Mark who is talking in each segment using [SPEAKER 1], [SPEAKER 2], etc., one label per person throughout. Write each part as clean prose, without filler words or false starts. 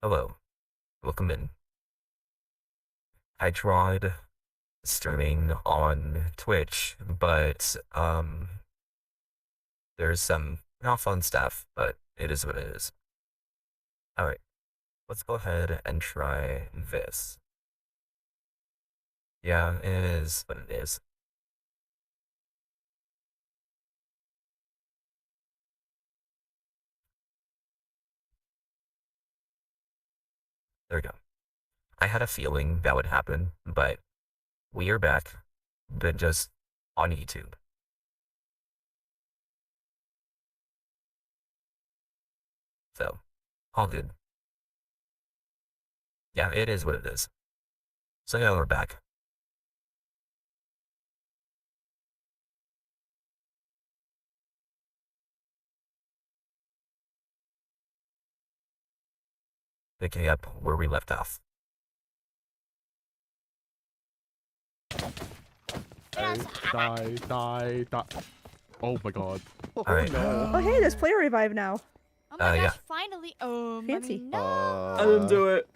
[SPEAKER 1] Hello, welcome in. I tried streaming on Twitch, but there's some not fun stuff, but it is what it is. Alright, let's go ahead and try this. Yeah, it is what it is. There we go. I had a feeling that would happen, but we are back, but just on YouTube. So, all good. Yeah, it is what it is. So yeah, we're back. Picking up where we left off.
[SPEAKER 2] Die. Oh my god.
[SPEAKER 1] Alright.
[SPEAKER 3] no.
[SPEAKER 4] Oh, hey, there's player revive now.
[SPEAKER 5] Oh my
[SPEAKER 1] yeah.
[SPEAKER 5] gosh, finally.
[SPEAKER 4] Fancy.
[SPEAKER 5] I mean, no.
[SPEAKER 3] I didn't do it.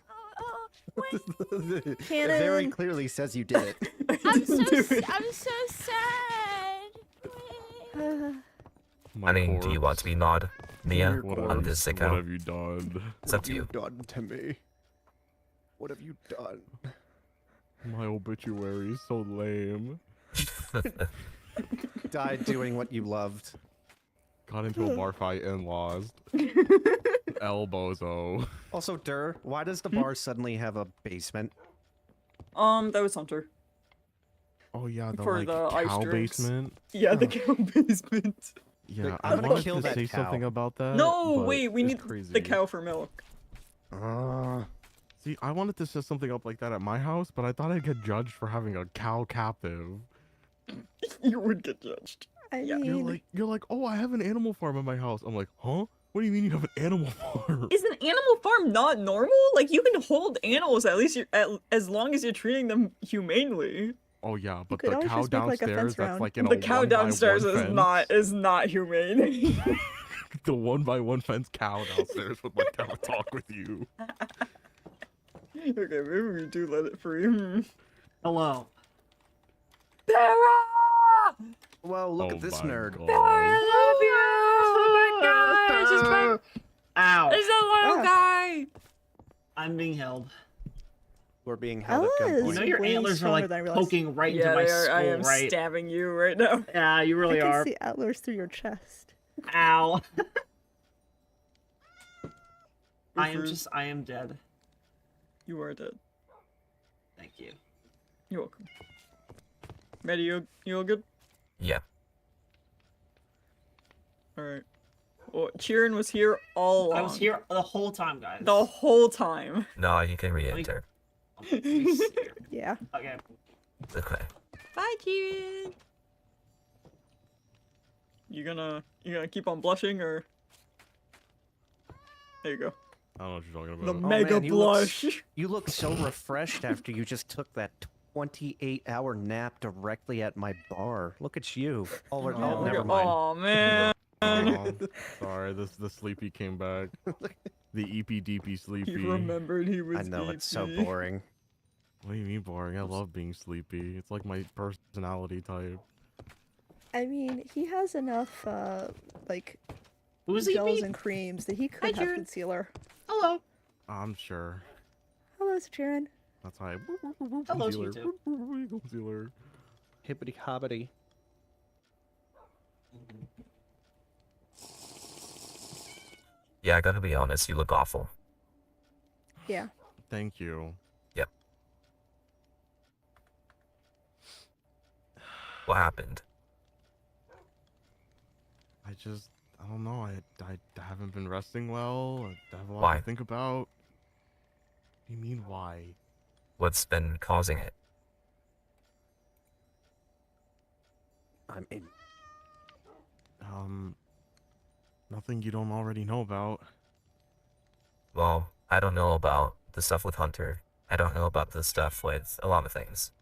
[SPEAKER 5] Wait.
[SPEAKER 4] Cannon.
[SPEAKER 3] Very clearly says you did it.
[SPEAKER 5] I'm so,
[SPEAKER 4] Do it.
[SPEAKER 5] I'm so sad. Wait.
[SPEAKER 1] I mean, do you want to be mod, Mia,
[SPEAKER 3] What
[SPEAKER 1] on this
[SPEAKER 2] What
[SPEAKER 1] account?
[SPEAKER 2] have you done?
[SPEAKER 1] It's up to you.
[SPEAKER 3] done to me? What have you done?
[SPEAKER 2] My obituary is so lame.
[SPEAKER 3] Died doing what you loved.
[SPEAKER 2] Got into a bar fight and lost. Elbozo.
[SPEAKER 3] Also, Dur, why does the bar suddenly have a basement?
[SPEAKER 6] That was Hunter.
[SPEAKER 2] Oh yeah, the
[SPEAKER 6] For
[SPEAKER 2] like
[SPEAKER 6] the ice
[SPEAKER 2] cow
[SPEAKER 6] drinks.
[SPEAKER 2] basement.
[SPEAKER 6] Yeah, the cow basement.
[SPEAKER 2] Yeah,
[SPEAKER 3] Like,
[SPEAKER 2] I
[SPEAKER 3] I'm gonna
[SPEAKER 2] wanted
[SPEAKER 3] kill
[SPEAKER 2] to
[SPEAKER 3] that
[SPEAKER 2] say
[SPEAKER 3] cow.
[SPEAKER 2] something about that.
[SPEAKER 6] No,
[SPEAKER 2] but
[SPEAKER 6] wait, we
[SPEAKER 2] it's
[SPEAKER 6] need
[SPEAKER 2] crazy.
[SPEAKER 6] the cow for milk.
[SPEAKER 2] See, I wanted to set something up like that at my house, but I thought I'd get judged for having a cow captive.
[SPEAKER 6] You would get judged.
[SPEAKER 4] I
[SPEAKER 6] Yeah.
[SPEAKER 4] mean,
[SPEAKER 2] You're like, oh, I have an animal farm at my house. I'm like, huh? What do you mean you have an animal farm?
[SPEAKER 6] Is an animal farm not normal? Like, you can hold animals at least as long as you're treating them humanely.
[SPEAKER 2] Oh yeah, but
[SPEAKER 4] could
[SPEAKER 2] the
[SPEAKER 4] always
[SPEAKER 2] cow
[SPEAKER 4] just make, like, a
[SPEAKER 2] downstairs
[SPEAKER 4] fence
[SPEAKER 2] that's
[SPEAKER 4] round.
[SPEAKER 2] like in
[SPEAKER 6] The
[SPEAKER 2] a
[SPEAKER 6] cow
[SPEAKER 2] 1 by 1
[SPEAKER 6] downstairs
[SPEAKER 2] fence.
[SPEAKER 6] is not humane.
[SPEAKER 2] The 1 by 1 fence cow downstairs would like have a talk with you.
[SPEAKER 6] Okay, maybe we do let it free.
[SPEAKER 7] Hello.
[SPEAKER 6] Sarah!
[SPEAKER 3] Well, look
[SPEAKER 2] Oh
[SPEAKER 3] at this
[SPEAKER 2] my
[SPEAKER 3] nerd.
[SPEAKER 2] God.
[SPEAKER 6] I love you! Oh my gosh! It's my
[SPEAKER 7] Ow.
[SPEAKER 6] It's a little guy!
[SPEAKER 7] I'm being held.
[SPEAKER 3] We're being held at
[SPEAKER 4] Ella
[SPEAKER 3] gunpoint.
[SPEAKER 7] You know your
[SPEAKER 4] way
[SPEAKER 7] antlers are
[SPEAKER 4] stronger
[SPEAKER 7] like
[SPEAKER 4] than I realized.
[SPEAKER 7] poking right
[SPEAKER 6] Yeah,
[SPEAKER 7] into my
[SPEAKER 6] they are.
[SPEAKER 7] skull,
[SPEAKER 6] I am
[SPEAKER 7] right?
[SPEAKER 6] stabbing you right now.
[SPEAKER 7] Yeah, you
[SPEAKER 4] I
[SPEAKER 7] really
[SPEAKER 4] can
[SPEAKER 7] are.
[SPEAKER 4] see antlers through your chest.
[SPEAKER 7] Ow. I
[SPEAKER 6] Fruit.
[SPEAKER 7] am dead.
[SPEAKER 6] You are dead.
[SPEAKER 7] Thank you.
[SPEAKER 6] You're welcome. Maddie, you all good?
[SPEAKER 1] Yeah.
[SPEAKER 6] Alright. Well, Cheerin was here all along.
[SPEAKER 7] I was here the whole time, guys.
[SPEAKER 6] the whole time.
[SPEAKER 1] No, you can re-enter.
[SPEAKER 7] Let me see here.
[SPEAKER 4] Yeah.
[SPEAKER 7] Okay.
[SPEAKER 1] Okay.
[SPEAKER 6] Bye, Cheerin! You gonna keep on blushing, or... There you go.
[SPEAKER 2] I don't know what you're talking
[SPEAKER 6] The
[SPEAKER 2] about.
[SPEAKER 6] mega
[SPEAKER 3] man, you look
[SPEAKER 6] blush!
[SPEAKER 3] You look so refreshed after you just took that 28-hour nap directly at my bar. Look at you. Oh,
[SPEAKER 2] Oh,
[SPEAKER 3] never mind.
[SPEAKER 6] Aw, man.
[SPEAKER 2] Oh, sorry, the sleepy came back. The EPDP sleepy.
[SPEAKER 6] He remembered he was
[SPEAKER 3] I know, it's so
[SPEAKER 6] EP.
[SPEAKER 3] boring.
[SPEAKER 2] What do you mean boring? I love being sleepy. It's like my personality type.
[SPEAKER 4] I mean, he has enough, like,
[SPEAKER 7] Who's
[SPEAKER 4] gels
[SPEAKER 7] EP?
[SPEAKER 4] and creams that he
[SPEAKER 7] Hi,
[SPEAKER 4] could have
[SPEAKER 7] Jared.
[SPEAKER 4] concealer.
[SPEAKER 7] Hello.
[SPEAKER 2] I'm sure.
[SPEAKER 4] Hello, Sharon.
[SPEAKER 2] That's why.
[SPEAKER 7] Hello to you
[SPEAKER 2] Concealer.
[SPEAKER 7] too.
[SPEAKER 2] Concealer.
[SPEAKER 3] Hibbity hobbity.
[SPEAKER 1] Yeah, I gotta be honest, you look awful.
[SPEAKER 4] Yeah.
[SPEAKER 2] Thank you.
[SPEAKER 1] Yep. What happened?
[SPEAKER 2] I don't know. I haven't been resting well. I have a lot
[SPEAKER 1] Why?
[SPEAKER 2] to think about. What do you mean, why?
[SPEAKER 1] What's been causing it?
[SPEAKER 3] I'm in.
[SPEAKER 2] Nothing you don't already know about.
[SPEAKER 1] Well, I don't know about the stuff with Hunter. I don't know about the stuff with a lot of things.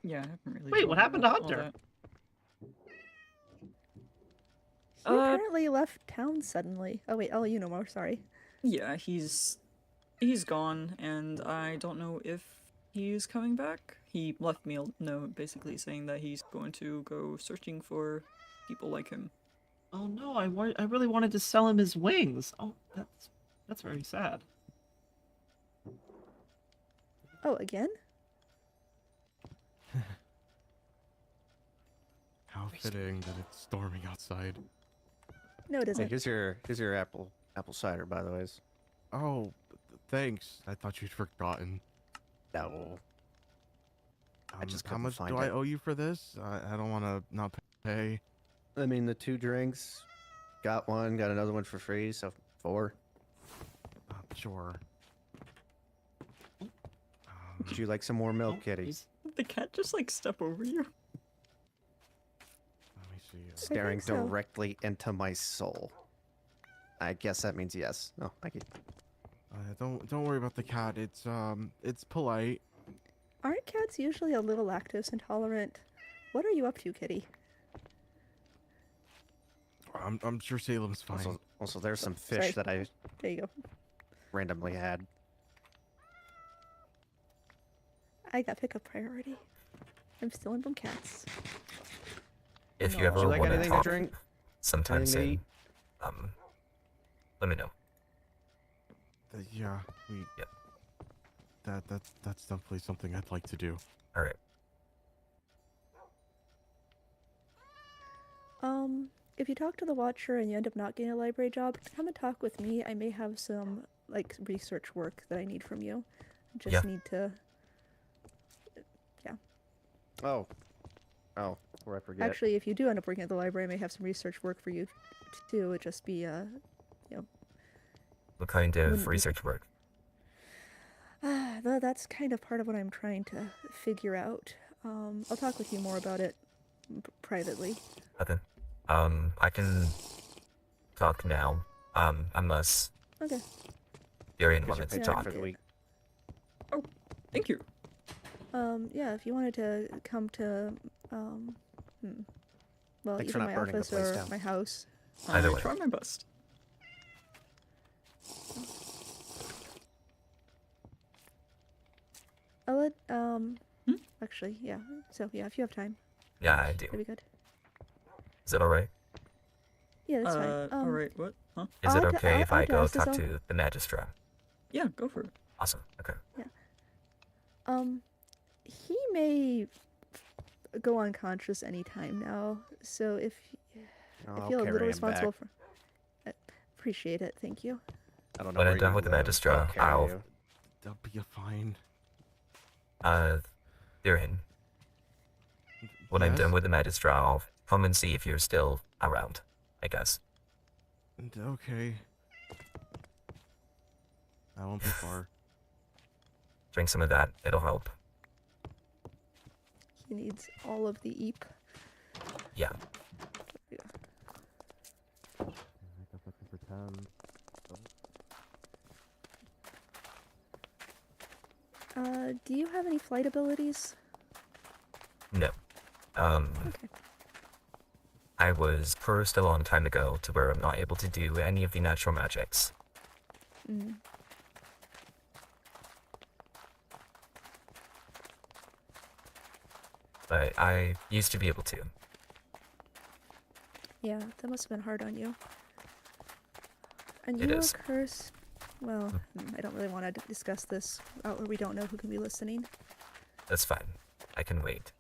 [SPEAKER 6] Yeah, I haven't really
[SPEAKER 7] Wait,
[SPEAKER 6] told
[SPEAKER 7] what
[SPEAKER 6] you
[SPEAKER 7] happened to
[SPEAKER 6] all
[SPEAKER 7] Hunter?
[SPEAKER 6] that.
[SPEAKER 4] He apparently left town suddenly. Oh wait, you know more. Sorry.
[SPEAKER 6] Yeah, he's gone, and I don't know if he's coming back. He left me a note basically saying that he's going to go searching for people like him.
[SPEAKER 7] Oh no, I really wanted to sell him his wings. Oh, that's very sad.
[SPEAKER 4] Oh, again?
[SPEAKER 2] How fitting that it's storming outside.
[SPEAKER 4] No, it
[SPEAKER 3] Hey,
[SPEAKER 4] isn't.
[SPEAKER 3] here's your apple cider, by the way.
[SPEAKER 2] Oh, thanks. I thought you'd forgotten.
[SPEAKER 3] No. I just
[SPEAKER 2] how
[SPEAKER 3] couldn't
[SPEAKER 2] much
[SPEAKER 3] find
[SPEAKER 2] do I
[SPEAKER 3] it.
[SPEAKER 2] owe you for this? I don't want to not pay.
[SPEAKER 3] I mean, the 2 drinks, got one, got another one for free, so 4.
[SPEAKER 2] Sure.
[SPEAKER 3] Would you like some more milk,
[SPEAKER 7] Oh,
[SPEAKER 3] kitty?
[SPEAKER 7] he's-
[SPEAKER 6] Did the cat just like step over you?
[SPEAKER 2] Let me see.
[SPEAKER 3] Staring
[SPEAKER 4] so.
[SPEAKER 3] directly into my soul. I guess that means yes. No, thank you.
[SPEAKER 2] Don't worry about the cat. It's polite.
[SPEAKER 4] Aren't cats usually a little lactose intolerant? What are you up to, kitty?
[SPEAKER 2] I'm sure Salem's fine.
[SPEAKER 3] Also, there's some fish
[SPEAKER 4] Sorry.
[SPEAKER 3] that I
[SPEAKER 4] There you go.
[SPEAKER 3] randomly had.
[SPEAKER 4] I got pickup priority. I'm stealing from cats.
[SPEAKER 1] If you
[SPEAKER 3] Would
[SPEAKER 1] ever
[SPEAKER 3] you like
[SPEAKER 1] want to
[SPEAKER 3] anything to
[SPEAKER 1] talk
[SPEAKER 3] drink?
[SPEAKER 1] sometime
[SPEAKER 3] Anything to
[SPEAKER 1] soon,
[SPEAKER 3] eat?
[SPEAKER 1] let me know.
[SPEAKER 2] Yeah, we.
[SPEAKER 1] Yep.
[SPEAKER 2] That's definitely something I'd like to do.
[SPEAKER 1] All right.
[SPEAKER 4] If you talk to the Watcher and you end up not getting a library job, come and talk with me. I may have some, like, research work that I need from you. I just
[SPEAKER 1] Yeah.
[SPEAKER 4] need to...
[SPEAKER 3] Oh. Oh, before I forget.
[SPEAKER 4] Actually, if you do end up working at the library, I may have some research work for you, too. It'd just be,
[SPEAKER 1] What kind of
[SPEAKER 4] Wouldn't be-
[SPEAKER 1] research work?
[SPEAKER 4] that's kind of part of what I'm trying to figure out. I'll talk with you more about it privately.
[SPEAKER 1] Okay. I can talk now. Unless
[SPEAKER 4] Okay.
[SPEAKER 1] Darian
[SPEAKER 3] Here's your
[SPEAKER 1] wanted to
[SPEAKER 3] paycheck
[SPEAKER 1] talk.
[SPEAKER 3] for the week.
[SPEAKER 6] Thank you.
[SPEAKER 4] Yeah, if you wanted to come to, well,
[SPEAKER 3] Thanks for
[SPEAKER 4] either
[SPEAKER 3] not
[SPEAKER 4] my
[SPEAKER 3] burning the
[SPEAKER 4] office
[SPEAKER 3] place
[SPEAKER 4] or
[SPEAKER 3] down.
[SPEAKER 4] my house.
[SPEAKER 1] Either
[SPEAKER 6] I
[SPEAKER 1] way.
[SPEAKER 6] try my best.
[SPEAKER 4] I'll let, actually, yeah. So, yeah, if you have time,
[SPEAKER 1] Yeah, I do.
[SPEAKER 4] that'd be good.
[SPEAKER 1] Is it alright?
[SPEAKER 4] Yeah, that's fine.
[SPEAKER 6] Alright, what? Huh?
[SPEAKER 1] Is it
[SPEAKER 4] I'll d-
[SPEAKER 1] okay
[SPEAKER 4] I'll-
[SPEAKER 1] if
[SPEAKER 4] I'll
[SPEAKER 1] I go
[SPEAKER 4] dress this
[SPEAKER 1] talk
[SPEAKER 4] up.
[SPEAKER 1] to the magistrate?
[SPEAKER 6] Yeah, go for it.
[SPEAKER 1] Awesome. Okay.
[SPEAKER 4] He may go unconscious anytime now, so if I
[SPEAKER 3] I'll
[SPEAKER 4] feel a
[SPEAKER 3] carry
[SPEAKER 4] little
[SPEAKER 3] him
[SPEAKER 4] responsible
[SPEAKER 3] back.
[SPEAKER 4] for... appreciate it, thank you.
[SPEAKER 3] I don't know
[SPEAKER 1] When
[SPEAKER 3] where
[SPEAKER 1] I'm done
[SPEAKER 3] you
[SPEAKER 1] with the
[SPEAKER 3] live.
[SPEAKER 1] magistrate,
[SPEAKER 3] I'll carry
[SPEAKER 1] I'll-
[SPEAKER 3] you.
[SPEAKER 2] That'll be fine.
[SPEAKER 1] Darian, when I'm done
[SPEAKER 2] Yes?
[SPEAKER 1] with the magistrate, I'll come and see if you're still around, I guess.
[SPEAKER 2] Okay. I won't be far.
[SPEAKER 1] Drink some of that, it'll help.
[SPEAKER 4] He needs all of the eep.
[SPEAKER 1] Yeah.
[SPEAKER 4] Yeah.
[SPEAKER 2] I guess I can pretend.
[SPEAKER 4] Do you have any flight abilities?
[SPEAKER 1] No.
[SPEAKER 4] Okay.
[SPEAKER 1] I was cursed a long time ago to where I'm not able to do any of the natural magics.
[SPEAKER 4] Mm.
[SPEAKER 1] But I used to be able to.
[SPEAKER 4] Yeah, that must have been hard on you. And
[SPEAKER 1] It
[SPEAKER 4] you were
[SPEAKER 1] is.
[SPEAKER 4] cursed. Well, I don't really want to discuss this out where we don't know who can be listening.
[SPEAKER 1] That's fine. I can wait.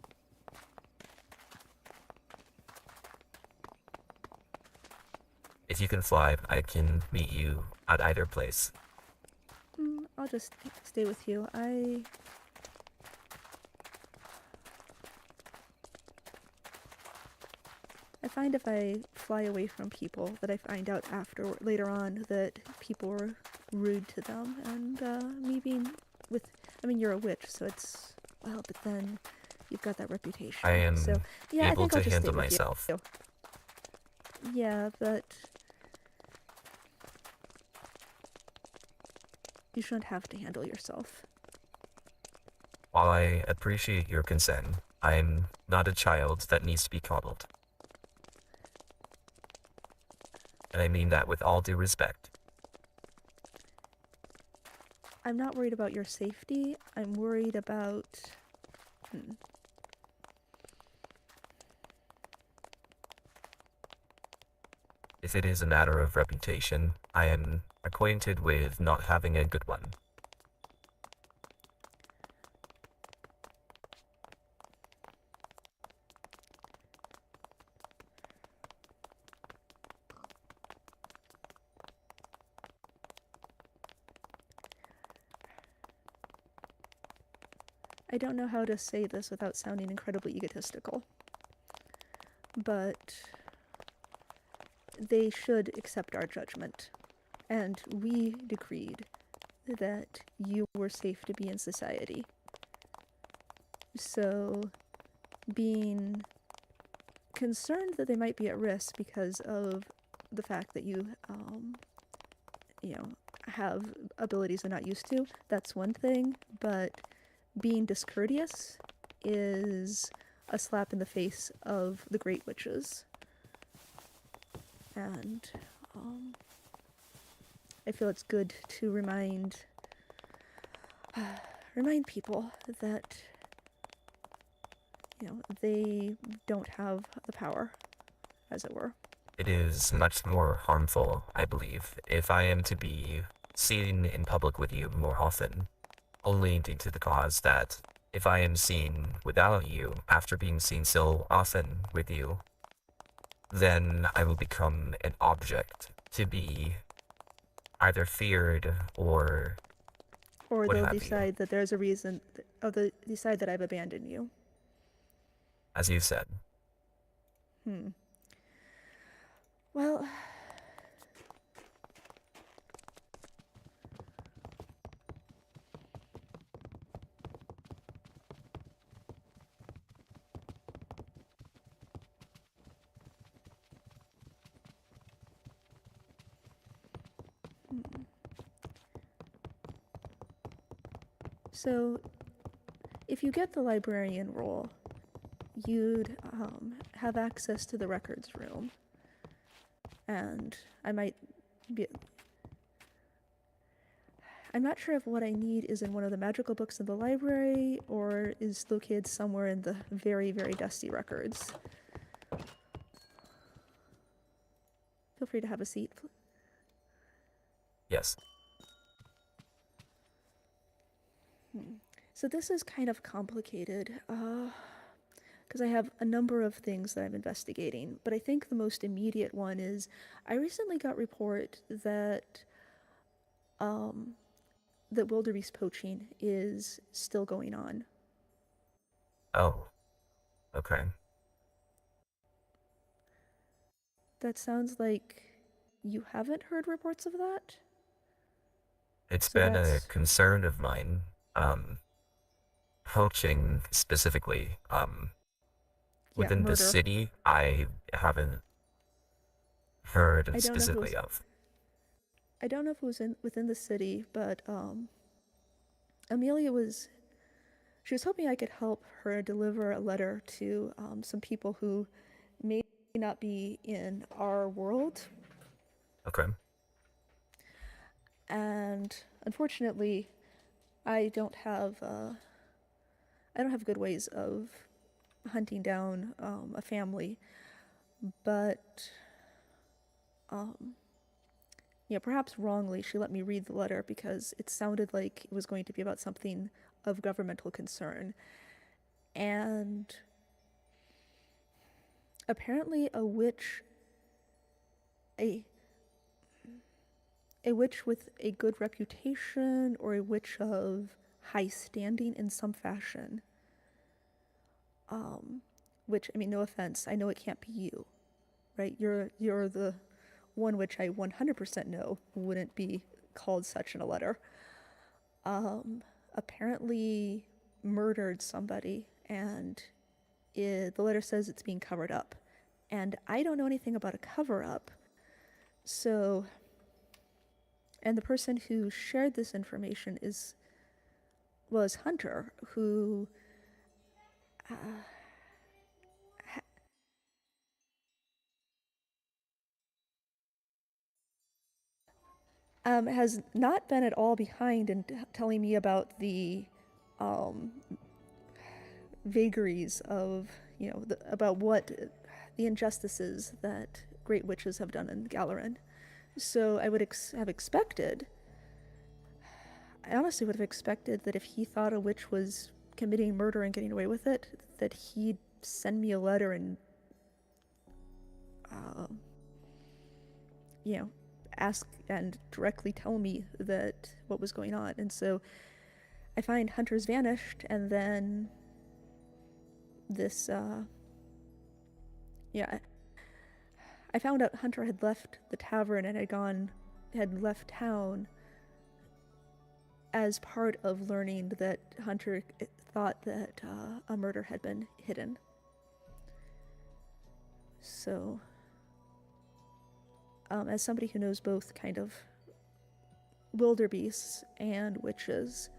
[SPEAKER 1] If you can fly, I can meet you at either place.
[SPEAKER 4] I'll just stay with you. I find if I fly away from people that I find out later on that people were rude to them, and me being I mean, you're a witch, so it's, well, but then you've got that reputation.
[SPEAKER 1] I am
[SPEAKER 4] so, yeah,
[SPEAKER 1] able
[SPEAKER 4] I think I'll
[SPEAKER 1] to
[SPEAKER 4] just
[SPEAKER 1] handle
[SPEAKER 4] stay with
[SPEAKER 1] myself.
[SPEAKER 4] You. Yeah, but you shouldn't have to handle yourself.
[SPEAKER 1] While I appreciate your concern, I'm not a child that needs to be coddled. And I mean that with all due respect.
[SPEAKER 4] I'm not worried about your safety. I'm worried about...
[SPEAKER 1] If it is a matter of reputation, I am acquainted with not having a good one.
[SPEAKER 4] I don't know how to say this without sounding incredibly egotistical, but they should accept our judgment. And we decreed that you were safe to be in society. So, being concerned that they might be at risk because of the fact that you have abilities they're not used to, that's one thing, but being discourteous is a slap in the face of the Great Witches. And I feel it's good to remind people that they don't have the power, as it were.
[SPEAKER 1] It is much more harmful, I believe, if I am to be seen in public with you more often, only due to the cause that if I am seen without you after being seen so often with you, then I will become an object to be either feared or what
[SPEAKER 4] they'll
[SPEAKER 1] have you.
[SPEAKER 4] decide that there's a reason, or they decide that I've abandoned you.
[SPEAKER 1] As you said.
[SPEAKER 4] Well, so if you get the librarian role, you'd have access to the records room, and I'm not sure if what I need is in one of the magical books in the library or is located somewhere in the very, very dusty records. Feel free to have a seat.
[SPEAKER 1] Yes.
[SPEAKER 4] So this is kind of complicated, because I have a number of things that I'm investigating, but I think the most immediate one is I recently got report that that wildebeest poaching is still going on.
[SPEAKER 1] Oh. Okay.
[SPEAKER 4] That sounds like you haven't heard reports of that?
[SPEAKER 1] It's
[SPEAKER 4] So
[SPEAKER 1] been a
[SPEAKER 4] that's-
[SPEAKER 1] concern of mine, poaching specifically, within the
[SPEAKER 4] murder.
[SPEAKER 1] city, I haven't heard
[SPEAKER 4] I don't know if it
[SPEAKER 1] specifically
[SPEAKER 4] was-
[SPEAKER 1] of.
[SPEAKER 4] I don't know if it was within the city, but Amelia she was hoping I could help her deliver a letter to some people who may not be in our world.
[SPEAKER 1] Okay.
[SPEAKER 4] And unfortunately, I don't have good ways of hunting down a family, but perhaps wrongly, she let me read the letter because it sounded like it was going to be about something of governmental concern. And apparently a witch with a good reputation or a witch of high standing in some fashion, which, I mean, no offense, I know it can't be you, right? You're the one which I 100% know wouldn't be called such in a letter, apparently murdered somebody, and the letter says it's being covered up. And I don't know anything about a cover-up, so... And the person who shared this information was Hunter, who has not been at all behind in telling me about the vagaries of, about what the injustices that great witches have done in Galarin. So I would have expected, I honestly would have expected that if he thought a witch was committing murder and getting away with it, that he'd send me a letter and, ask and directly tell me that what was going on. And so I find Hunter's vanished, and then this, I found out Hunter had left the tavern and had left town as part of learning that Hunter thought that a murder had been hidden. So, as somebody who knows both kind of wildebeests and witches,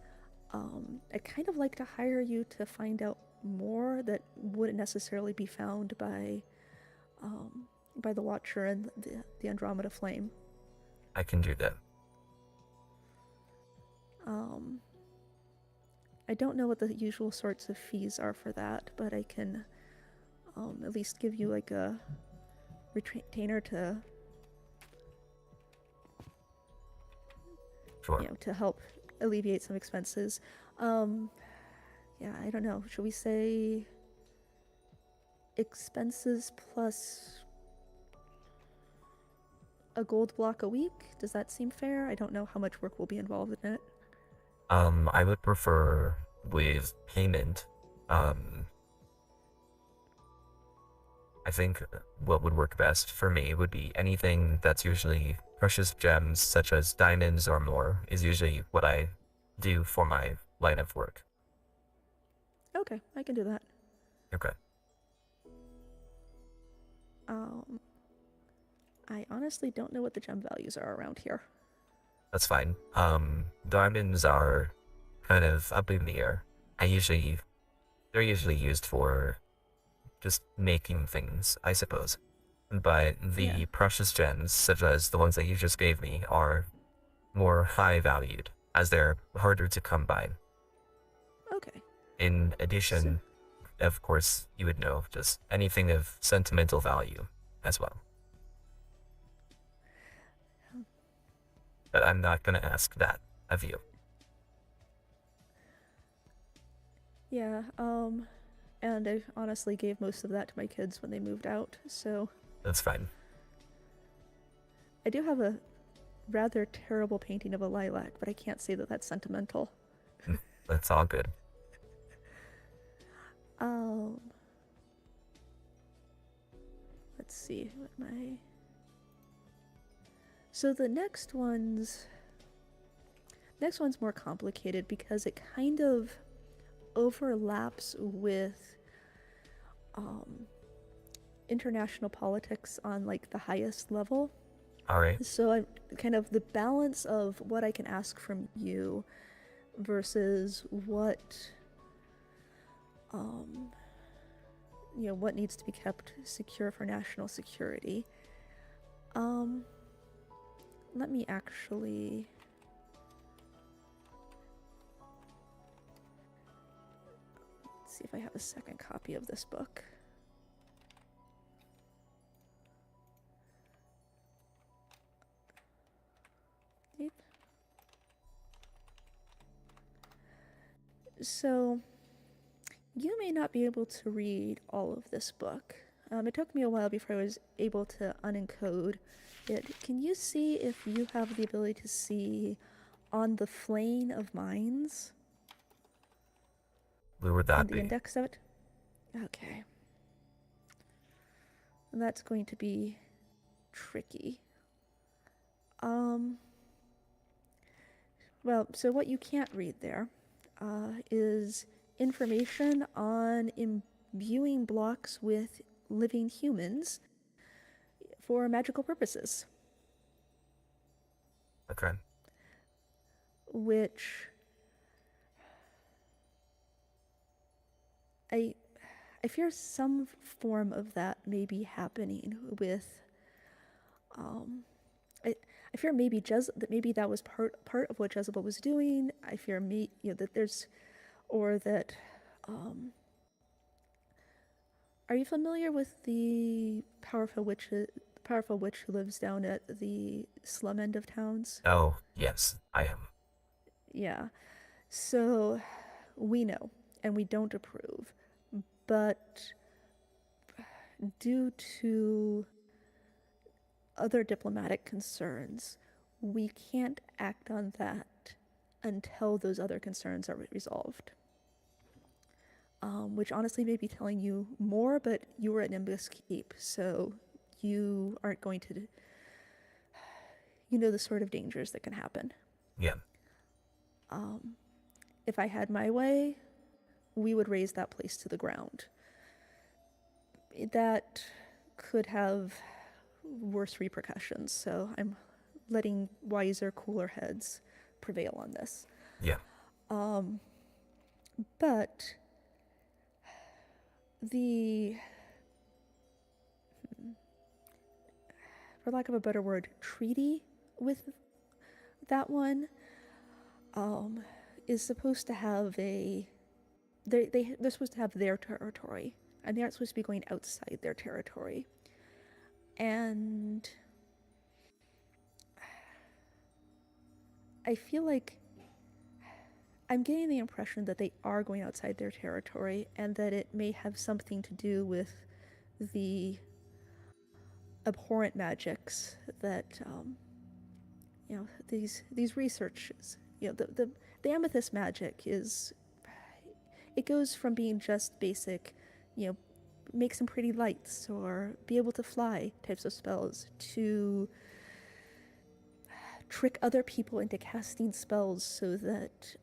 [SPEAKER 4] I'd kind of like to hire you to find out more that wouldn't necessarily be found by the Watcher and the Andromeda Flame.
[SPEAKER 1] I can do that.
[SPEAKER 4] I don't know what the usual sorts of fees are for that, but I can at least give you like a retainer to,
[SPEAKER 1] Sure.
[SPEAKER 4] to help alleviate some expenses. Yeah, I don't know. Should we say expenses plus a gold block a week? Does that seem fair? I don't know how much work will be involved in it.
[SPEAKER 1] I would prefer with payment. I think what would work best for me would be anything that's usually precious gems, such as diamonds or more, is usually what I do for my line of work.
[SPEAKER 4] Okay, I can do that.
[SPEAKER 1] Okay.
[SPEAKER 4] I honestly don't know what the gem values are around here.
[SPEAKER 1] That's fine. Diamonds are kind of up in the air. They're usually used for just making things, I suppose. But the precious gems, such as the ones that you just gave me, are more high valued, as they're harder to come by.
[SPEAKER 4] Okay.
[SPEAKER 1] In addition, of course, you would know just anything of sentimental value as well. But I'm not gonna ask that of you.
[SPEAKER 4] Yeah, and I honestly gave most of that to my kids when they moved out, so
[SPEAKER 1] That's fine.
[SPEAKER 4] I do have a rather terrible painting of a lilac, but I can't say that that's sentimental.
[SPEAKER 1] That's all good.
[SPEAKER 4] Let's see what my... So the next one's more complicated because it kind of overlaps with international politics on like the highest level.
[SPEAKER 1] All right.
[SPEAKER 4] So I'm kind of the balance of what I can ask from you versus what what needs to be kept secure for national security. Let me actually... Let's see if I have a second copy of this book. Yep. So, you may not be able to read all of this book. It took me a while before I was able to unencode it. Can you see if you have the ability to see on the Flame of Minds?
[SPEAKER 1] Where would that
[SPEAKER 4] The
[SPEAKER 1] be?
[SPEAKER 4] index of it? Okay. And that's going to be tricky. Well, so what you can't read there is information on imbuing blocks with living humans for magical purposes.
[SPEAKER 1] Okay.
[SPEAKER 4] Which I fear some form of that may be happening with I fear maybe that maybe that was part of what Jezebel was doing. I fear that there's, or that, are you familiar with the powerful witch who lives down at the slum end of towns?
[SPEAKER 1] Oh, yes, I am.
[SPEAKER 4] Yeah. So we know, and we don't approve, but due to other diplomatic concerns, we can't act on that until those other concerns are resolved. Which honestly may be telling you more, but you were at Nimbus Keep, so you aren't going to, you know, the sort of dangers that can happen.
[SPEAKER 1] Yeah.
[SPEAKER 4] If I had my way, we would raise that place to the ground. That could have worse repercussions, so I'm letting wiser, cooler heads prevail on this.
[SPEAKER 1] Yeah.
[SPEAKER 4] But the, for lack of a better word, treaty with that one is supposed to have they're supposed to have their territory, and they aren't supposed to be going outside their territory. And I feel like I'm getting the impression that they are going outside their territory, and that it may have something to do with the abhorrent magics that these researches. The amethyst magic is, it goes from being just basic, make some pretty lights or be able to fly types of spells, to trick other people into casting spells so that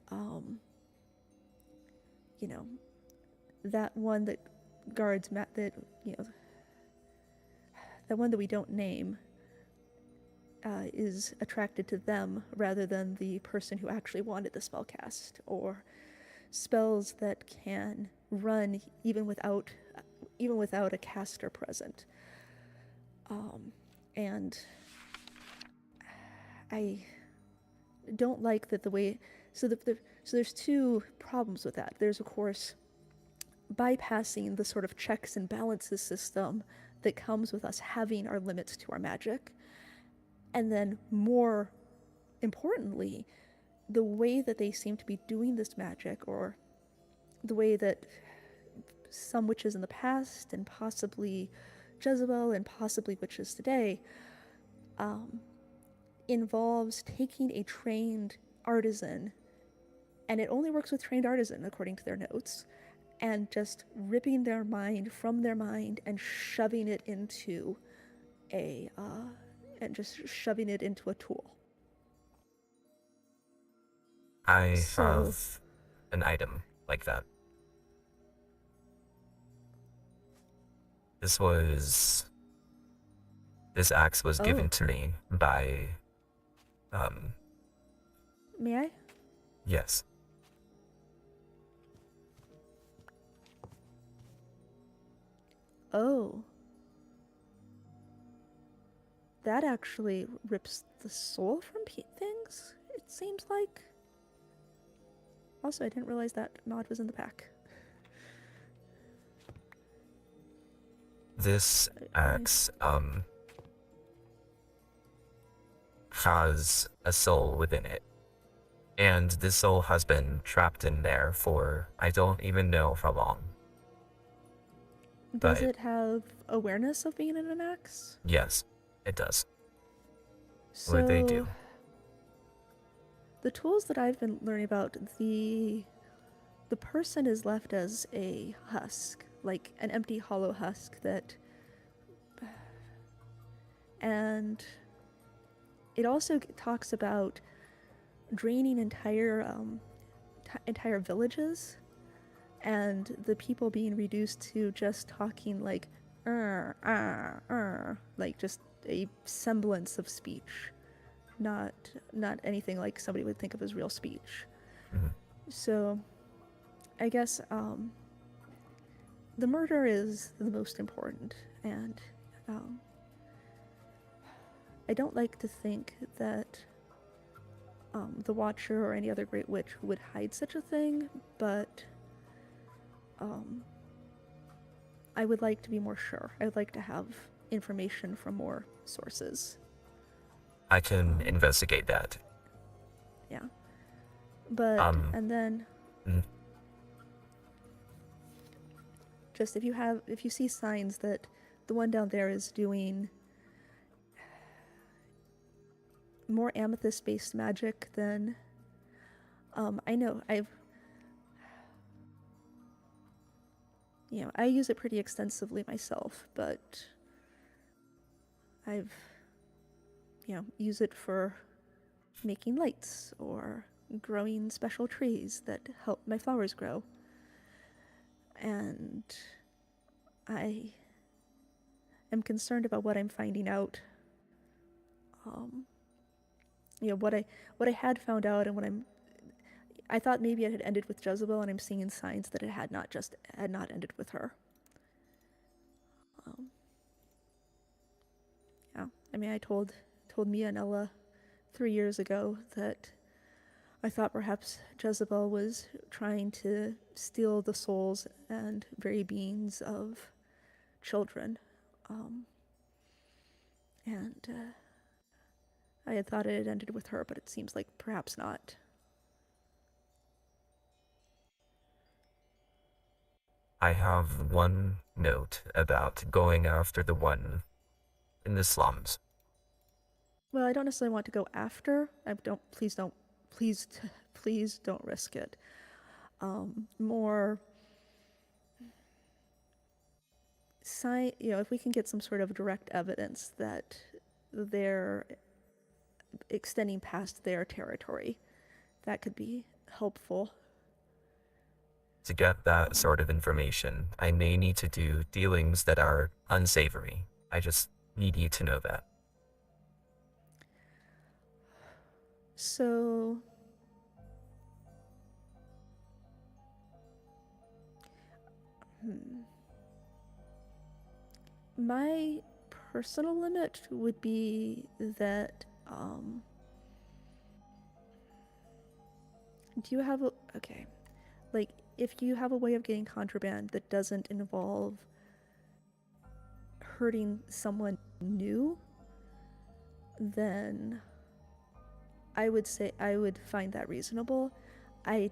[SPEAKER 4] that one that guards that one that we don't name is attracted to them rather than the person who actually wanted the spell cast, or spells that can run even without a caster present. And I don't like that the way. So there's two problems with that. There's, of course, bypassing the sort of checks and balances system that comes with us having our limits to our magic. And then, more importantly, the way that they seem to be doing this magic, or the way that some witches in the past, and possibly Jezebel, and possibly witches today, involves taking a trained artisan, and it only works with trained artisan according to their notes, and just ripping their mind from their mind and shoving it into a tool.
[SPEAKER 1] I
[SPEAKER 4] So-
[SPEAKER 1] have an item like that. This axe was given to me by,
[SPEAKER 4] May I?
[SPEAKER 1] yes.
[SPEAKER 4] Oh. That actually rips the soul from things, it seems like. Also, I didn't realize that mod was in the pack.
[SPEAKER 1] This axe, has a soul within it. And this soul has been trapped in there for I don't even know how long.
[SPEAKER 4] Does
[SPEAKER 1] But-
[SPEAKER 4] it have awareness of being in an axe?
[SPEAKER 1] Yes, it does.
[SPEAKER 4] So,
[SPEAKER 1] What they do.
[SPEAKER 4] the tools that I've been learning about, the person is left as a husk, like an empty hollow husk that, and it also talks about draining entire villages, and the people being reduced to just talking like like just a semblance of speech, not anything like somebody would think of as real speech.
[SPEAKER 1] Mhm.
[SPEAKER 4] So I guess the murder is the most important, and I don't like to think that the Watcher or any other Great Witch would hide such a thing, but I would like to be more sure. I would like to have information from more sources.
[SPEAKER 1] I can investigate that.
[SPEAKER 4] Yeah. But, and then,
[SPEAKER 1] mm.
[SPEAKER 4] just if you see signs that the one down there is doing more amethyst-based magic than, I know I use it pretty extensively myself, but I've, used it for making lights or growing special trees that help my flowers grow. And I am concerned about what I'm finding out. What I had found out, and I thought maybe it had ended with Jezebel, and I'm seeing signs that it had not ended with her. Yeah, I mean, I told Mia and Ella 3 years ago that I thought perhaps Jezebel was trying to steal the souls and very beings of children. And I had thought it had ended with her, but it seems like perhaps not.
[SPEAKER 1] I have one note about going after the one in the slums.
[SPEAKER 4] Well, I don't necessarily want to go after. Please don't risk it. More if we can get some sort of direct evidence that they're extending past their territory, that could be helpful.
[SPEAKER 1] To get that sort of information, I may need to do dealings that are unsavory. I just need you to know that.
[SPEAKER 4] So, my personal limit would be that, do you have okay, like, if you have a way of getting contraband that doesn't involve hurting someone new, then I would say I would find that reasonable. I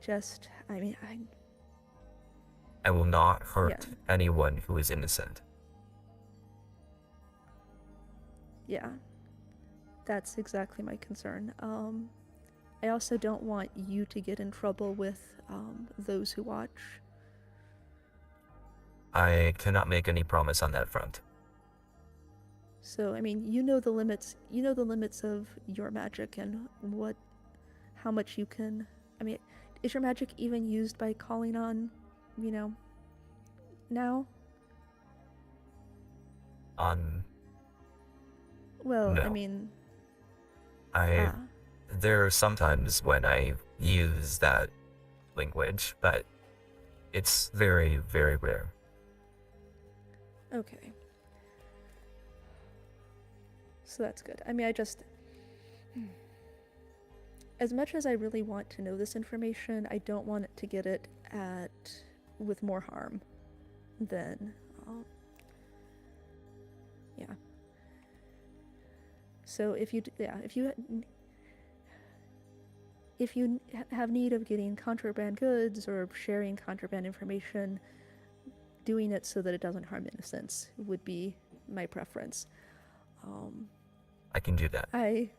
[SPEAKER 1] will not hurt anyone who is innocent.
[SPEAKER 4] Yeah, that's exactly my concern. I also don't want you to get in trouble with those who watch.
[SPEAKER 1] I cannot make any promise on that front.
[SPEAKER 4] So, I mean, you know the limits of your magic and how much you can, I mean, is your magic even used by calling on, now? Well,
[SPEAKER 1] No.
[SPEAKER 4] I mean...
[SPEAKER 1] There are sometimes when I use that language, but it's very, very rare.
[SPEAKER 4] Okay. So that's good. I mean, as much as I really want to know this information, I don't want it to get it with more harm than, yeah. So if you have need of getting contraband goods or sharing contraband information, doing it so that it doesn't harm innocents would be my preference.
[SPEAKER 1] I can do that.
[SPEAKER 4] I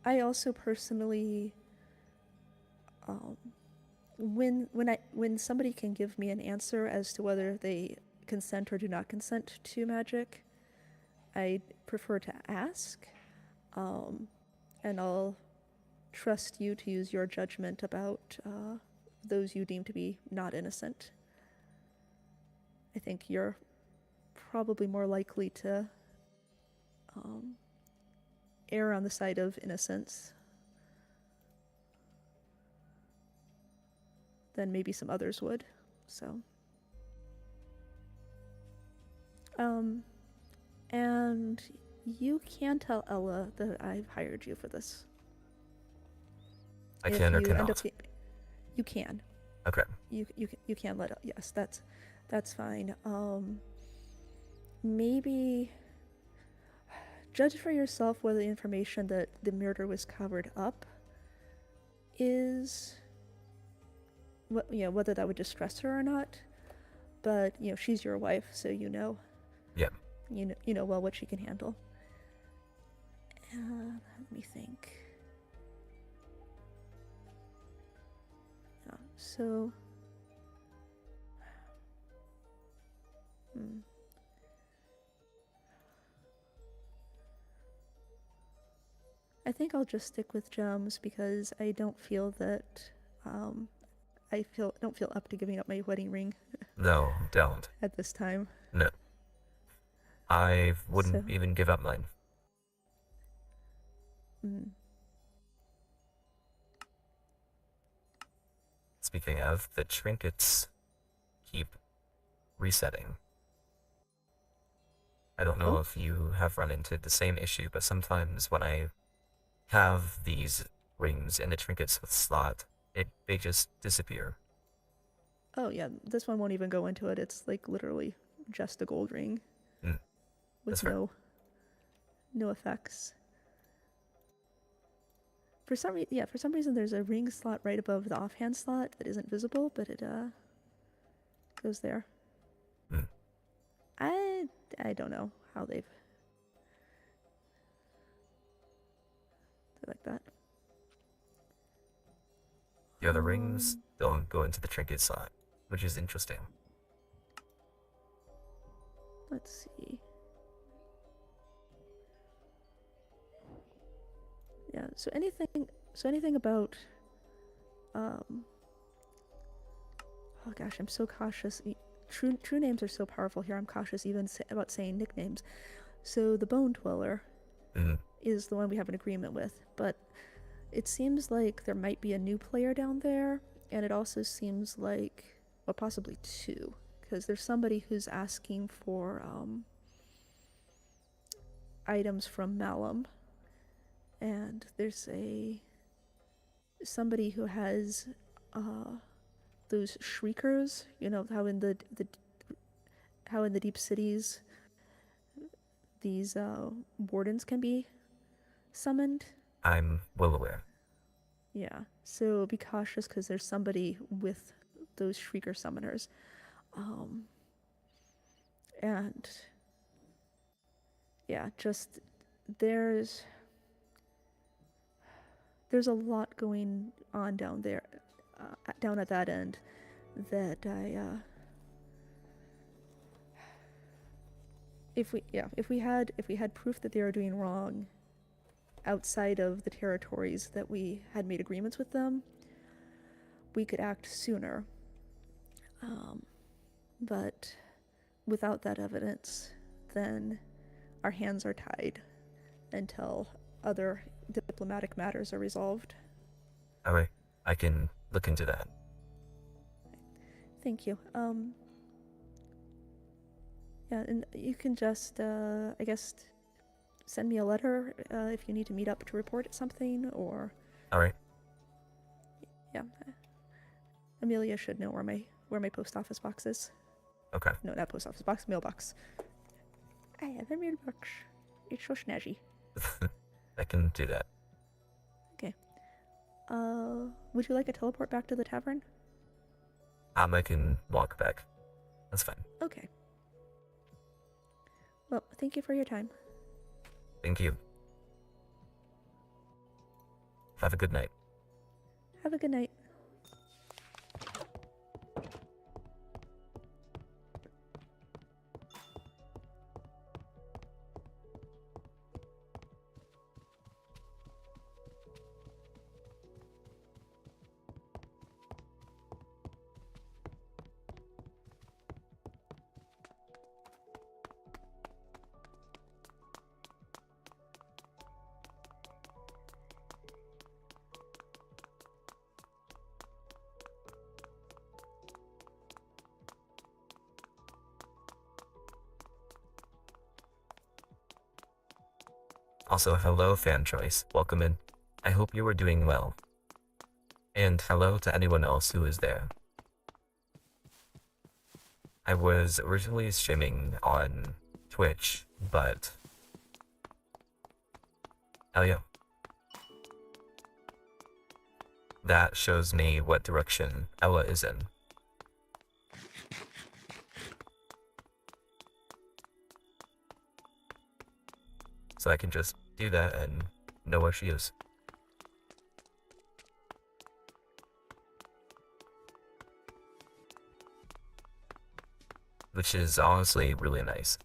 [SPEAKER 4] also personally, when somebody can give me an answer as to whether they consent or do not consent to magic, I prefer to ask, and I'll trust you to use your judgment about those you deem to be not innocent. I think you're probably more likely to err on the side of innocence than maybe some others would. So, and You can tell Ella that I've hired you for this.
[SPEAKER 1] I
[SPEAKER 4] If
[SPEAKER 1] can or
[SPEAKER 4] you end
[SPEAKER 1] cannot.
[SPEAKER 4] up you can.
[SPEAKER 1] Okay.
[SPEAKER 4] You can let yes, that's fine. Maybe judge for yourself whether the information that the murder was covered up is whether that would distress her or not. But she's your wife, so
[SPEAKER 1] Yeah.
[SPEAKER 4] you know well what she can handle. Let me think. Yeah, so I think I'll just stick with gems because I don't feel that don't feel up to giving up my wedding ring
[SPEAKER 1] No, don't.
[SPEAKER 4] at this time.
[SPEAKER 1] No. I wouldn't
[SPEAKER 4] So-
[SPEAKER 1] even give up mine.
[SPEAKER 4] Mm.
[SPEAKER 1] Speaking of, the trinkets keep resetting. I don't know
[SPEAKER 4] Oh.
[SPEAKER 1] if you have run into the same issue, but sometimes when I have these rings and the trinkets with slot, they just disappear.
[SPEAKER 4] Oh yeah, this one won't even go into it. It's like literally just a gold ring
[SPEAKER 1] Mm,
[SPEAKER 4] with
[SPEAKER 1] that's fair.
[SPEAKER 4] no effects. For some reason there's a ring slot right above the offhand slot that isn't visible, but it goes there.
[SPEAKER 1] Mm.
[SPEAKER 4] I don't know how they're like that.
[SPEAKER 1] The other rings don't go into the trinket slot, which is interesting.
[SPEAKER 4] Let's see. Yeah, so anything about oh gosh, I'm so cautious. True names are so powerful here. I'm cautious even about saying nicknames. So the Bone Dweller
[SPEAKER 1] Mm.
[SPEAKER 4] is the one we have an agreement with, but it seems like there might be a new player down there, and it also seems like, well, possibly two, because there's somebody who's asking for items from Malum, and there's somebody who has those shriekers. You know how in the deep cities these wardens can be summoned.
[SPEAKER 1] I'm well aware.
[SPEAKER 4] Yeah, so be cautious because there's somebody with those shrieker summoners. And yeah, just there's a lot going on down there, down at that end, that if we had proof that they were doing wrong outside of the territories that we had made agreements with them, we could act sooner. But without that evidence, then our hands are tied until other diplomatic matters are resolved.
[SPEAKER 1] Alright, I can look into that.
[SPEAKER 4] Thank you. Yeah, and you can just, I guess, send me a letter if you need to meet up to report something, or
[SPEAKER 1] Alright,
[SPEAKER 4] yeah, Amelia should know where my post office box is.
[SPEAKER 1] okay.
[SPEAKER 4] No, not post office box, mailbox. I have a mailbox. It's so snazzy.
[SPEAKER 1] I can do that.
[SPEAKER 4] Okay. Would you like a teleport back to the tavern?
[SPEAKER 1] I can walk back. That's fine.
[SPEAKER 4] Okay. Well, thank you for your time.
[SPEAKER 1] Thank you. Have a good night.
[SPEAKER 4] Have a good night.
[SPEAKER 1] Also, hello, fan choice. Welcome in. I hope you are doing well. And hello to anyone else who is there. I was originally streaming on Twitch, but... oh yeah. That shows me what direction Ella is in. So I can just do that and know where she is. Which is honestly really nice.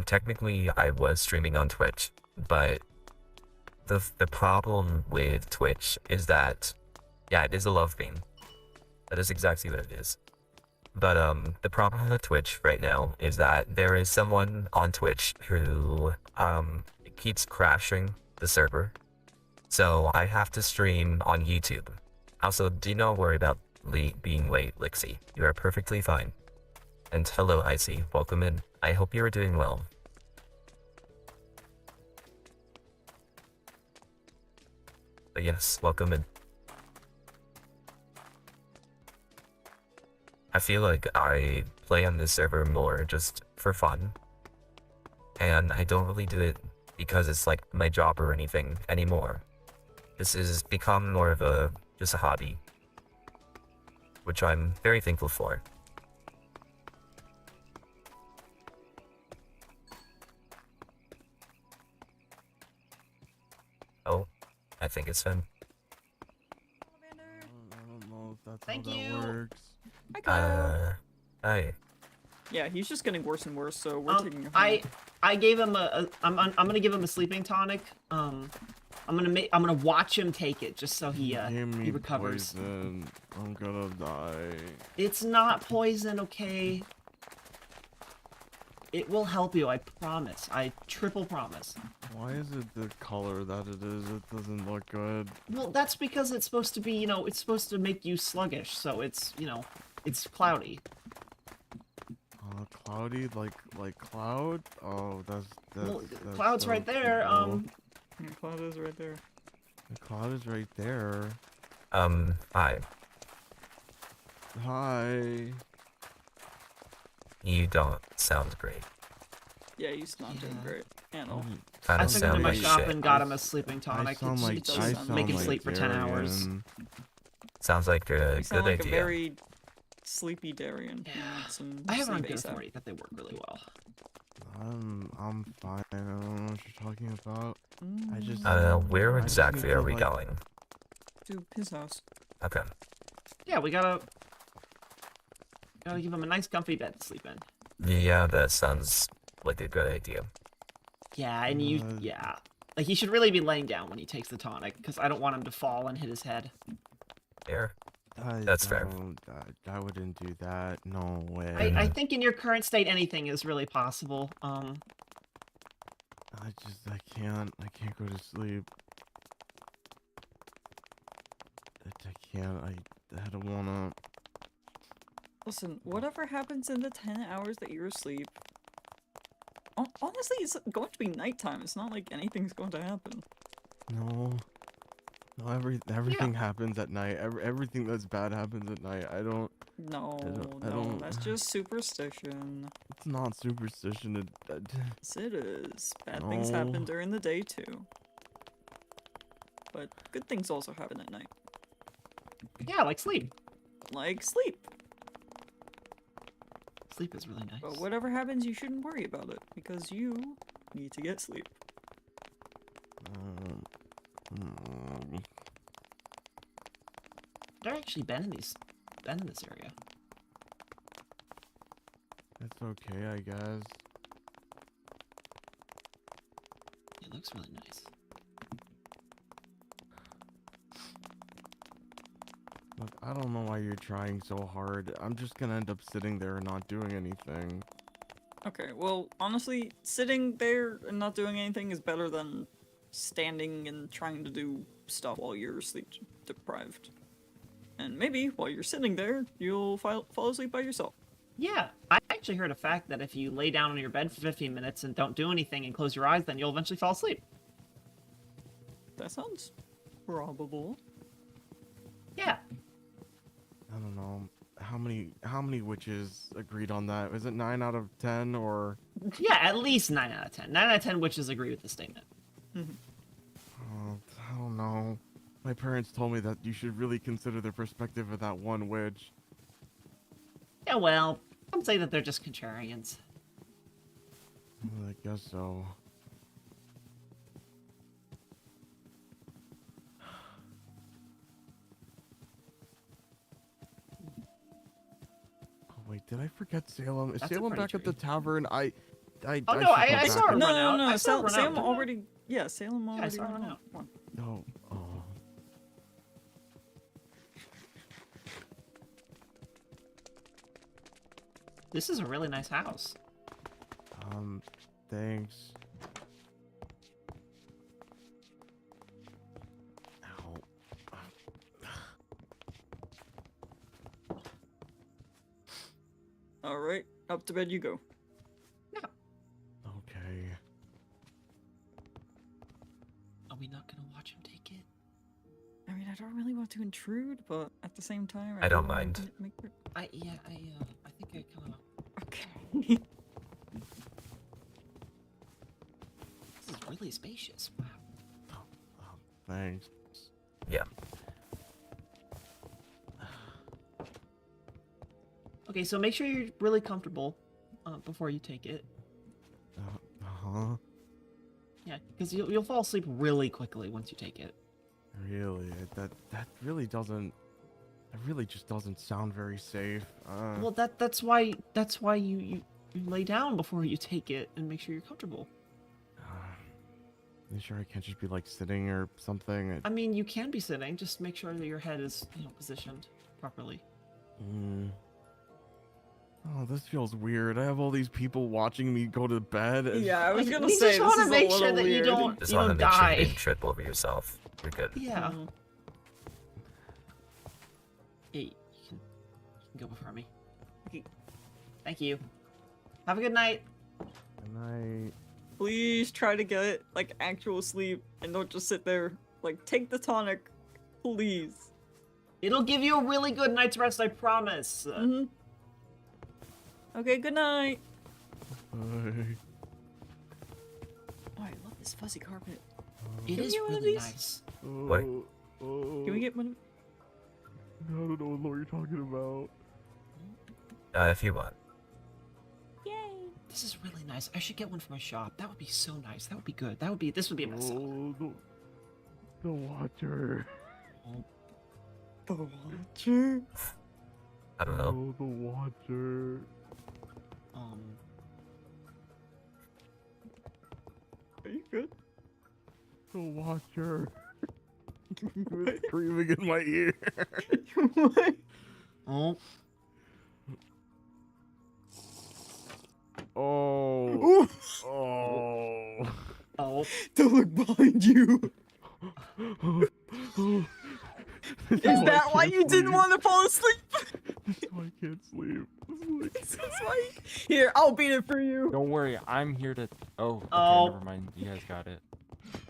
[SPEAKER 1] Technically I was streaming on Twitch, but the problem with Twitch is that, yeah, it is a love beam. That is exactly what it is. But the problem with Twitch right now is that there is someone on Twitch who keeps crashing the server. So I have to stream on YouTube. Also, do not worry about being late, Lixie. You are perfectly fine. And hello, Icy. Welcome in. I hope you are doing well. But yes, welcome in. I feel like I play on this server more just for fun. And I don't really do it because it's like my job or anything anymore. This has become more of just a hobby. Which I'm very thankful for. Oh, I think it's fun.
[SPEAKER 2] I don't know if that's
[SPEAKER 7] Thank
[SPEAKER 2] how
[SPEAKER 7] you.
[SPEAKER 2] that works.
[SPEAKER 6] Hi, Kyle.
[SPEAKER 1] Hi.
[SPEAKER 6] Yeah, he's just getting worse and worse, so we're taking him.
[SPEAKER 7] I gave him I'm gonna give him a sleeping tonic. I'm gonna watch him take it just so he
[SPEAKER 2] Give me
[SPEAKER 7] recovers.
[SPEAKER 2] poison. I'm gonna die.
[SPEAKER 7] It's not poison, okay? It will help you, I promise. I triple promise.
[SPEAKER 2] Why is it the color that it is? It doesn't look good.
[SPEAKER 7] Well, that's because it's supposed to be, you know, it's supposed to make you sluggish, so it's, you know, it's cloudy.
[SPEAKER 2] Cloudy, like cloud? Oh, that's
[SPEAKER 7] Well,
[SPEAKER 2] that's
[SPEAKER 7] cloud's
[SPEAKER 2] so
[SPEAKER 7] right there,
[SPEAKER 2] cool.
[SPEAKER 6] Yeah, Cloud is right there.
[SPEAKER 2] The cloud is right there.
[SPEAKER 1] Hi.
[SPEAKER 2] Hi.
[SPEAKER 1] You don't sound great.
[SPEAKER 6] Yeah, he's not doing great at all.
[SPEAKER 1] I
[SPEAKER 7] I
[SPEAKER 1] don't
[SPEAKER 7] took him
[SPEAKER 1] sound
[SPEAKER 7] to my
[SPEAKER 1] like
[SPEAKER 7] shop
[SPEAKER 1] shit.
[SPEAKER 7] and got him a sleeping tonic.
[SPEAKER 2] I sound like
[SPEAKER 6] does
[SPEAKER 2] I
[SPEAKER 6] sound
[SPEAKER 2] sound
[SPEAKER 7] make him
[SPEAKER 2] like
[SPEAKER 7] sleep for 10 hours.
[SPEAKER 2] Darian.
[SPEAKER 1] Sounds like a
[SPEAKER 6] You
[SPEAKER 1] good
[SPEAKER 6] sound like
[SPEAKER 1] idea.
[SPEAKER 6] a very sleepy Darian.
[SPEAKER 7] I have it on
[SPEAKER 6] sleep
[SPEAKER 7] good
[SPEAKER 6] ASAP.
[SPEAKER 7] authority that they work really well.
[SPEAKER 2] I'm fine. I don't know what you're talking about. I just
[SPEAKER 1] Where
[SPEAKER 2] I just
[SPEAKER 1] exactly
[SPEAKER 2] need
[SPEAKER 1] are
[SPEAKER 2] to,
[SPEAKER 1] we
[SPEAKER 2] like-
[SPEAKER 1] going?
[SPEAKER 6] To his house.
[SPEAKER 1] Okay.
[SPEAKER 7] Yeah, we gotta give him a nice comfy bed to sleep in.
[SPEAKER 1] Yeah, that sounds like a good idea.
[SPEAKER 7] Yeah, and you, yeah. Like, he should really be laying down when he takes the tonic, because I don't want him to fall and hit his head.
[SPEAKER 1] There.
[SPEAKER 2] I
[SPEAKER 1] That's fair.
[SPEAKER 2] don't- I wouldn't do that. No way.
[SPEAKER 7] I think in your current state, anything is really possible.
[SPEAKER 2] I can't go to sleep. I can't. I don't wanna.
[SPEAKER 6] Listen, whatever happens in the 10 hours that you're asleep, honestly, it's going to be nighttime. It's not like anything's going to happen.
[SPEAKER 2] No. No, everything happens at night. Everything that's bad happens at night.
[SPEAKER 6] No,
[SPEAKER 2] I don't-
[SPEAKER 6] that's just superstition.
[SPEAKER 2] It's not superstition.
[SPEAKER 6] Yes, it is. Bad things happen
[SPEAKER 2] No.
[SPEAKER 6] during the day, too. But good things also happen at night.
[SPEAKER 7] Yeah, like sleep.
[SPEAKER 6] Like sleep.
[SPEAKER 7] Sleep is really nice.
[SPEAKER 6] But whatever happens, you shouldn't worry about it, because you need to get sleep.
[SPEAKER 7] I've actually been in this area.
[SPEAKER 2] It's okay, I guess.
[SPEAKER 7] It looks really nice.
[SPEAKER 2] Look, I don't know why you're trying so hard. I'm just gonna end up sitting there and not doing anything.
[SPEAKER 6] Okay, well, honestly, sitting there and not doing anything is better than standing and trying to do stuff while you're sleep deprived. And maybe while you're sitting there, you'll fall asleep by yourself.
[SPEAKER 7] Yeah, I actually heard a fact that if you lay down on your bed for 15 minutes and don't do anything and close your eyes, then you'll eventually fall asleep.
[SPEAKER 6] That sounds probable.
[SPEAKER 7] Yeah.
[SPEAKER 2] I don't know. How many witches agreed on that? Is it 9 out of 10 or?
[SPEAKER 7] Yeah, at least 9 out of 10. 9 out of 10 witches agree with the statement.
[SPEAKER 2] I don't know. My parents told me that you should really consider the perspective of that one witch.
[SPEAKER 7] Yeah, well, some say that they're just contrarians.
[SPEAKER 2] I guess so. Oh wait, did I forget Salem? Is
[SPEAKER 7] That's a
[SPEAKER 2] Salem
[SPEAKER 7] pretty
[SPEAKER 2] back at the
[SPEAKER 7] tree.
[SPEAKER 2] tavern?
[SPEAKER 7] Oh, no,
[SPEAKER 2] should
[SPEAKER 7] I
[SPEAKER 2] go back
[SPEAKER 7] saw her
[SPEAKER 2] there.
[SPEAKER 6] No,
[SPEAKER 7] run out.
[SPEAKER 6] no,
[SPEAKER 7] I
[SPEAKER 6] no.
[SPEAKER 7] saw her run out,
[SPEAKER 6] Sam
[SPEAKER 7] didn't I?
[SPEAKER 6] already. Yeah, Salem already.
[SPEAKER 7] I saw her
[SPEAKER 6] went
[SPEAKER 7] run
[SPEAKER 6] out. Come on.
[SPEAKER 2] No. Oh.
[SPEAKER 7] This is a really nice house.
[SPEAKER 2] Thanks. Ow.
[SPEAKER 6] All right, up to bed you go.
[SPEAKER 2] Okay.
[SPEAKER 7] Are we not gonna watch him take it?
[SPEAKER 6] I mean, I don't really want to intrude, but at the same time,
[SPEAKER 1] I don't
[SPEAKER 6] really want
[SPEAKER 1] mind.
[SPEAKER 6] to Make it...
[SPEAKER 7] I think I kind of.
[SPEAKER 6] Okay.
[SPEAKER 7] This is really spacious. Wow.
[SPEAKER 2] Thanks.
[SPEAKER 1] Yeah.
[SPEAKER 7] Okay, so make sure you're really comfortable before you take it.
[SPEAKER 2] Uh-huh.
[SPEAKER 7] Yeah, because you'll fall asleep really quickly once you take it.
[SPEAKER 2] Really? That really doesn't. That really just doesn't sound very safe.
[SPEAKER 7] Well, that's why you lay down before you take it and make sure you're comfortable.
[SPEAKER 2] You sure I can't just be like sitting or something?
[SPEAKER 7] I mean, you can be sitting. Just make sure that your head is positioned properly.
[SPEAKER 2] Oh, this feels weird. I have all these people watching me go to bed.
[SPEAKER 6] Yeah, I was
[SPEAKER 7] Like,
[SPEAKER 6] gonna
[SPEAKER 7] we
[SPEAKER 6] say
[SPEAKER 7] just want
[SPEAKER 6] this
[SPEAKER 7] to
[SPEAKER 6] is a
[SPEAKER 7] make sure
[SPEAKER 6] little
[SPEAKER 7] that you
[SPEAKER 6] weird.
[SPEAKER 7] don't
[SPEAKER 1] Just
[SPEAKER 7] you
[SPEAKER 1] want to
[SPEAKER 7] don't
[SPEAKER 1] make sure you
[SPEAKER 7] die.
[SPEAKER 1] didn't trip over yourself. You're good.
[SPEAKER 7] Yeah.
[SPEAKER 6] Mhm.
[SPEAKER 7] Hey, you can go before me.
[SPEAKER 6] Okay.
[SPEAKER 7] Thank you. Have a good night.
[SPEAKER 2] And I.
[SPEAKER 6] Please try to get like actual sleep and don't just sit there. Like, take the tonic, please.
[SPEAKER 7] It'll give you a really good night's rest, I promise.
[SPEAKER 6] Mm-hmm. Okay, good night.
[SPEAKER 2] I
[SPEAKER 6] Oh, I love this fuzzy carpet.
[SPEAKER 7] It
[SPEAKER 6] Can we
[SPEAKER 7] is
[SPEAKER 6] get one of
[SPEAKER 7] really
[SPEAKER 6] these?
[SPEAKER 7] nice.
[SPEAKER 1] What?
[SPEAKER 6] Can we get one of...
[SPEAKER 2] I don't know what you're talking about.
[SPEAKER 1] If you want.
[SPEAKER 5] Yay!
[SPEAKER 7] This is really nice. I should get one for my shop. That would be so nice. That would be good. This would be a best seller.
[SPEAKER 2] Oh, the Watcher.
[SPEAKER 6] The Watcher?
[SPEAKER 1] I don't know.
[SPEAKER 2] Oh, the Watcher.
[SPEAKER 6] Are you good?
[SPEAKER 2] The Watcher. It's screaming in my ear.
[SPEAKER 6] What?
[SPEAKER 7] Oh,
[SPEAKER 2] Oh. Oh.
[SPEAKER 7] oh.
[SPEAKER 6] Don't look behind you.
[SPEAKER 2] This
[SPEAKER 6] Is
[SPEAKER 2] why I
[SPEAKER 6] that why
[SPEAKER 2] can't
[SPEAKER 6] you didn't
[SPEAKER 2] sleep.
[SPEAKER 6] want to fall asleep?
[SPEAKER 2] This is why I can't sleep.
[SPEAKER 6] This is why. Here, I'll beat it for you.
[SPEAKER 8] Don't worry, I'm here to. Oh, okay,
[SPEAKER 7] Oh.
[SPEAKER 8] never mind. You guys got it.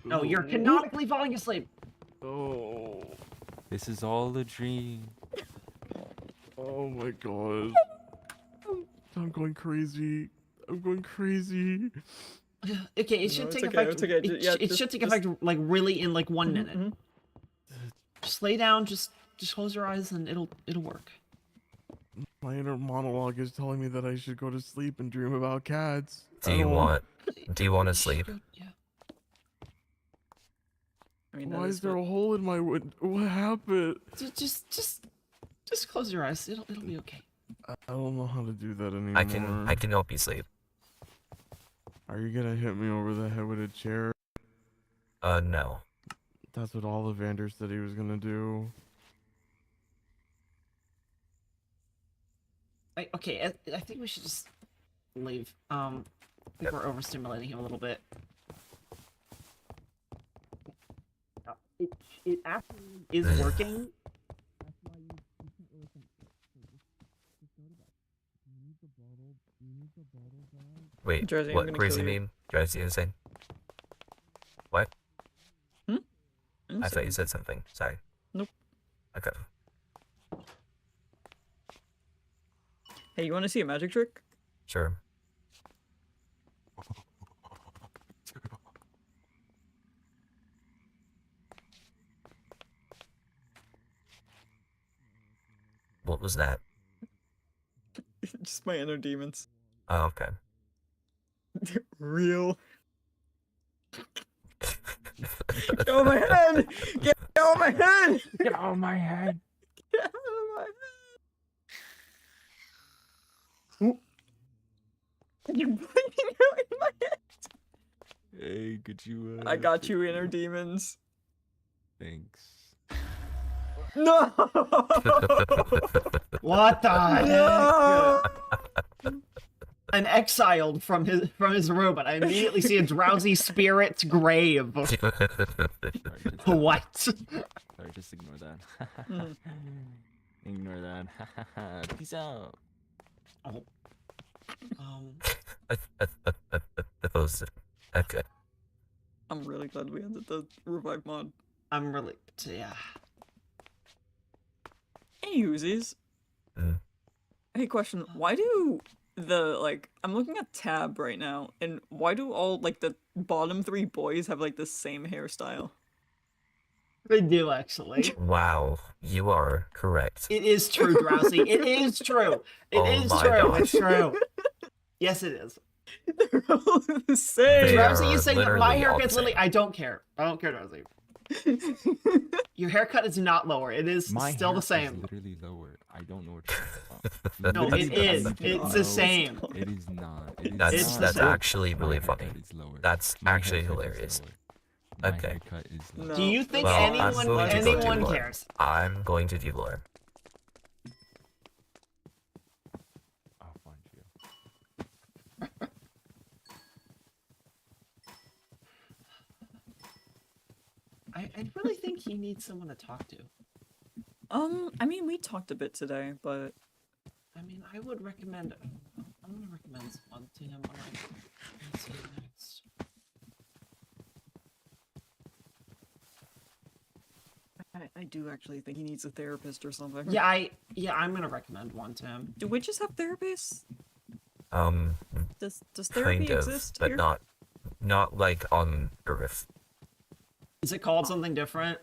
[SPEAKER 7] No, you're canonically falling asleep.
[SPEAKER 2] Oh.
[SPEAKER 8] This is all a dream.
[SPEAKER 2] Oh my god. I'm going crazy. I'm going crazy.
[SPEAKER 7] Okay, it
[SPEAKER 6] No,
[SPEAKER 7] should
[SPEAKER 6] it's
[SPEAKER 7] take
[SPEAKER 6] okay,
[SPEAKER 7] effect.
[SPEAKER 6] it's okay. Yeah,
[SPEAKER 7] It
[SPEAKER 6] just-
[SPEAKER 7] should take
[SPEAKER 6] just-
[SPEAKER 7] effect like really in like 1 minute.
[SPEAKER 6] Mhm.
[SPEAKER 7] Just lay down. Just close your eyes and it'll work.
[SPEAKER 2] My inner monologue is telling me that I should go to sleep and dream about cats.
[SPEAKER 1] Do
[SPEAKER 2] I
[SPEAKER 1] you
[SPEAKER 2] don't
[SPEAKER 1] want to
[SPEAKER 7] Shh,
[SPEAKER 1] sleep?
[SPEAKER 7] Yeah.
[SPEAKER 6] I mean, that
[SPEAKER 2] Why
[SPEAKER 6] is
[SPEAKER 2] is there
[SPEAKER 6] what-
[SPEAKER 2] a hole in my wood? What happened?
[SPEAKER 7] Just close your eyes. It'll be okay.
[SPEAKER 2] I don't know how to do that anymore.
[SPEAKER 1] I can help you sleep.
[SPEAKER 2] Are you gonna hit me over the head with a chair?
[SPEAKER 1] No.
[SPEAKER 2] That's what Ollivander said he was gonna do.
[SPEAKER 7] Okay, I think we should just leave. I think we're overstimulating him a little bit. it absolutely is working. That's why you can't really think. Just go to bed. You need the bottle. You need the bottle bag.
[SPEAKER 1] Wait,
[SPEAKER 6] Jersey, I'm
[SPEAKER 1] what
[SPEAKER 6] gonna
[SPEAKER 1] crazy
[SPEAKER 6] kill you.
[SPEAKER 1] name? Jersey, you saying? What? I thought you said something. Sorry.
[SPEAKER 6] Nope.
[SPEAKER 1] Okay.
[SPEAKER 6] Hey, you want to see a magic trick?
[SPEAKER 1] Sure. What was that?
[SPEAKER 6] Just my inner demons.
[SPEAKER 1] Oh, okay.
[SPEAKER 6] Real. Get out of my head! Get out of my head!
[SPEAKER 8] Get out of my head.
[SPEAKER 6] Get out of my head! You're bleeding out in my head!
[SPEAKER 8] Hey, could you?
[SPEAKER 6] I got you, inner demons.
[SPEAKER 8] Thanks.
[SPEAKER 6] No!
[SPEAKER 7] What the heck?
[SPEAKER 6] No!
[SPEAKER 7] I'm exiled from his room, and I immediately see a drowsy spirit's grave. What?
[SPEAKER 8] Sorry, just ignore that. Ignore that. Peace out.
[SPEAKER 7] Oh.
[SPEAKER 1] Okay.
[SPEAKER 6] I'm really glad we ended the revive mod.
[SPEAKER 7] I'm really, yeah.
[SPEAKER 6] Hey, Uzis.
[SPEAKER 1] Mm.
[SPEAKER 6] Hey, question. Why do I'm looking at Tab right now, and why do all, the bottom 3 boys have, the same hairstyle?
[SPEAKER 7] They do, actually.
[SPEAKER 1] Wow, you are correct.
[SPEAKER 7] It is true, Drowsy. It is true. It
[SPEAKER 1] Oh
[SPEAKER 7] is
[SPEAKER 1] my
[SPEAKER 7] true.
[SPEAKER 1] gosh.
[SPEAKER 7] It's true. Yes, it is.
[SPEAKER 6] They're all the same.
[SPEAKER 1] They
[SPEAKER 7] Drowsy
[SPEAKER 1] are
[SPEAKER 7] is saying that my
[SPEAKER 1] literally all the
[SPEAKER 7] haircut's literally.
[SPEAKER 1] same.
[SPEAKER 7] I don't care. I don't care, Drowsy. Your haircut is not lower. It is
[SPEAKER 8] My
[SPEAKER 7] still the
[SPEAKER 8] hair
[SPEAKER 7] same.
[SPEAKER 8] is literally lower. I don't know what you're talking about.
[SPEAKER 7] No,
[SPEAKER 8] Literally
[SPEAKER 7] it
[SPEAKER 8] the
[SPEAKER 7] is.
[SPEAKER 8] same.
[SPEAKER 7] It's
[SPEAKER 8] No,
[SPEAKER 7] the same.
[SPEAKER 8] It is not. It is
[SPEAKER 1] That's
[SPEAKER 8] not.
[SPEAKER 1] that's
[SPEAKER 7] same.
[SPEAKER 1] actually really
[SPEAKER 8] My
[SPEAKER 1] funny.
[SPEAKER 8] haircut is lower.
[SPEAKER 1] That's
[SPEAKER 8] My
[SPEAKER 1] actually
[SPEAKER 8] haircut is
[SPEAKER 1] hilarious.
[SPEAKER 8] lower. My
[SPEAKER 1] Okay.
[SPEAKER 8] haircut is lower.
[SPEAKER 6] No.
[SPEAKER 7] Do you think
[SPEAKER 1] Well, I'm
[SPEAKER 7] anyone
[SPEAKER 1] going to go do
[SPEAKER 7] anyone
[SPEAKER 1] lore.
[SPEAKER 7] cares?
[SPEAKER 1] I'm going to do lore.
[SPEAKER 8] I'll find you.
[SPEAKER 7] I really think he needs someone to talk to.
[SPEAKER 6] I mean, we talked a bit today, but
[SPEAKER 7] I mean, I would recommend. I'm gonna recommend someone to him when I see him next.
[SPEAKER 6] I do actually think he needs a therapist or something.
[SPEAKER 7] Yeah, I'm gonna recommend one to him.
[SPEAKER 6] Do witches have therapists?
[SPEAKER 1] Um,
[SPEAKER 6] Does therapy
[SPEAKER 1] kind of,
[SPEAKER 6] exist
[SPEAKER 1] but
[SPEAKER 6] here?
[SPEAKER 1] not like on Earth.
[SPEAKER 7] Is it called something different?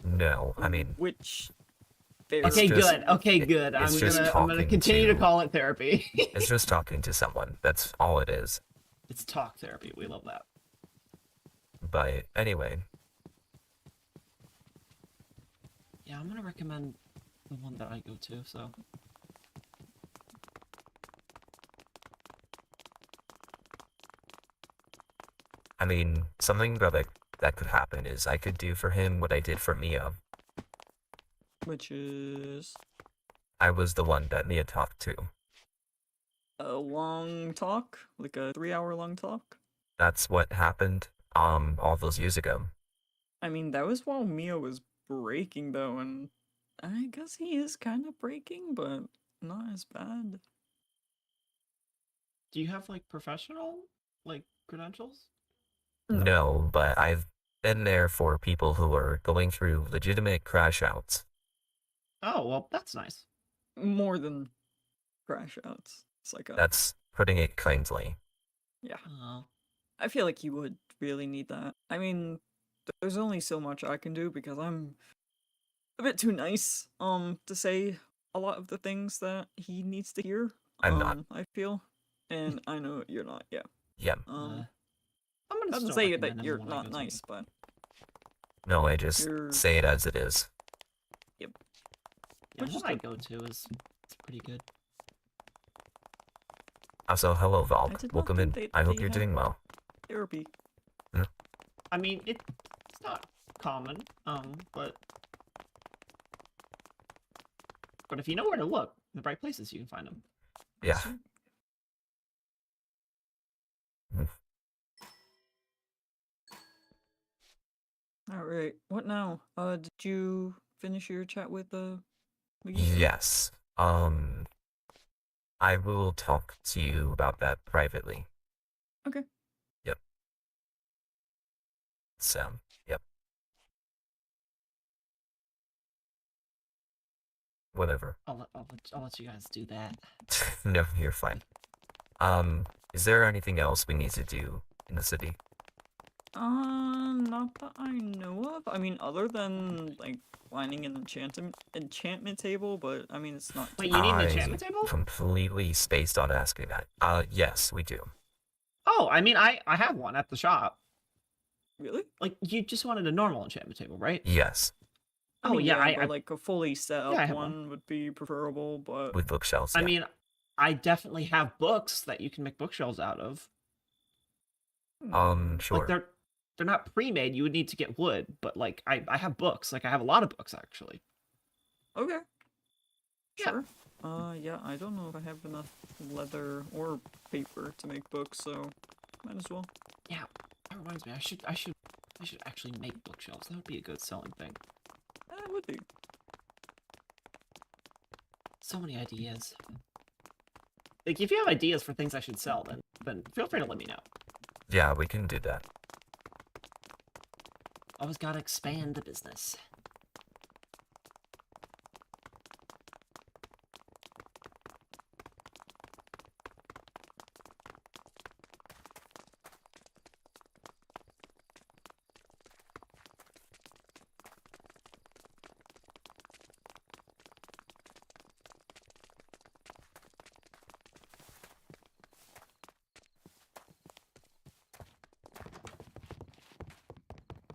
[SPEAKER 1] No, I mean,
[SPEAKER 6] Which
[SPEAKER 7] Okay,
[SPEAKER 1] just-
[SPEAKER 7] good. Okay, good.
[SPEAKER 1] it's
[SPEAKER 7] I'm
[SPEAKER 1] just
[SPEAKER 7] gonna
[SPEAKER 1] talking
[SPEAKER 7] continue to
[SPEAKER 1] to-
[SPEAKER 7] call it therapy.
[SPEAKER 1] it's just talking to someone. That's all it is.
[SPEAKER 7] It's talk therapy. We love that.
[SPEAKER 1] But anyway,
[SPEAKER 7] Yeah, I'm gonna recommend the one that I go to. So.
[SPEAKER 1] I mean, something that could happen is I could do for him what I did for Mia.
[SPEAKER 6] which is
[SPEAKER 1] I was the one that Mia talked to.
[SPEAKER 6] a long talk, like a 3-hour long talk.
[SPEAKER 1] That's what happened, all those years ago.
[SPEAKER 6] I mean, that was while Mia was breaking though, and I guess he is kind of breaking, but not as bad.
[SPEAKER 7] Do you have like professional credentials?
[SPEAKER 1] No, but I've been there for people who are going through legitimate crash outs.
[SPEAKER 7] Oh well, that's nice.
[SPEAKER 6] More than crash outs. It's like a
[SPEAKER 1] That's putting it kindly.
[SPEAKER 6] yeah.
[SPEAKER 7] Oh.
[SPEAKER 6] I feel like he would really need that. I mean, there's only so much I can do because I'm a bit too nice to say a lot of the things that he needs to hear.
[SPEAKER 1] I'm not.
[SPEAKER 6] I feel, and I know you're not. Yeah.
[SPEAKER 1] Yeah,
[SPEAKER 7] I'm gonna
[SPEAKER 6] Doesn't
[SPEAKER 7] still
[SPEAKER 6] say
[SPEAKER 7] recommend
[SPEAKER 6] that
[SPEAKER 7] him
[SPEAKER 6] you're
[SPEAKER 7] the one I
[SPEAKER 6] not
[SPEAKER 7] go to.
[SPEAKER 6] nice, but
[SPEAKER 1] no, I just
[SPEAKER 6] You're-
[SPEAKER 1] say it as it is.
[SPEAKER 7] Yeah,
[SPEAKER 6] Which
[SPEAKER 7] the
[SPEAKER 6] is
[SPEAKER 7] one I
[SPEAKER 6] good.
[SPEAKER 7] go to is it's pretty good.
[SPEAKER 1] Also, hello,
[SPEAKER 6] I
[SPEAKER 1] Valk.
[SPEAKER 6] did not
[SPEAKER 1] Welcome in.
[SPEAKER 6] think
[SPEAKER 1] I hope
[SPEAKER 6] they
[SPEAKER 1] you're
[SPEAKER 6] had-
[SPEAKER 1] doing well.
[SPEAKER 6] therapy.
[SPEAKER 7] I mean, it's not common, but if you know where to look, in the right places, you can find them.
[SPEAKER 1] Yeah.
[SPEAKER 6] All right. What now? Did you finish your chat with Magisto?
[SPEAKER 1] Yes. I will talk to you about that privately.
[SPEAKER 6] Okay.
[SPEAKER 1] Yep. So, yep. Whatever.
[SPEAKER 7] I'll let you guys do that.
[SPEAKER 1] No, you're fine. Is there anything else we need to do in the city?
[SPEAKER 6] Not that I know of. I mean, other than like finding an enchantment table, but I mean, it's not.
[SPEAKER 7] Wait, you need an
[SPEAKER 1] I
[SPEAKER 7] enchantment table?
[SPEAKER 1] completely spaced on asking that. Yes, we do.
[SPEAKER 7] Oh, I mean, I have one at the shop.
[SPEAKER 6] Really?
[SPEAKER 7] Like, you just wanted a normal enchantment table, right?
[SPEAKER 1] Yes,
[SPEAKER 6] I
[SPEAKER 7] Oh,
[SPEAKER 6] mean,
[SPEAKER 7] yeah,
[SPEAKER 6] but
[SPEAKER 7] I
[SPEAKER 6] like a fully set
[SPEAKER 7] Yeah, I
[SPEAKER 6] up
[SPEAKER 7] have
[SPEAKER 6] one would be preferable, but
[SPEAKER 1] with bookshelves.
[SPEAKER 7] I
[SPEAKER 1] Yeah.
[SPEAKER 7] mean, I definitely have books that you can make bookshelves out of.
[SPEAKER 6] hmm,
[SPEAKER 1] Sure.
[SPEAKER 7] Like they're not pre-made. You would need to get wood, but like I have books. Like I have a lot of books actually.
[SPEAKER 6] okay.
[SPEAKER 7] Yeah.
[SPEAKER 6] Sure. Yeah, I don't know if I have enough leather or paper to make books, so might as well.
[SPEAKER 7] Yeah. That reminds me. I should actually make bookshelves. That would be a good selling thing.
[SPEAKER 6] That would be.
[SPEAKER 7] So many ideas. Like if you have ideas for things I should sell, then feel free to let me know.
[SPEAKER 1] Yeah, we can do that.
[SPEAKER 7] Always gotta expand the business.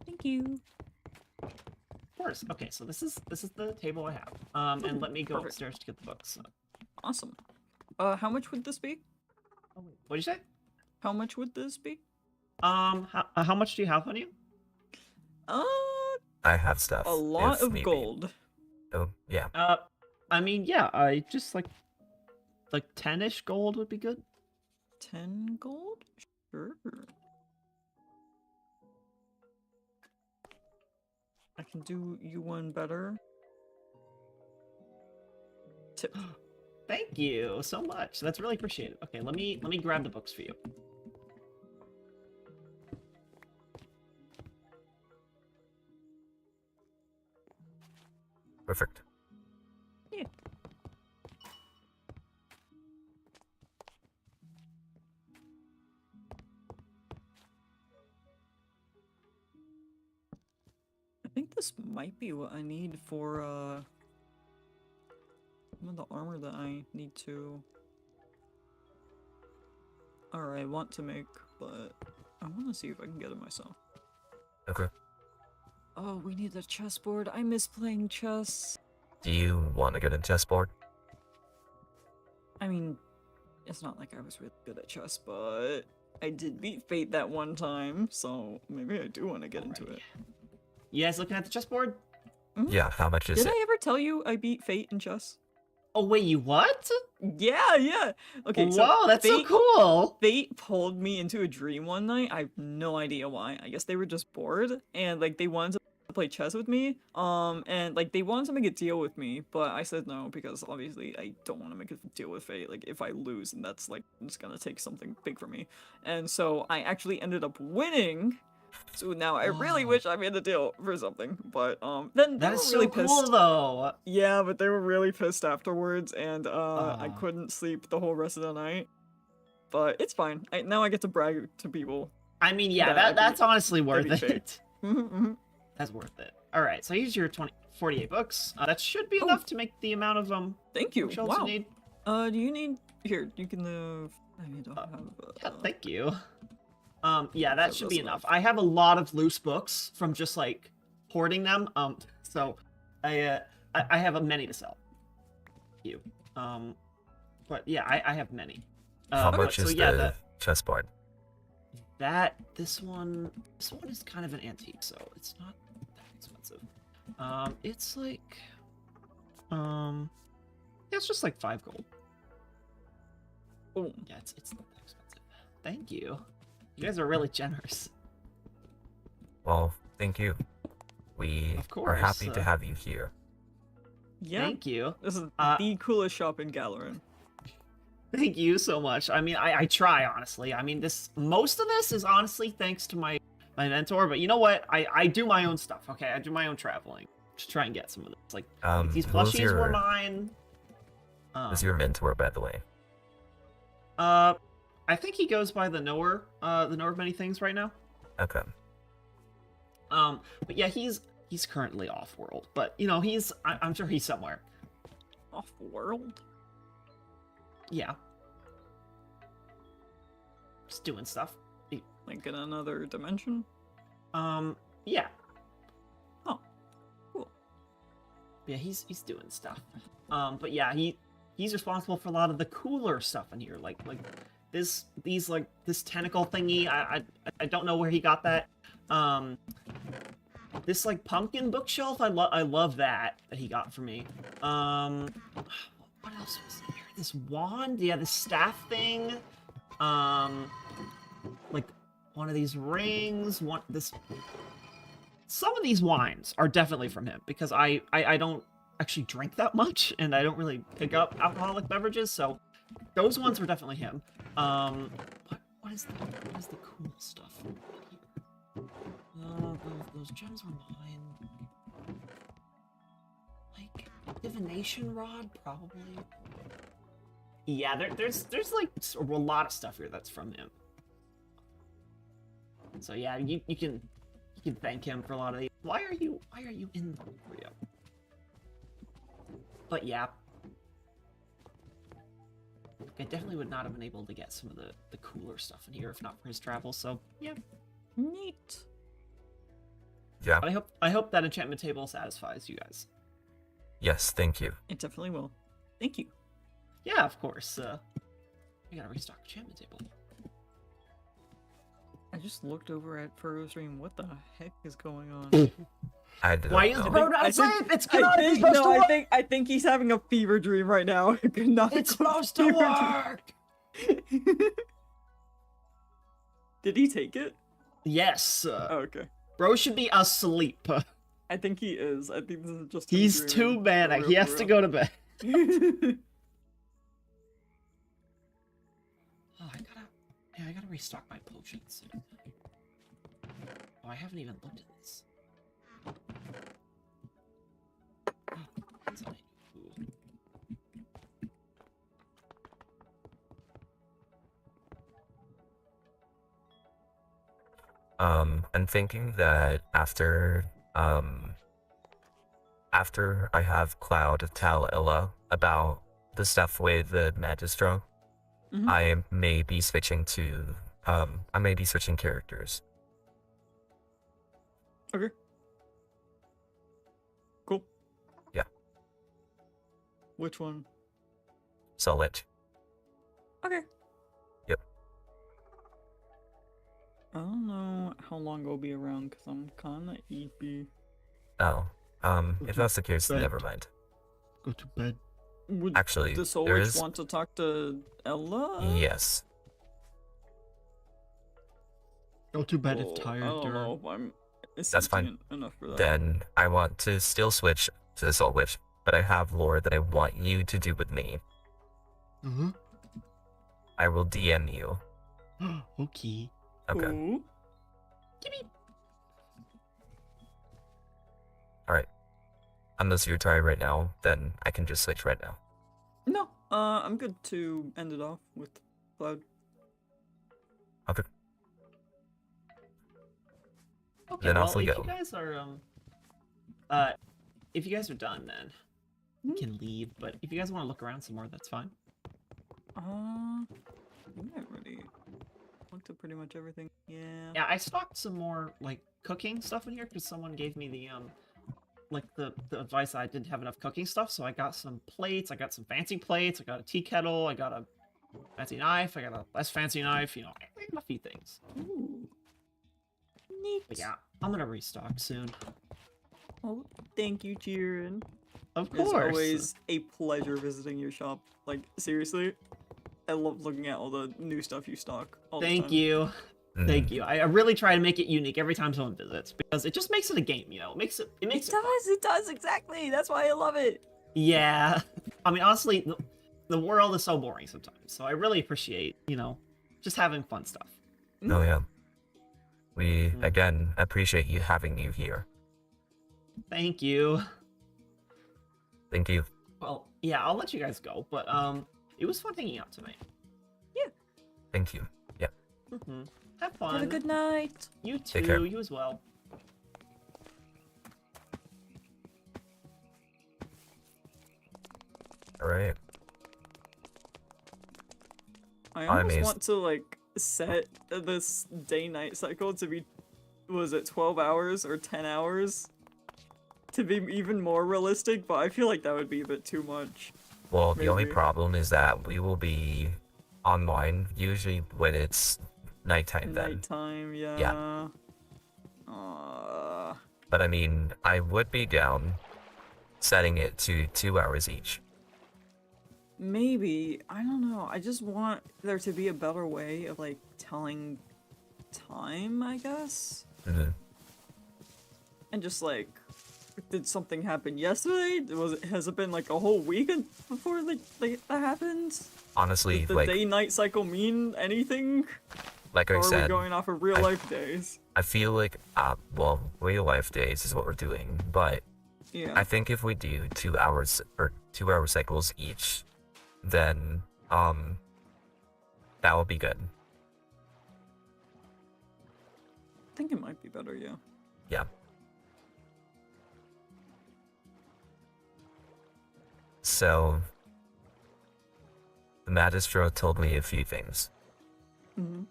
[SPEAKER 6] Thank you.
[SPEAKER 7] Of course. Okay, so this is the table I have. And let me go
[SPEAKER 6] Perfect.
[SPEAKER 7] upstairs to get the books.
[SPEAKER 6] Awesome. How much would this be?
[SPEAKER 7] What'd you say?
[SPEAKER 6] How much would this be?
[SPEAKER 7] How much do you have on you?
[SPEAKER 6] Uh,
[SPEAKER 1] I have stuff.
[SPEAKER 6] a lot
[SPEAKER 1] if
[SPEAKER 6] of
[SPEAKER 1] need be.
[SPEAKER 6] gold.
[SPEAKER 1] Oh, yeah.
[SPEAKER 7] I mean, yeah, I just like 10-ish gold would be good.
[SPEAKER 6] 10 gold? Sure. I can do you one better. Tip.
[SPEAKER 7] Thank you so much. That's really appreciated. Okay, let me grab the books for you.
[SPEAKER 1] Perfect.
[SPEAKER 6] Yeah. I think this might be what I need for some of the armor that I need to or I want to make, but I want to see if I can get it myself.
[SPEAKER 1] Okay.
[SPEAKER 6] Oh, we need a chessboard. I miss playing chess.
[SPEAKER 1] Do you want to get a chessboard?
[SPEAKER 6] I mean, it's not like I was really good at chess, but I did beat Fate that one time, so maybe I do want to get into it.
[SPEAKER 7] You guys looking at the chessboard?
[SPEAKER 1] Yeah, how much is
[SPEAKER 6] Did
[SPEAKER 1] it?
[SPEAKER 6] I ever tell you I beat Fate in chess?
[SPEAKER 7] Oh wait, you what?
[SPEAKER 6] Yeah. Okay, so
[SPEAKER 7] Whoa, that's so
[SPEAKER 6] Fate,
[SPEAKER 7] cool.
[SPEAKER 6] Fate pulled me into a dream one night. I have no idea why. I guess they were just bored and like they wanted to play chess with me. And like they wanted to make a deal with me, but I said no because obviously I don't want to make a deal with Fate. Like if I lose, and that's like it's gonna take something big from me. And so I actually ended up winning. So now I really
[SPEAKER 7] Wow.
[SPEAKER 6] wish I made a deal for something, but then they
[SPEAKER 7] That
[SPEAKER 6] were
[SPEAKER 7] is
[SPEAKER 6] really
[SPEAKER 7] so
[SPEAKER 6] pissed.
[SPEAKER 7] cool though.
[SPEAKER 6] Yeah, but they were really pissed afterwards, and I
[SPEAKER 7] Aw.
[SPEAKER 6] couldn't sleep the whole rest of the night. But it's fine. Now I get to brag to people.
[SPEAKER 7] I mean, yeah,
[SPEAKER 6] That I
[SPEAKER 7] that's
[SPEAKER 6] beat-
[SPEAKER 7] honestly worth
[SPEAKER 6] beat Fate.
[SPEAKER 7] it.
[SPEAKER 6] Mm-hmm.
[SPEAKER 7] That's worth it. All right, so here's your 48 books. That should be
[SPEAKER 6] Oh.
[SPEAKER 7] enough to make the amount of
[SPEAKER 6] Thank you.
[SPEAKER 7] bookshelves
[SPEAKER 6] Wow.
[SPEAKER 7] you need.
[SPEAKER 6] Do you need here? You can. I don't have.
[SPEAKER 7] Yeah, thank you. Yeah, that
[SPEAKER 6] that's
[SPEAKER 7] should be
[SPEAKER 6] enough.
[SPEAKER 7] enough. I have a lot of loose books from just like hoarding them. So I have many to sell. You. But yeah, I have many.
[SPEAKER 1] How
[SPEAKER 7] but-
[SPEAKER 1] much
[SPEAKER 7] so
[SPEAKER 1] is
[SPEAKER 7] yeah,
[SPEAKER 1] the chessboard?
[SPEAKER 7] this one is kind of an antique, so it's not that expensive. It's like yeah, it's just like 5 gold.
[SPEAKER 6] Oh,
[SPEAKER 7] Yeah, it's not that expensive. Thank you. You guys are really generous.
[SPEAKER 1] Well, thank you. We
[SPEAKER 7] Of
[SPEAKER 1] are happy
[SPEAKER 7] course,
[SPEAKER 1] to have you here.
[SPEAKER 6] Yeah,
[SPEAKER 7] Thank you.
[SPEAKER 6] this is
[SPEAKER 7] Uh,
[SPEAKER 6] the coolest shop in Galarin.
[SPEAKER 7] Thank you so much. I mean, I try, honestly. I mean, most of this is honestly thanks to my mentor, but you know what? I do my own stuff, okay? I do my own traveling to try and get some of this. Like these
[SPEAKER 1] Who was
[SPEAKER 7] plushies were
[SPEAKER 1] your
[SPEAKER 7] mine.
[SPEAKER 1] who's your mentor, by the way?
[SPEAKER 7] I think he goes by the knower of many things right now.
[SPEAKER 1] Okay.
[SPEAKER 7] But yeah, he's currently off world, but you know, I'm sure he's somewhere.
[SPEAKER 6] Off world?
[SPEAKER 7] Yeah. Just doing stuff.
[SPEAKER 6] Like in another dimension?
[SPEAKER 7] Yeah.
[SPEAKER 6] Oh, cool.
[SPEAKER 7] Yeah, he's doing stuff. But yeah, he's responsible for a lot of the cooler stuff in here, like this tentacle thingy. I don't know where he got that. This like pumpkin bookshelf. I love that he got for me. What else was here? This wand. Yeah, this staff thing. Like one of these rings. Some of these wines are definitely from him because I don't actually drink that much and I don't really pick up alcoholic beverages, so those ones were definitely him. What is the cool stuff here? Those gems were mine. Like divination rod, probably. Yeah, there's like a lot of stuff here that's from him. So yeah, you can thank him for a lot of these. Why are you in the Rio? But yeah, I definitely would not have been able to get some of the cooler stuff in here if not for his travels. So yeah,
[SPEAKER 6] Neat.
[SPEAKER 1] Yeah.
[SPEAKER 7] but I hope that enchantment table satisfies you guys.
[SPEAKER 1] Yes, thank you.
[SPEAKER 6] It definitely will. Thank you.
[SPEAKER 7] Yeah, of course. We gotta restock enchantment table.
[SPEAKER 6] I just looked over at Furrow's Dream. What the heck is going on?
[SPEAKER 1] I didn't
[SPEAKER 7] Why is
[SPEAKER 1] know.
[SPEAKER 7] the road
[SPEAKER 6] I
[SPEAKER 7] not
[SPEAKER 6] think-
[SPEAKER 7] safe? It's
[SPEAKER 6] I
[SPEAKER 7] not
[SPEAKER 6] think,
[SPEAKER 7] supposed
[SPEAKER 6] no,
[SPEAKER 7] to work.
[SPEAKER 6] I think he's having a fever dream right now. Not
[SPEAKER 7] It's
[SPEAKER 6] a
[SPEAKER 7] supposed to
[SPEAKER 6] fever
[SPEAKER 7] work.
[SPEAKER 6] dream. Did he take it?
[SPEAKER 7] Yes.
[SPEAKER 6] Oh, okay.
[SPEAKER 7] Bro should be asleep.
[SPEAKER 6] I think he is. I think this is just. him
[SPEAKER 7] He's too
[SPEAKER 6] dreaming.
[SPEAKER 7] manic.
[SPEAKER 6] For
[SPEAKER 7] He
[SPEAKER 6] real,
[SPEAKER 7] has
[SPEAKER 6] for
[SPEAKER 7] to
[SPEAKER 6] real.
[SPEAKER 7] go to bed. Oh, I gotta restock my potions. Oh, I haven't even looked at this. Oh, what's that? Ooh.
[SPEAKER 1] I'm thinking that after I have Cloud tell Ella about the stuff with the Magistro,
[SPEAKER 6] Mhm.
[SPEAKER 1] I may be switching characters.
[SPEAKER 6] Okay. Cool.
[SPEAKER 1] Yeah.
[SPEAKER 6] Which one?
[SPEAKER 1] So which?
[SPEAKER 6] Okay.
[SPEAKER 1] Yep.
[SPEAKER 6] I don't know how long I'll be around because I'm kind of EP.
[SPEAKER 1] Oh, if that's the case,
[SPEAKER 2] Bed.
[SPEAKER 1] never mind.
[SPEAKER 2] Go to bed.
[SPEAKER 6] Would
[SPEAKER 1] Actually,
[SPEAKER 6] the Soul
[SPEAKER 1] there
[SPEAKER 6] Witch
[SPEAKER 1] is.
[SPEAKER 6] want to talk to Ella?
[SPEAKER 1] Yes.
[SPEAKER 2] Go to bed
[SPEAKER 6] Oh,
[SPEAKER 2] if tired.
[SPEAKER 6] I don't
[SPEAKER 2] Dara.
[SPEAKER 6] know if I'm
[SPEAKER 1] That's fine.
[SPEAKER 6] sentient enough for that.
[SPEAKER 1] Then I want to still switch to the Soul Witch, but I have lore that I want you to do with me.
[SPEAKER 2] Uh-huh.
[SPEAKER 1] I will DM you.
[SPEAKER 2] Okay.
[SPEAKER 1] Okay.
[SPEAKER 6] Ooh.
[SPEAKER 1] Alright. Unless you're tired right now, then I can just switch right now.
[SPEAKER 6] No, I'm good to end it off with Cloud.
[SPEAKER 1] Okay.
[SPEAKER 7] Okay,
[SPEAKER 1] Then
[SPEAKER 7] well,
[SPEAKER 1] off we
[SPEAKER 7] if
[SPEAKER 1] go.
[SPEAKER 7] you guys are if you guys are done, then you can leave. But if you guys want to look around some more, that's fine.
[SPEAKER 6] We might already looked at pretty much everything. Yeah.
[SPEAKER 7] Yeah, I stocked some more like cooking stuff in here because someone gave me the like the advice I didn't have enough cooking stuff, so I got some plates. I got some fancy plates. I got a tea kettle. I got a fancy knife. I got a less fancy knife. You know, I got a few things.
[SPEAKER 6] Ooh. Neat.
[SPEAKER 7] But yeah, I'm gonna restock soon.
[SPEAKER 6] Oh, thank you, Jiren.
[SPEAKER 7] Of
[SPEAKER 6] It's
[SPEAKER 7] course.
[SPEAKER 6] always a pleasure visiting your shop. Like, seriously, I love looking at all the new stuff you stock all the
[SPEAKER 7] Thank
[SPEAKER 6] time.
[SPEAKER 7] you. Thank you. I really try to make it unique every time someone visits because it just makes it a game, you know. It makes it fun.
[SPEAKER 6] It does, exactly. That's why I love it.
[SPEAKER 7] Yeah. I mean, honestly, the world is so boring sometimes. So I really appreciate, you know, just having fun stuff.
[SPEAKER 1] Oh yeah. We
[SPEAKER 7] Mm.
[SPEAKER 1] again appreciate you having you here.
[SPEAKER 7] Thank you.
[SPEAKER 1] Thank you.
[SPEAKER 7] Well, yeah, I'll let you guys go, but it was fun hanging out tonight.
[SPEAKER 1] Thank you. Yeah.
[SPEAKER 7] Have fun.
[SPEAKER 6] Have a good night.
[SPEAKER 7] You
[SPEAKER 1] Take care.
[SPEAKER 7] too. You as well.
[SPEAKER 1] All right.
[SPEAKER 6] I
[SPEAKER 1] I'm
[SPEAKER 6] almost
[SPEAKER 1] amazed.
[SPEAKER 6] want to like set this day-night cycle to be, was it 12 hours or 10 hours? To be even more realistic, but I feel like that would be a bit too much.
[SPEAKER 1] Well, the only
[SPEAKER 6] Maybe.
[SPEAKER 1] problem is that we will be online usually when it's nighttime then.
[SPEAKER 6] Nighttime, yeah.
[SPEAKER 1] But I mean, I would be down setting it to 2 hours each.
[SPEAKER 6] Maybe, I don't know. I just want there to be a better way of like telling time, I guess.
[SPEAKER 1] Mhm.
[SPEAKER 6] And just like, did something happen yesterday? Has it been like a whole week before like that happened?
[SPEAKER 1] Honestly,
[SPEAKER 6] Does the
[SPEAKER 1] like
[SPEAKER 6] day-night cycle mean anything?
[SPEAKER 1] like
[SPEAKER 6] Or
[SPEAKER 1] I
[SPEAKER 6] are we
[SPEAKER 1] said,
[SPEAKER 6] going off of real life days?
[SPEAKER 1] I feel like well, real life days is what we're doing, but
[SPEAKER 6] Yeah.
[SPEAKER 1] I think if we do 2 hours or 2 hour cycles each, then that will be good.
[SPEAKER 6] I think it might be better, yeah.
[SPEAKER 1] Yeah. So the Magistro told me a few things.
[SPEAKER 6] Mm-hmm.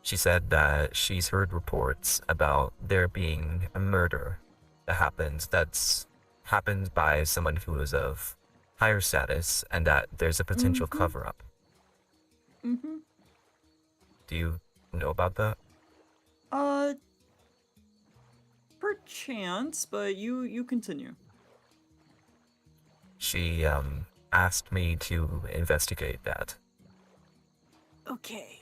[SPEAKER 1] She said that she's heard reports about there being a murder that's happened by someone who is of higher status and that there's a potential cover-up.
[SPEAKER 6] Mm-hmm.
[SPEAKER 1] Do you know about that?
[SPEAKER 6] Perchance, but you continue.
[SPEAKER 1] She asked me to investigate that.
[SPEAKER 6] Okay.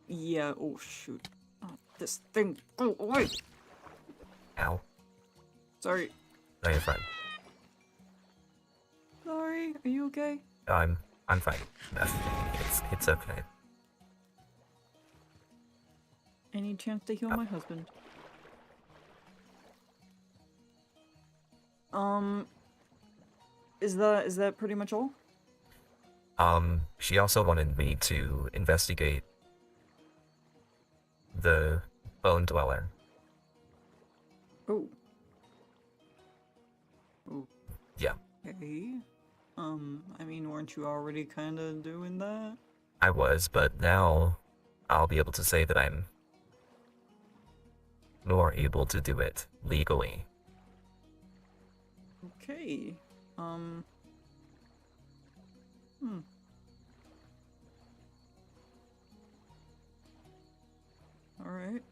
[SPEAKER 6] Yeah, oh shoot. Oh, this thing, go away!
[SPEAKER 1] Ow.
[SPEAKER 6] Sorry.
[SPEAKER 1] No, you're fine.
[SPEAKER 6] Sorry, are you okay?
[SPEAKER 1] I'm fine. It's okay.
[SPEAKER 6] Any chance to heal my husband? Is that pretty much all?
[SPEAKER 1] She also wanted me to investigate the Bone Dweller.
[SPEAKER 6] Oh. Oh.
[SPEAKER 1] Yeah,
[SPEAKER 6] Okay. I mean, weren't you already kind of doing that?
[SPEAKER 1] I was, but now I'll be able to say that I'm more able to do it legally.
[SPEAKER 6] Okay. Alright.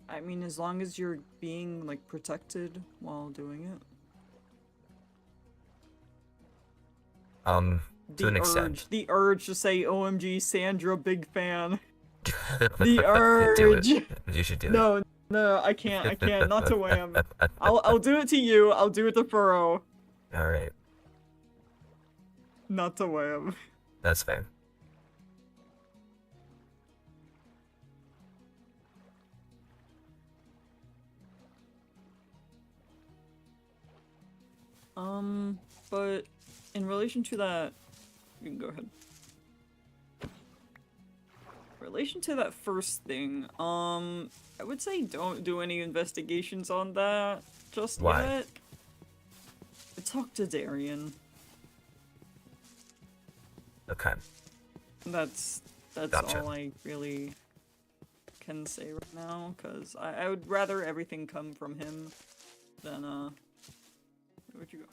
[SPEAKER 6] I mean, as long as you're being, like, protected while doing it.
[SPEAKER 1] To an extent.
[SPEAKER 6] The urge to say, OMG, Sandra, big fan.
[SPEAKER 1] The Do
[SPEAKER 6] urge.
[SPEAKER 1] it. You should do it.
[SPEAKER 6] No, I can't, not to Wham. I'll do it to you, I'll do it to Furrow.
[SPEAKER 1] Alright,
[SPEAKER 6] Not to Wham.
[SPEAKER 1] that's fair.
[SPEAKER 6] But in relation to that, you can go ahead. In relation to that first thing, I would say don't do any investigations on that just
[SPEAKER 1] Why?
[SPEAKER 6] yet. Talk to Darian.
[SPEAKER 1] Okay.
[SPEAKER 6] That's
[SPEAKER 1] Gotcha.
[SPEAKER 6] all I really can say right now, because I would rather everything come from him than, where'd you go?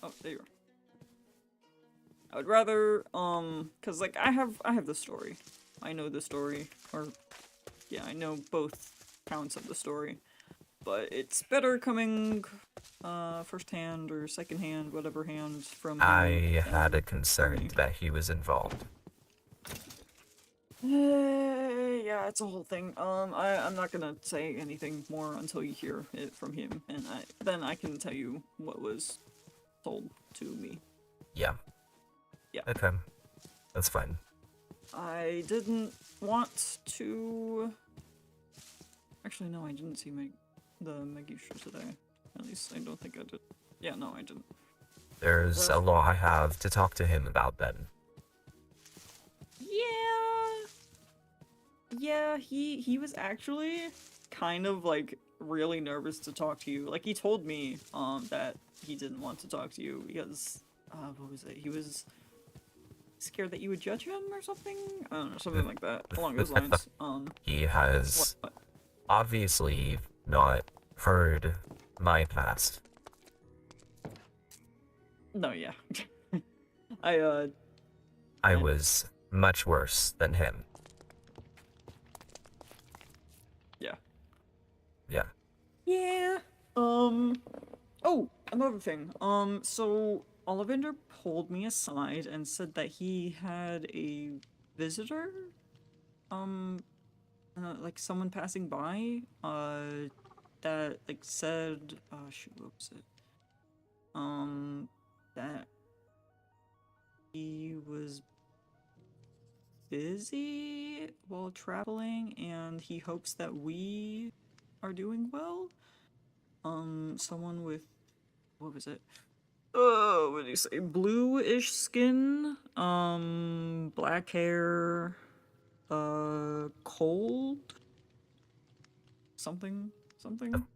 [SPEAKER 6] Oh, there you are. I would rather, cause like I have the story. I know the story, or yeah, I know both counts of the story. but it's better coming first hand or second hand, whatever hand from him.
[SPEAKER 1] I had a
[SPEAKER 6] me.
[SPEAKER 1] concern that he was involved.
[SPEAKER 6] Yeah, it's a whole thing. I'm not gonna say anything more until you hear it from him, and then I can tell you what was told to me.
[SPEAKER 1] Yeah.
[SPEAKER 6] Yeah.
[SPEAKER 1] Okay. That's fine.
[SPEAKER 6] I didn't want to. Actually, no, I didn't see the Megusha today. At least I don't think I did. Yeah, no, I didn't.
[SPEAKER 1] There's a lot I have to talk to him about then.
[SPEAKER 6] Yeah, he was actually kind of like really nervous to talk to you. Like he told me that he didn't want to talk to you because what was it? He was scared that you would judge him or something. I don't know, something like that along those lines.
[SPEAKER 1] He has
[SPEAKER 6] What?
[SPEAKER 1] obviously not heard my past.
[SPEAKER 6] No, yeah. I
[SPEAKER 1] I was much worse than him.
[SPEAKER 6] Yeah.
[SPEAKER 1] Yeah.
[SPEAKER 6] Yeah. Oh, another thing. So Ollivander pulled me aside and said that he had a visitor. Like someone passing by. That like said. Shoot, what was it? That he was busy while traveling, and he hopes that we are doing well. Someone with, what was it? Oh, what did you say? Bluish skin, black hair, cold, something.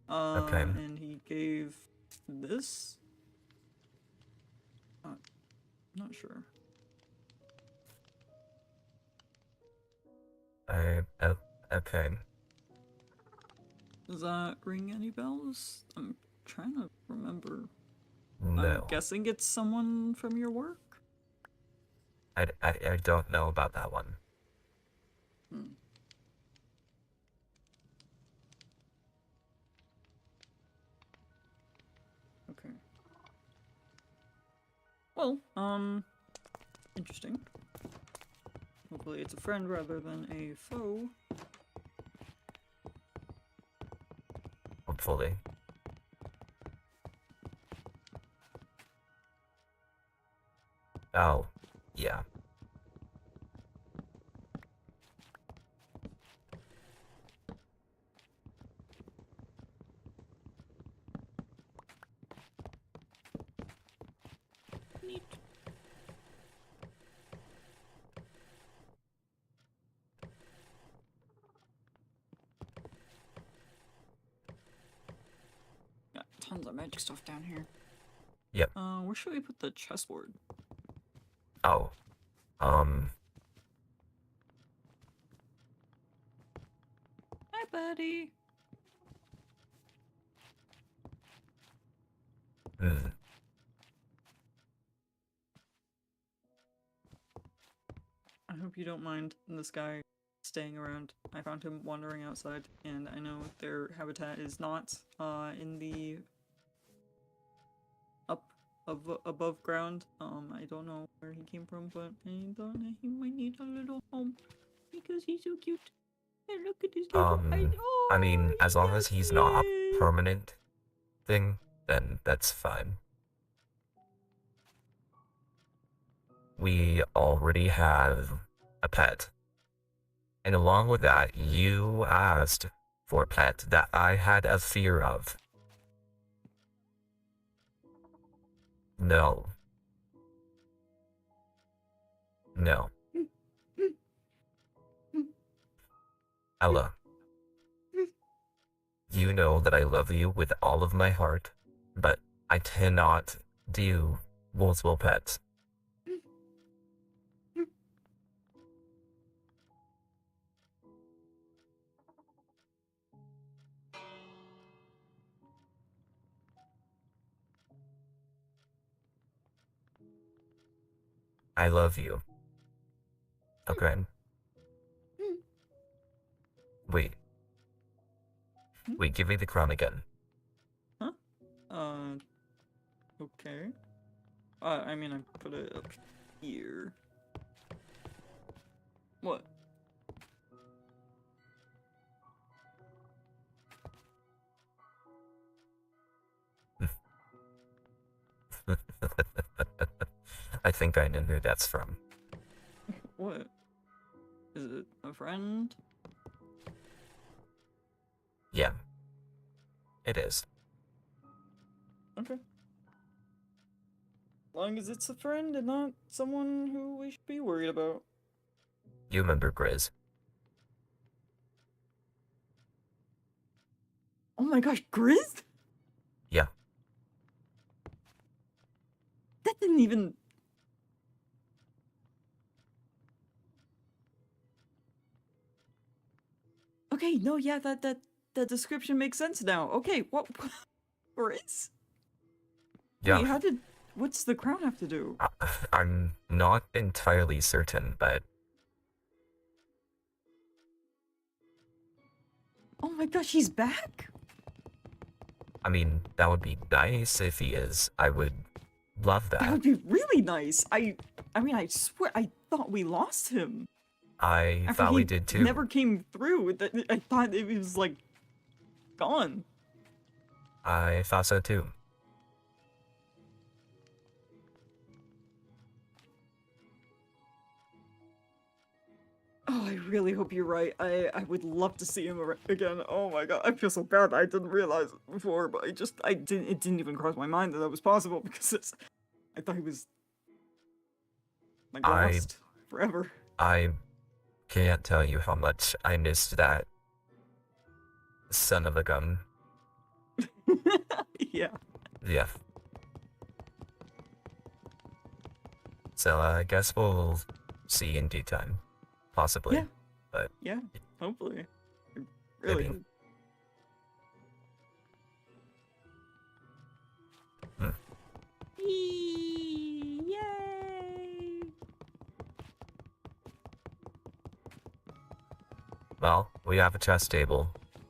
[SPEAKER 1] Okay.
[SPEAKER 6] And he gave this. Not sure.
[SPEAKER 1] Okay.
[SPEAKER 6] Does that ring any bells? I'm trying to remember. I'm
[SPEAKER 1] No.
[SPEAKER 6] guessing it's someone from your work?
[SPEAKER 1] I don't know about that one.
[SPEAKER 6] Okay. Well, interesting. Hopefully it's a friend rather than a foe.
[SPEAKER 1] Hopefully. Oh, yeah.
[SPEAKER 6] Neat. Got tons of magic stuff down here.
[SPEAKER 1] Yep.
[SPEAKER 6] Where should we put the chessboard?
[SPEAKER 1] Oh.
[SPEAKER 6] Hi, buddy.
[SPEAKER 1] Hmm.
[SPEAKER 6] I hope you don't mind this guy staying around. I found him wandering outside, and I know their habitat is not in the above ground. I don't know where he came from, but I thought that he might need a little home because he's so cute. And look at his little eyes. Oh,
[SPEAKER 1] I mean, as long as he's not a
[SPEAKER 6] yes.
[SPEAKER 1] permanent thing, then that's fine. We already have a pet. And along with that, you asked for a pet that I had a fear of. No. No. Ella. You know that I love you with all of my heart, but I cannot do multiple pets. I love you. Okay. Wait. We give you the crown again.
[SPEAKER 6] Okay. I mean, I put it up here. What?
[SPEAKER 1] I think I know who that's from.
[SPEAKER 6] What? Is it a friend?
[SPEAKER 1] Yeah. It is.
[SPEAKER 6] Okay. Long as it's a friend and not someone who we should be worried about.
[SPEAKER 1] You remember Grizz.
[SPEAKER 6] Oh my gosh, Grizz?
[SPEAKER 1] Yeah.
[SPEAKER 6] That didn't even... Okay, no, yeah, that description makes sense now. Okay, what Grizz?
[SPEAKER 1] Yeah.
[SPEAKER 6] Wait, how did... What's the crown have to do?
[SPEAKER 1] I'm not entirely certain, but
[SPEAKER 6] Oh my gosh, he's back?
[SPEAKER 1] I mean, that would be nice if he is. I would love
[SPEAKER 6] That
[SPEAKER 1] that.
[SPEAKER 6] would be really nice. I mean, I swear, I thought we lost him.
[SPEAKER 1] I
[SPEAKER 6] After
[SPEAKER 1] thought
[SPEAKER 6] he
[SPEAKER 1] we did too.
[SPEAKER 6] never came through. I thought it was, like, gone.
[SPEAKER 1] I thought so too.
[SPEAKER 6] Oh, I really hope you're right. I would love to see him again. Oh my god, I feel so bad. I didn't realize it before, but it didn't even cross my mind that that was possible because I thought he was like lost forever.
[SPEAKER 1] I can't tell you how much I missed that son of a gun.
[SPEAKER 6] Yeah.
[SPEAKER 1] Yeah. So I guess we'll see in due time. Possibly.
[SPEAKER 6] Yeah.
[SPEAKER 1] But
[SPEAKER 6] Yeah, hopefully. Really.
[SPEAKER 1] maybe. Hmm.
[SPEAKER 5] Yay!
[SPEAKER 1] Well, we have a chess table.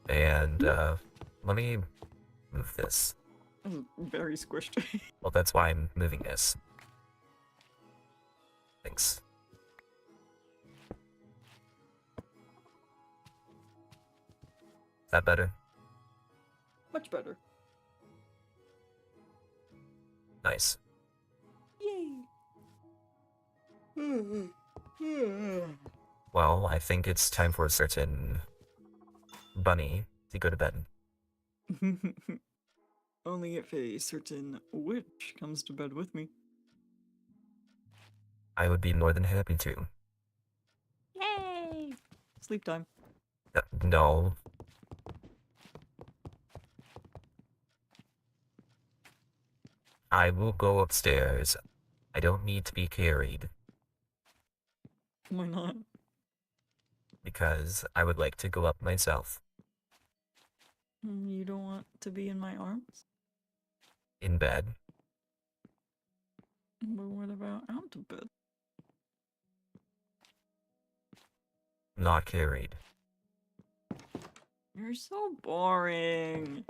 [SPEAKER 1] And let me move this.
[SPEAKER 6] I'm very squished.
[SPEAKER 1] Well, that's why I'm moving this. Thanks. Is that better?
[SPEAKER 6] Much better.
[SPEAKER 1] Nice.
[SPEAKER 6] Yay!
[SPEAKER 1] Well, I think it's time for a certain bunny to go to bed.
[SPEAKER 6] Only if a certain witch comes to bed with me.
[SPEAKER 1] I would be more than happy to.
[SPEAKER 5] Yay!
[SPEAKER 6] Sleep time.
[SPEAKER 1] No. I will go upstairs. I don't need to be carried
[SPEAKER 6] Why not?
[SPEAKER 1] because I would like to go up myself
[SPEAKER 6] You don't want to be in my arms?
[SPEAKER 1] in bed.
[SPEAKER 6] But what about out of bed?
[SPEAKER 1] Not carried.
[SPEAKER 6] You're so boring.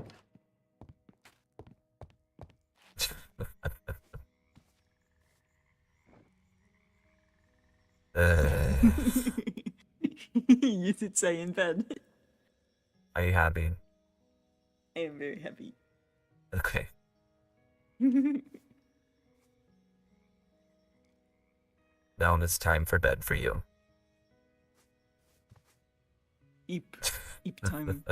[SPEAKER 6] You did say in bed.
[SPEAKER 1] Are you happy?
[SPEAKER 6] I am very happy.
[SPEAKER 1] Okay. Now it's time for bed for you.
[SPEAKER 6] Eep time.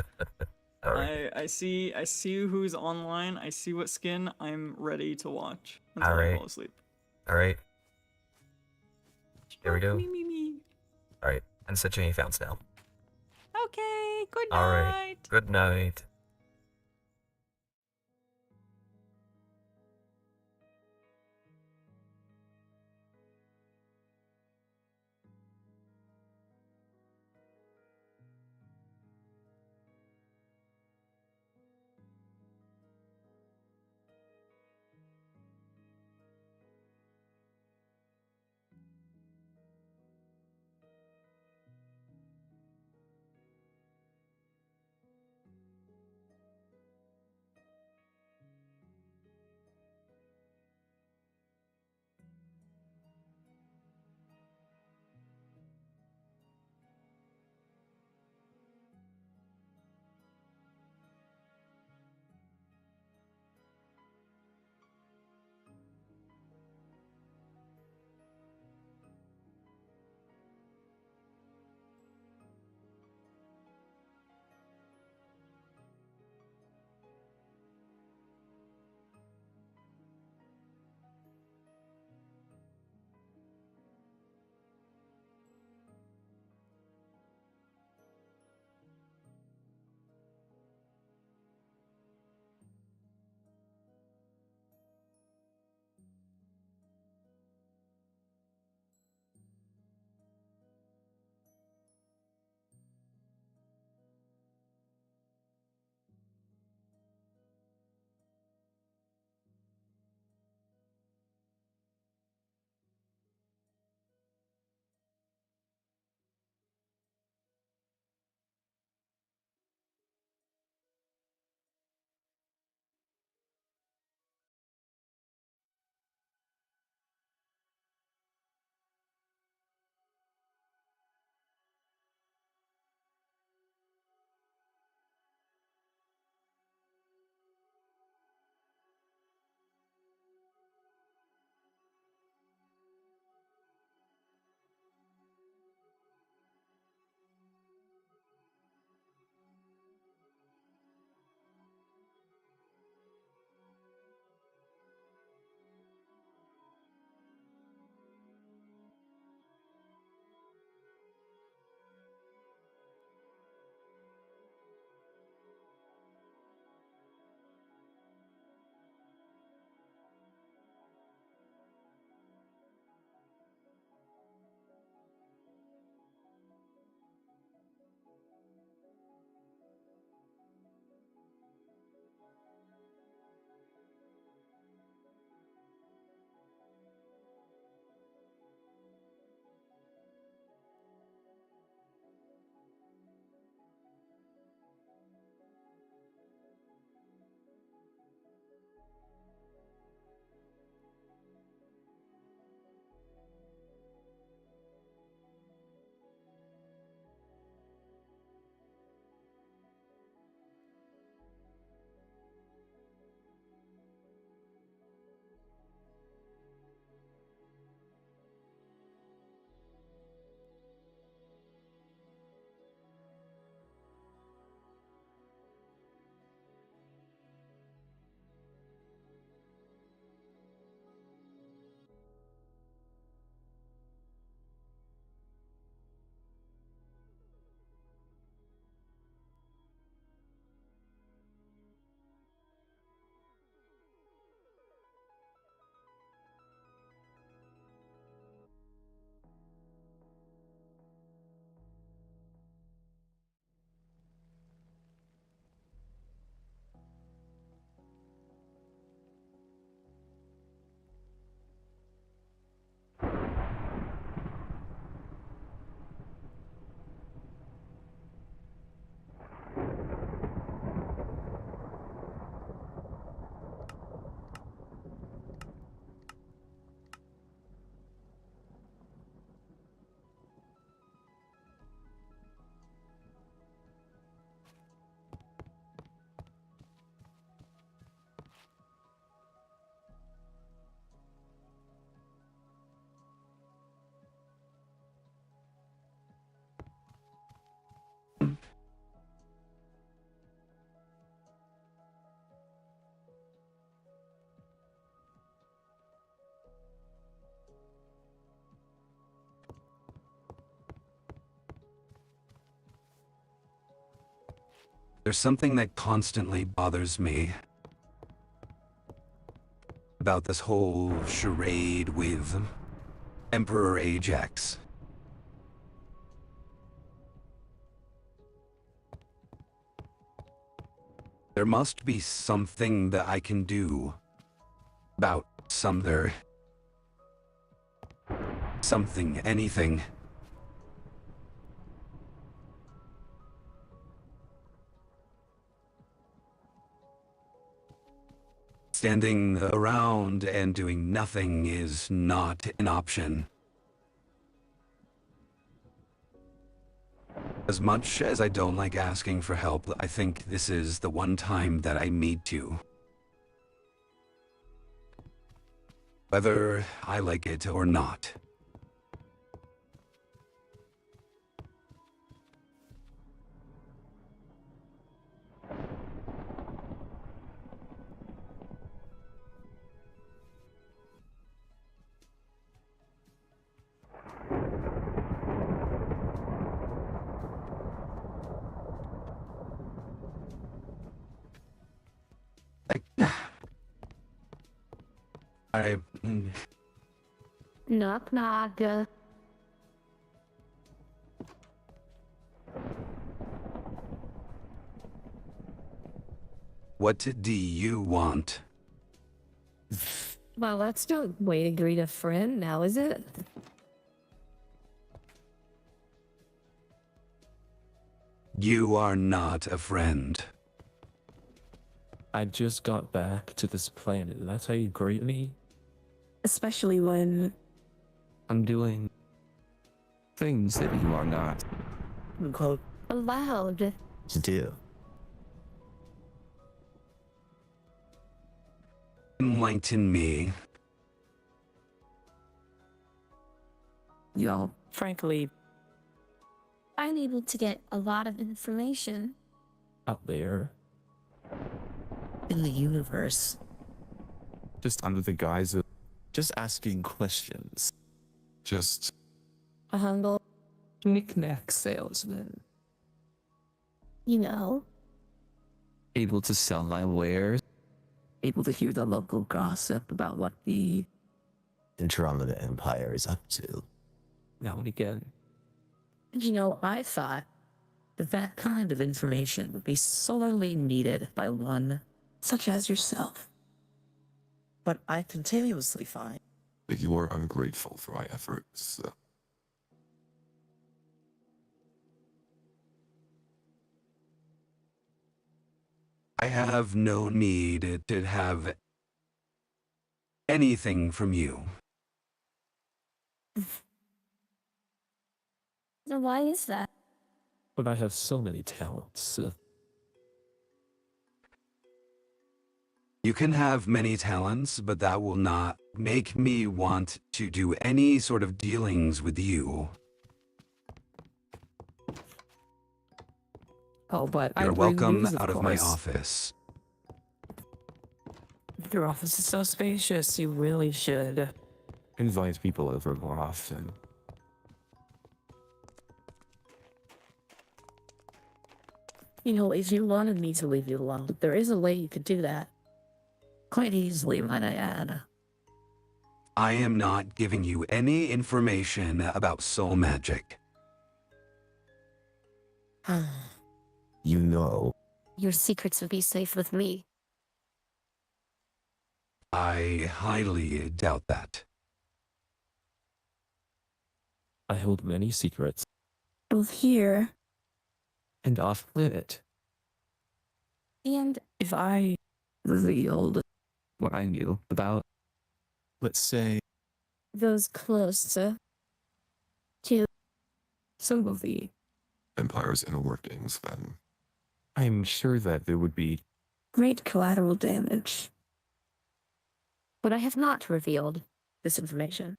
[SPEAKER 1] Alright.
[SPEAKER 6] I see who's online. I see what skin. I'm ready to watch until I
[SPEAKER 1] Alright.
[SPEAKER 6] fall asleep.
[SPEAKER 1] Alright. Here we go.
[SPEAKER 6] Me.
[SPEAKER 1] Alright. I'm switching your founts now.
[SPEAKER 5] Okay, good night.
[SPEAKER 1] Alright. Good night.
[SPEAKER 9] There's something that constantly bothers me about this whole charade with Emperor Ajax. There must be something that I can do about Sumner. Something, anything. Standing around and doing nothing is not an option. As much as I don't like asking for help, I think this is the one time that I need to. Whether I like it or not. I...
[SPEAKER 10] Knock knock.
[SPEAKER 9] What do you want?
[SPEAKER 10] Well, that's no way to greet a friend now, is it?
[SPEAKER 9] You are not a friend.
[SPEAKER 11] I just got back to this planet. That's how you greet me?
[SPEAKER 10] Especially when
[SPEAKER 11] I'm doing things that you are not
[SPEAKER 10] quote allowed
[SPEAKER 11] to do.
[SPEAKER 9] Enlighten me.
[SPEAKER 10] Yo, frankly, I'm able to get a lot of information
[SPEAKER 11] Out there,
[SPEAKER 10] in the universe.
[SPEAKER 8] Just under the guise of just asking questions. Just
[SPEAKER 10] A humble,
[SPEAKER 11] knick-knack salesman.
[SPEAKER 10] you know,
[SPEAKER 11] Able to sell my wares.
[SPEAKER 10] able to hear the local gossip about what the
[SPEAKER 12] Andromeda Empire is up to.
[SPEAKER 11] Now and again.
[SPEAKER 10] I thought that kind of information would be sorely needed by one such as yourself. But I continuously find
[SPEAKER 8] that you are ungrateful for my efforts.
[SPEAKER 9] I have no need to have anything from you.
[SPEAKER 10] so why is that?
[SPEAKER 11] But I have so many talents.
[SPEAKER 9] You can have many talents, but that will not make me want to do any sort of dealings with you.
[SPEAKER 10] Oh, but
[SPEAKER 9] You're welcome out of my office.
[SPEAKER 10] Your office is so spacious, you really should.
[SPEAKER 8] Invite people over more often.
[SPEAKER 10] If you wanted me to leave you alone, there is a way you could do that. Quite easily, might I add.
[SPEAKER 9] I am not giving you any information about soul magic.
[SPEAKER 12] You know,
[SPEAKER 10] Your secrets would be safe with me.
[SPEAKER 9] I highly doubt that.
[SPEAKER 11] I hold many secrets.
[SPEAKER 10] Both here
[SPEAKER 11] And off limit.
[SPEAKER 10] and if I revealed
[SPEAKER 11] What I knew about, let's say,
[SPEAKER 10] those close to some of the
[SPEAKER 8] Empire's inner workings, then I'm sure that there would be
[SPEAKER 10] great collateral damage. But I have not revealed this information.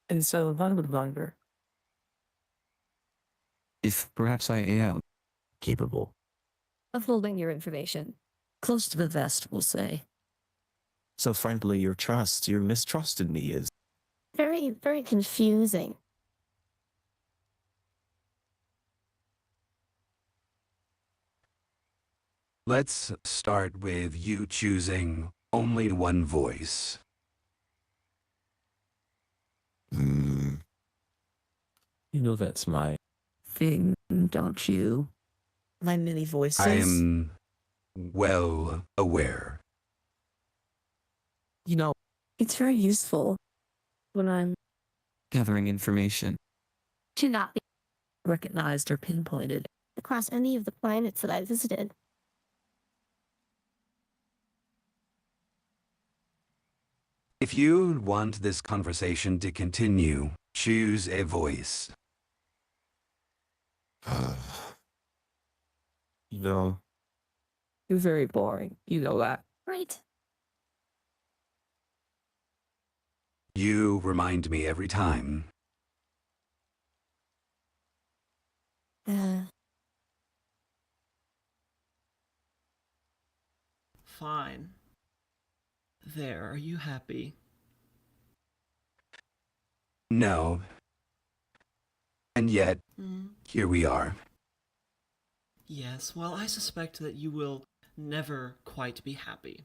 [SPEAKER 10] And so I would wonder.
[SPEAKER 11] if perhaps I am.
[SPEAKER 12] capable.
[SPEAKER 10] Of holding your information. Close to the vest, we'll say.
[SPEAKER 12] So frankly, your mistrust in me is
[SPEAKER 10] Very, very confusing.
[SPEAKER 9] Let's start with you choosing only one voice.
[SPEAKER 11] You know that's my
[SPEAKER 10] Thing, don't you? My many voices.
[SPEAKER 9] I am well aware.
[SPEAKER 11] you know,
[SPEAKER 10] It's very useful when I'm
[SPEAKER 11] gathering information.
[SPEAKER 10] to not be recognized or pinpointed across any of the planets that I visited.
[SPEAKER 9] If you want this conversation to continue, choose a voice.
[SPEAKER 11] You know, you're very boring. You know that.
[SPEAKER 10] Right.
[SPEAKER 9] You remind me every time.
[SPEAKER 7] Fine. There, are you happy?
[SPEAKER 9] No. And yet,
[SPEAKER 7] Hmm.
[SPEAKER 9] here we are.
[SPEAKER 7] Yes, well, I suspect that you will never quite be happy.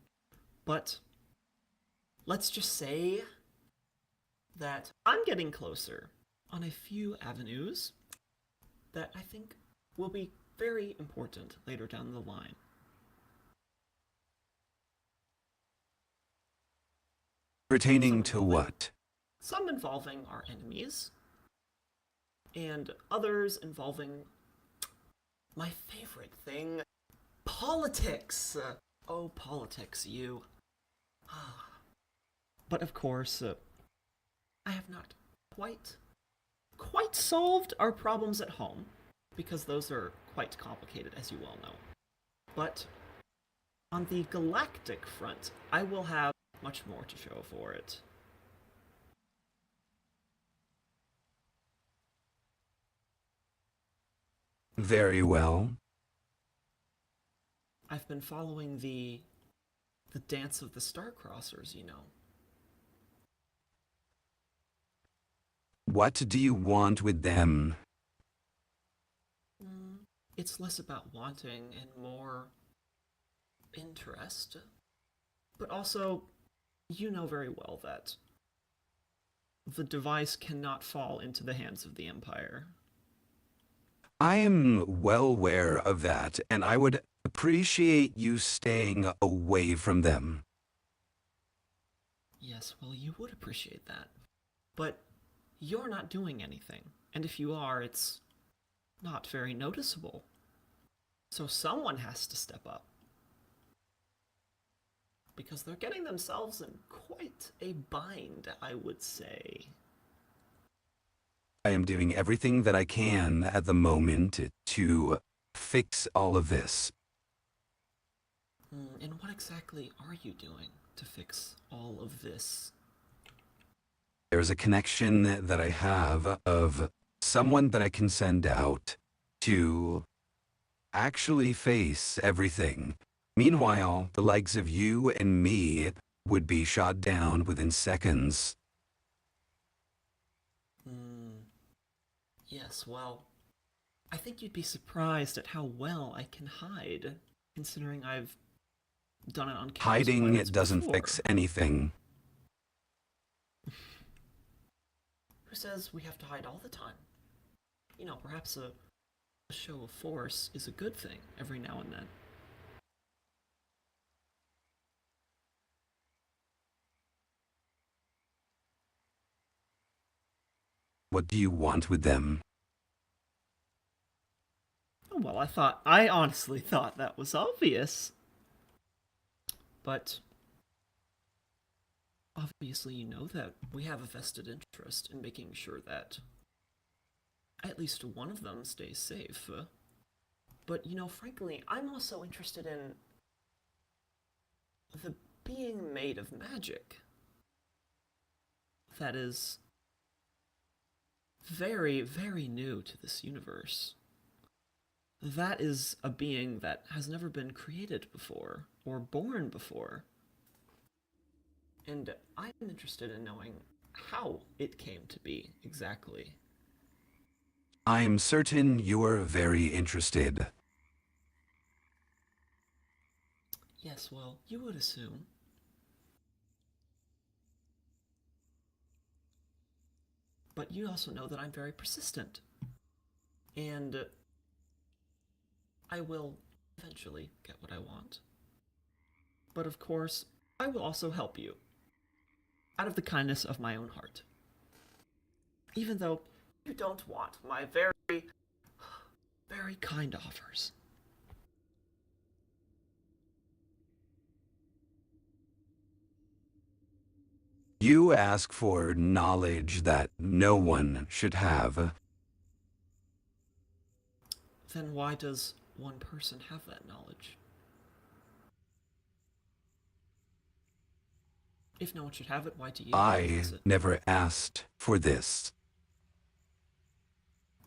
[SPEAKER 7] But let's just say that I'm getting closer on a few avenues that I think will be very important later down the line.
[SPEAKER 9] Pertaining to what?
[SPEAKER 7] Some involving our enemies, and others involving my favorite thing, politics. Oh, politics, you. But of course, I have not quite solved our problems at home, because those are quite complicated, as you well know. But on the galactic front, I will have much more to show for it.
[SPEAKER 9] Very well.
[SPEAKER 7] I've been following the dance of the Starcrossers, you know.
[SPEAKER 9] What do you want with them?
[SPEAKER 7] It's less about wanting and more interest. But also, you know very well that the device cannot fall into the hands of the Empire.
[SPEAKER 9] I am well aware of that, and I would appreciate you staying away from them.
[SPEAKER 7] Yes, well, you would appreciate that. But you're not doing anything. And if you are, it's not very noticeable. So someone has to step up. Because they're getting themselves in quite a bind, I would say.
[SPEAKER 9] I am doing everything that I can at the moment to fix all of this.
[SPEAKER 7] And what exactly are you doing to fix all of this?
[SPEAKER 9] There's a connection that I have of someone that I can send out to actually face everything. Meanwhile, the likes of you and me would be shot down within seconds.
[SPEAKER 7] Yes, well, I think you'd be surprised at how well I can hide, considering I've done it on countless
[SPEAKER 9] Hiding
[SPEAKER 7] planets
[SPEAKER 9] doesn't
[SPEAKER 7] before.
[SPEAKER 9] fix anything.
[SPEAKER 7] Who says we have to hide all the time? You know, perhaps a show of force is a good thing every now and then.
[SPEAKER 9] What do you want with them?
[SPEAKER 7] Oh, well, I honestly thought that was obvious. But obviously you know that we have a vested interest in making sure that at least one of them stays safe. But, you know, frankly, I'm also interested in the being made of magic. That is very, very new to this universe. That is a being that has never been created before, or born before. And I'm interested in knowing how it came to be, exactly.
[SPEAKER 9] I'm certain you're very interested.
[SPEAKER 7] Yes, well, you would assume. But you also know that I'm very persistent. And I will eventually get what I want. But of course, I will also help you. Out of the kindness of my own heart. Even though you don't want my very, very kind offers.
[SPEAKER 9] You ask for knowledge that no one should have.
[SPEAKER 7] Then why does one person have that knowledge? If no one should have it, why do you
[SPEAKER 9] I
[SPEAKER 7] possess it?
[SPEAKER 9] never asked for this.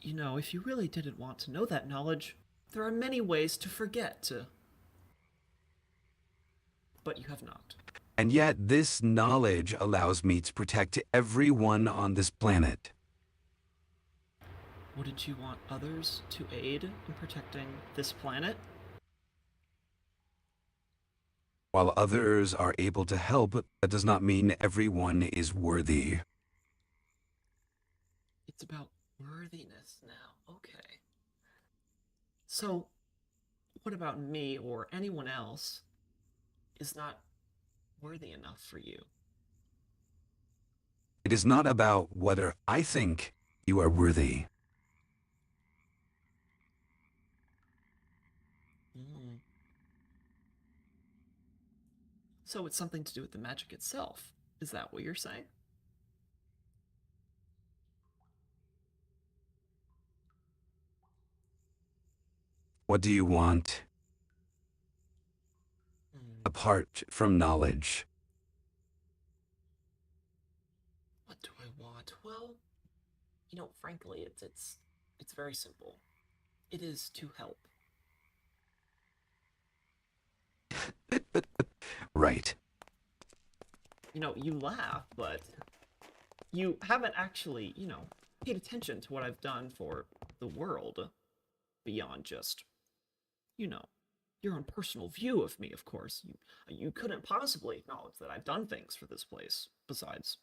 [SPEAKER 7] You know, if you really didn't want to know that knowledge, there are many ways to forget. But you have not.
[SPEAKER 9] And yet this knowledge allows me to protect everyone on this planet.
[SPEAKER 7] Wouldn't you want others to aid in protecting this planet?
[SPEAKER 9] While others are able to help, that does not mean everyone is worthy.
[SPEAKER 7] It's about worthiness now. Okay. So, what about me or anyone else is not worthy enough for you?
[SPEAKER 9] It is not about whether I think you are worthy.
[SPEAKER 7] Mm. So it's something to do with the magic itself. Is that what you're saying?
[SPEAKER 9] What do you want? Apart from knowledge.
[SPEAKER 7] What do I want? Well, you know, frankly, it's very simple. It is to help.
[SPEAKER 9] Right.
[SPEAKER 7] You know, you laugh, but you haven't actually, you know, paid attention to what I've done for the world beyond just, you know, your own personal view of me, of course. You couldn't possibly acknowledge that I've done things for this place besides,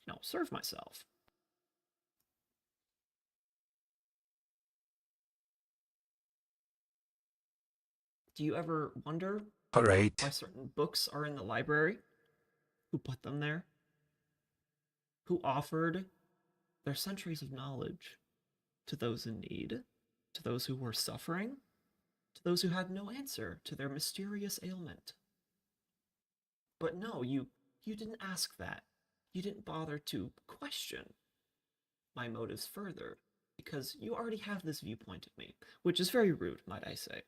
[SPEAKER 7] you know, serve myself. Do you ever wonder
[SPEAKER 9] All right.
[SPEAKER 7] why certain books are in the library? Who put them there? Who offered their centuries of knowledge to those in need, to those who were suffering, to those who had no answer to their mysterious ailment? But no, you didn't ask that. You didn't bother to question my motives further, because you already have this viewpoint of me, which is very rude, might I say.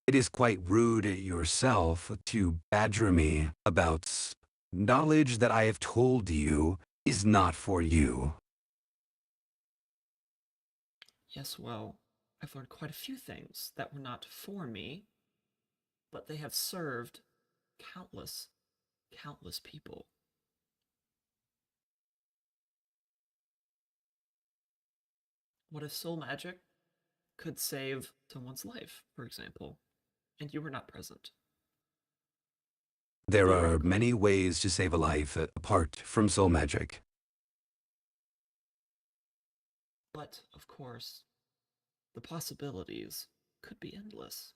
[SPEAKER 9] It is quite rude yourself to badger me about knowledge that I have told you is not for you.
[SPEAKER 7] Yes, well, I've learned quite a few things that were not for me, but they have served countless, countless people. What if soul magic could save someone's life, for example, and you were not present?
[SPEAKER 9] There are many ways to save a life apart from soul magic.
[SPEAKER 7] But, of course, the possibilities could be endless.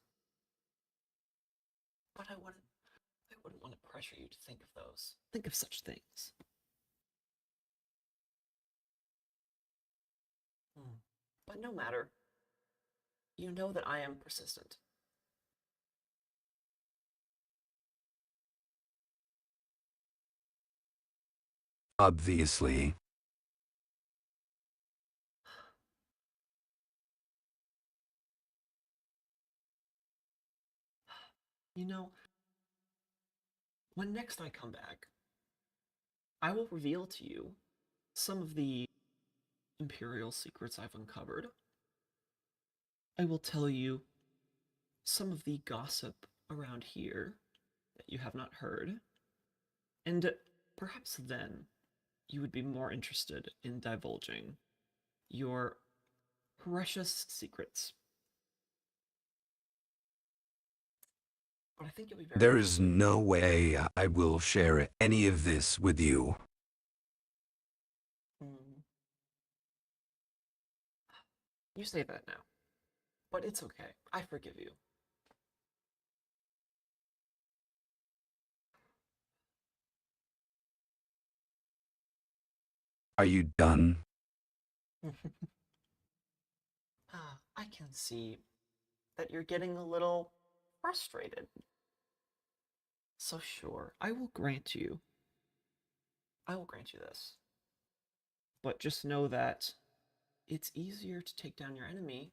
[SPEAKER 7] But I wouldn't want to pressure you to think of those. Think of such things. But no matter. You know that I am persistent.
[SPEAKER 9] Obviously.
[SPEAKER 7] You know, when next I come back, I will reveal to you some of the Imperial secrets I've uncovered. I will tell you some of the gossip around here that you have not heard. And perhaps then you would be more interested in divulging your precious secrets. but I think you'll be very
[SPEAKER 9] There is
[SPEAKER 7] interested.
[SPEAKER 9] no way I will share any of this with you.
[SPEAKER 7] Hmm. You say that now, but it's okay. I forgive you.
[SPEAKER 9] Are you done?
[SPEAKER 7] I can see that you're getting a little frustrated. So sure, I will grant you this. But just know that it's easier to take down your enemy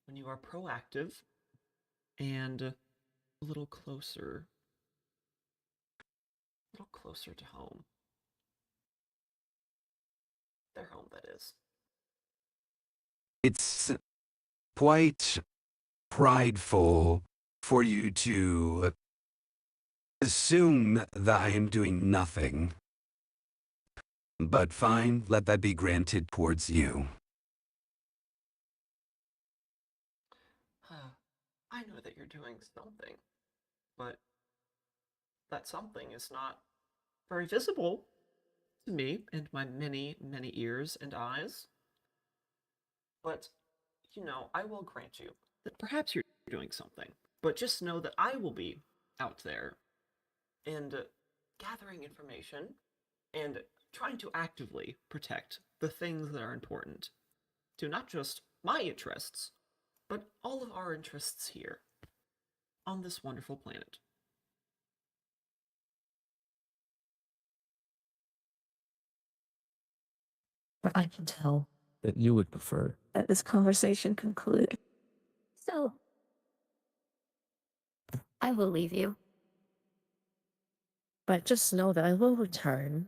[SPEAKER 7] when you are proactive and a little closer to home. Their home, that is.
[SPEAKER 9] It's quite prideful for you to assume that I am doing nothing. But fine, let that be granted towards you.
[SPEAKER 7] I know that you're doing something, but that something is not very visible to me and my many, many ears and eyes. But, I will grant you that perhaps you're doing something. But just know that I will be out there and gathering information and trying to actively protect the things that are important to not just my interests, but all of our interests here on this wonderful planet.
[SPEAKER 10] But I can tell that you would prefer that this conversation conclude. So, I will leave you. But just know that I will return.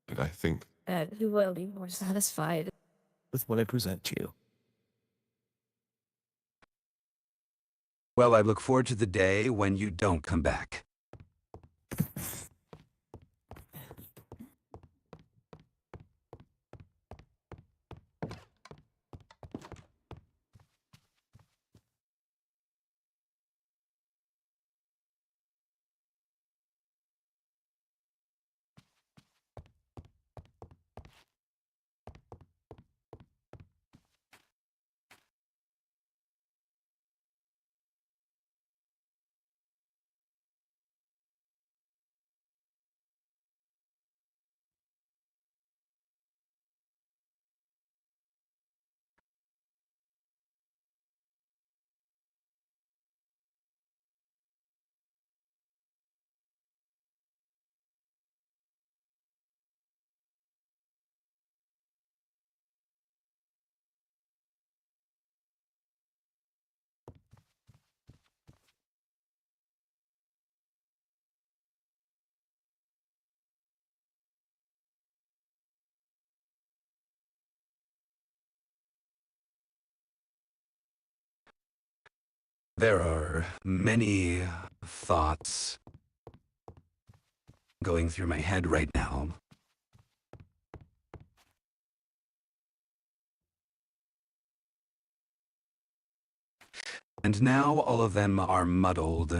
[SPEAKER 8] And I think
[SPEAKER 10] And you will be more satisfied
[SPEAKER 12] with what I present to you.
[SPEAKER 9] Well, I look forward to the day when you don't come back. There are many thoughts going through my head right now. And now all of them are muddled.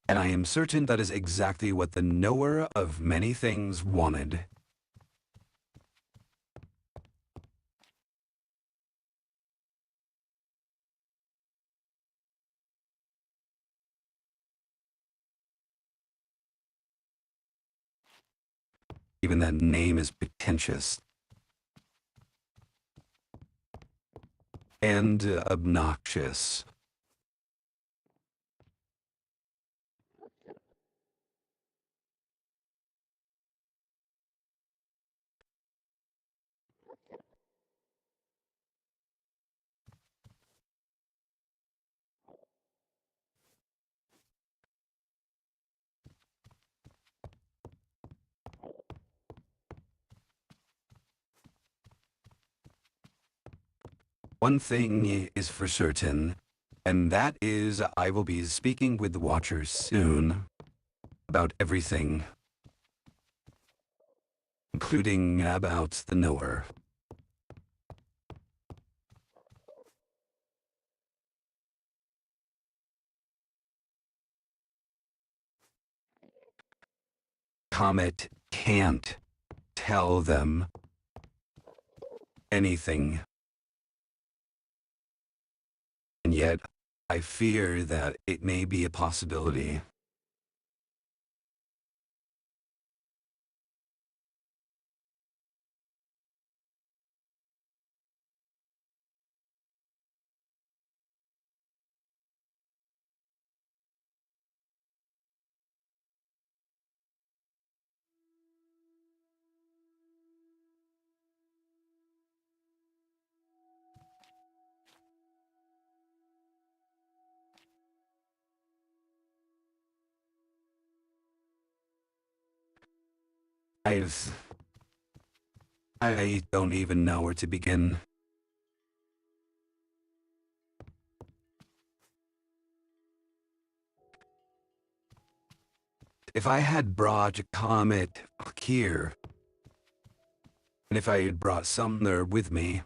[SPEAKER 9] And I am certain that is exactly what the knower of many things wanted. Even that name is pretentious. And obnoxious. One thing is for certain, and that is I will be speaking with the Watchers soon about everything, including about the knower. Comet can't tell them anything. And yet, I fear that it may be a possibility. I don't even know where to begin. If I had brought a comet here, and if I had brought Sumner with me,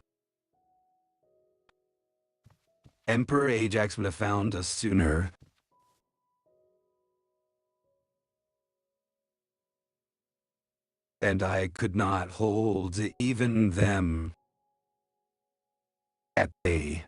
[SPEAKER 9] Emperor Ajax would have found us sooner. And I could not hold even them at bay.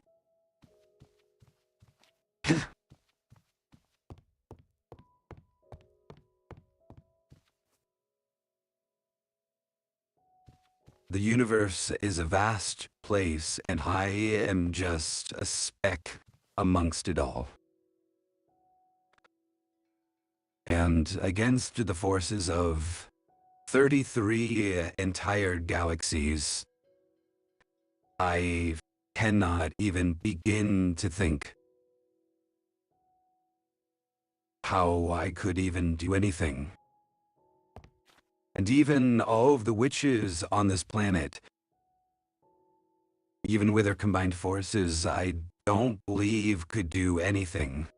[SPEAKER 9] The universe is a vast place, and I am just a speck amongst it all. And against the forces of 33 entire galaxies, I cannot even begin to think how I could even do anything. And even all of the witches on this planet, even with their combined forces, I don't believe could do anything.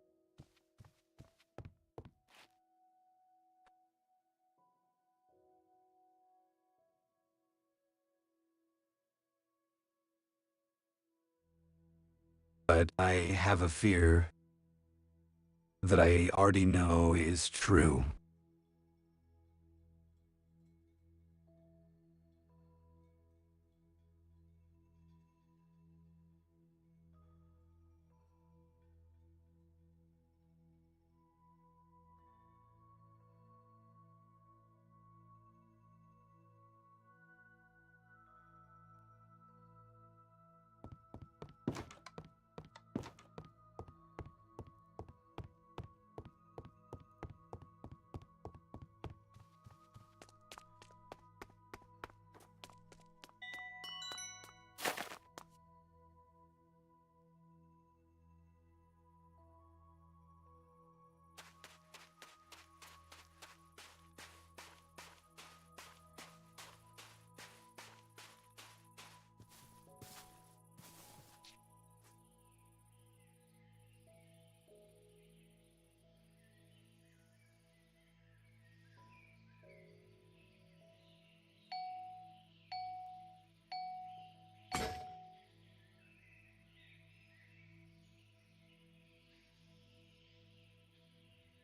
[SPEAKER 9] But I have a fear that I already know is true.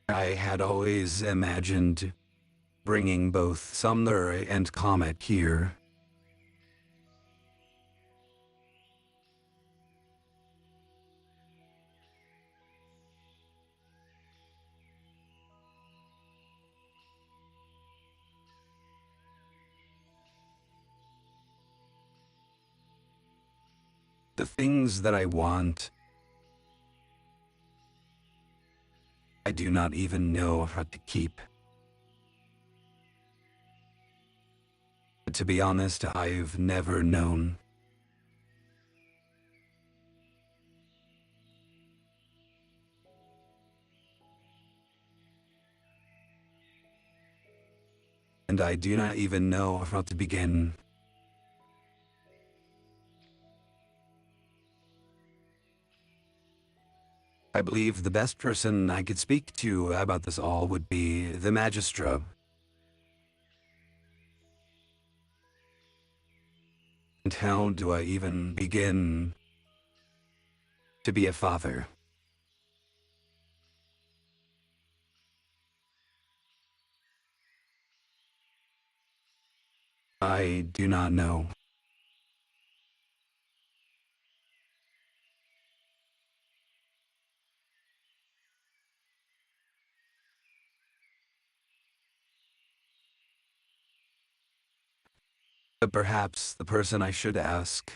[SPEAKER 9] I had always imagined bringing both Sumner and Comet here. The things that I want, I do not even know how to keep. To be honest, I've never known. And I do not even know how to begin. I believe the best person I could speak to about this all would be the Magistra. And how do I even begin to be a father? I do not know. But perhaps the person I should ask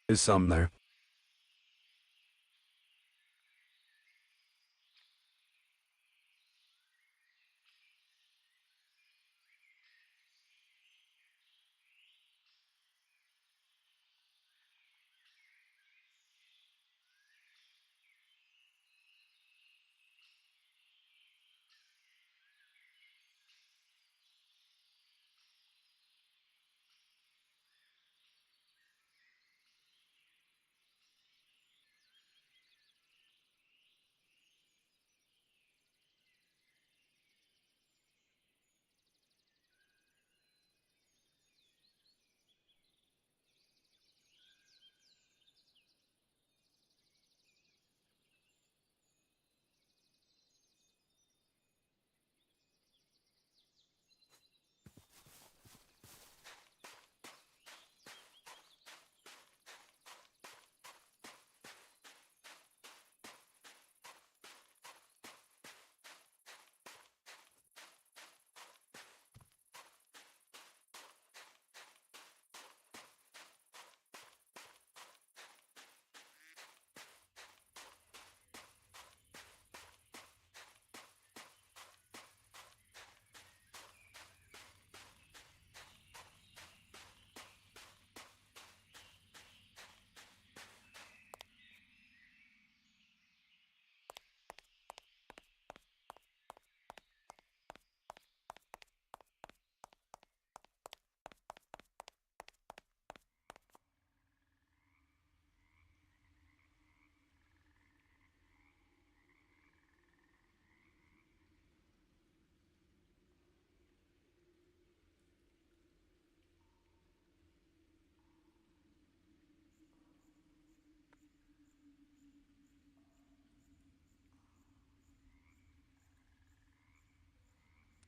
[SPEAKER 9] is Sumner.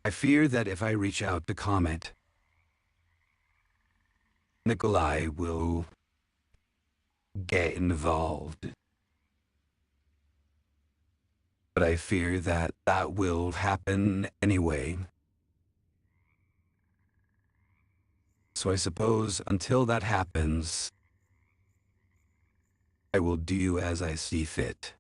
[SPEAKER 9] I fear that if I reach out to comment, Nikolai will get involved. But I fear that that will happen anyway. So I suppose until that happens, I will do as I see fit.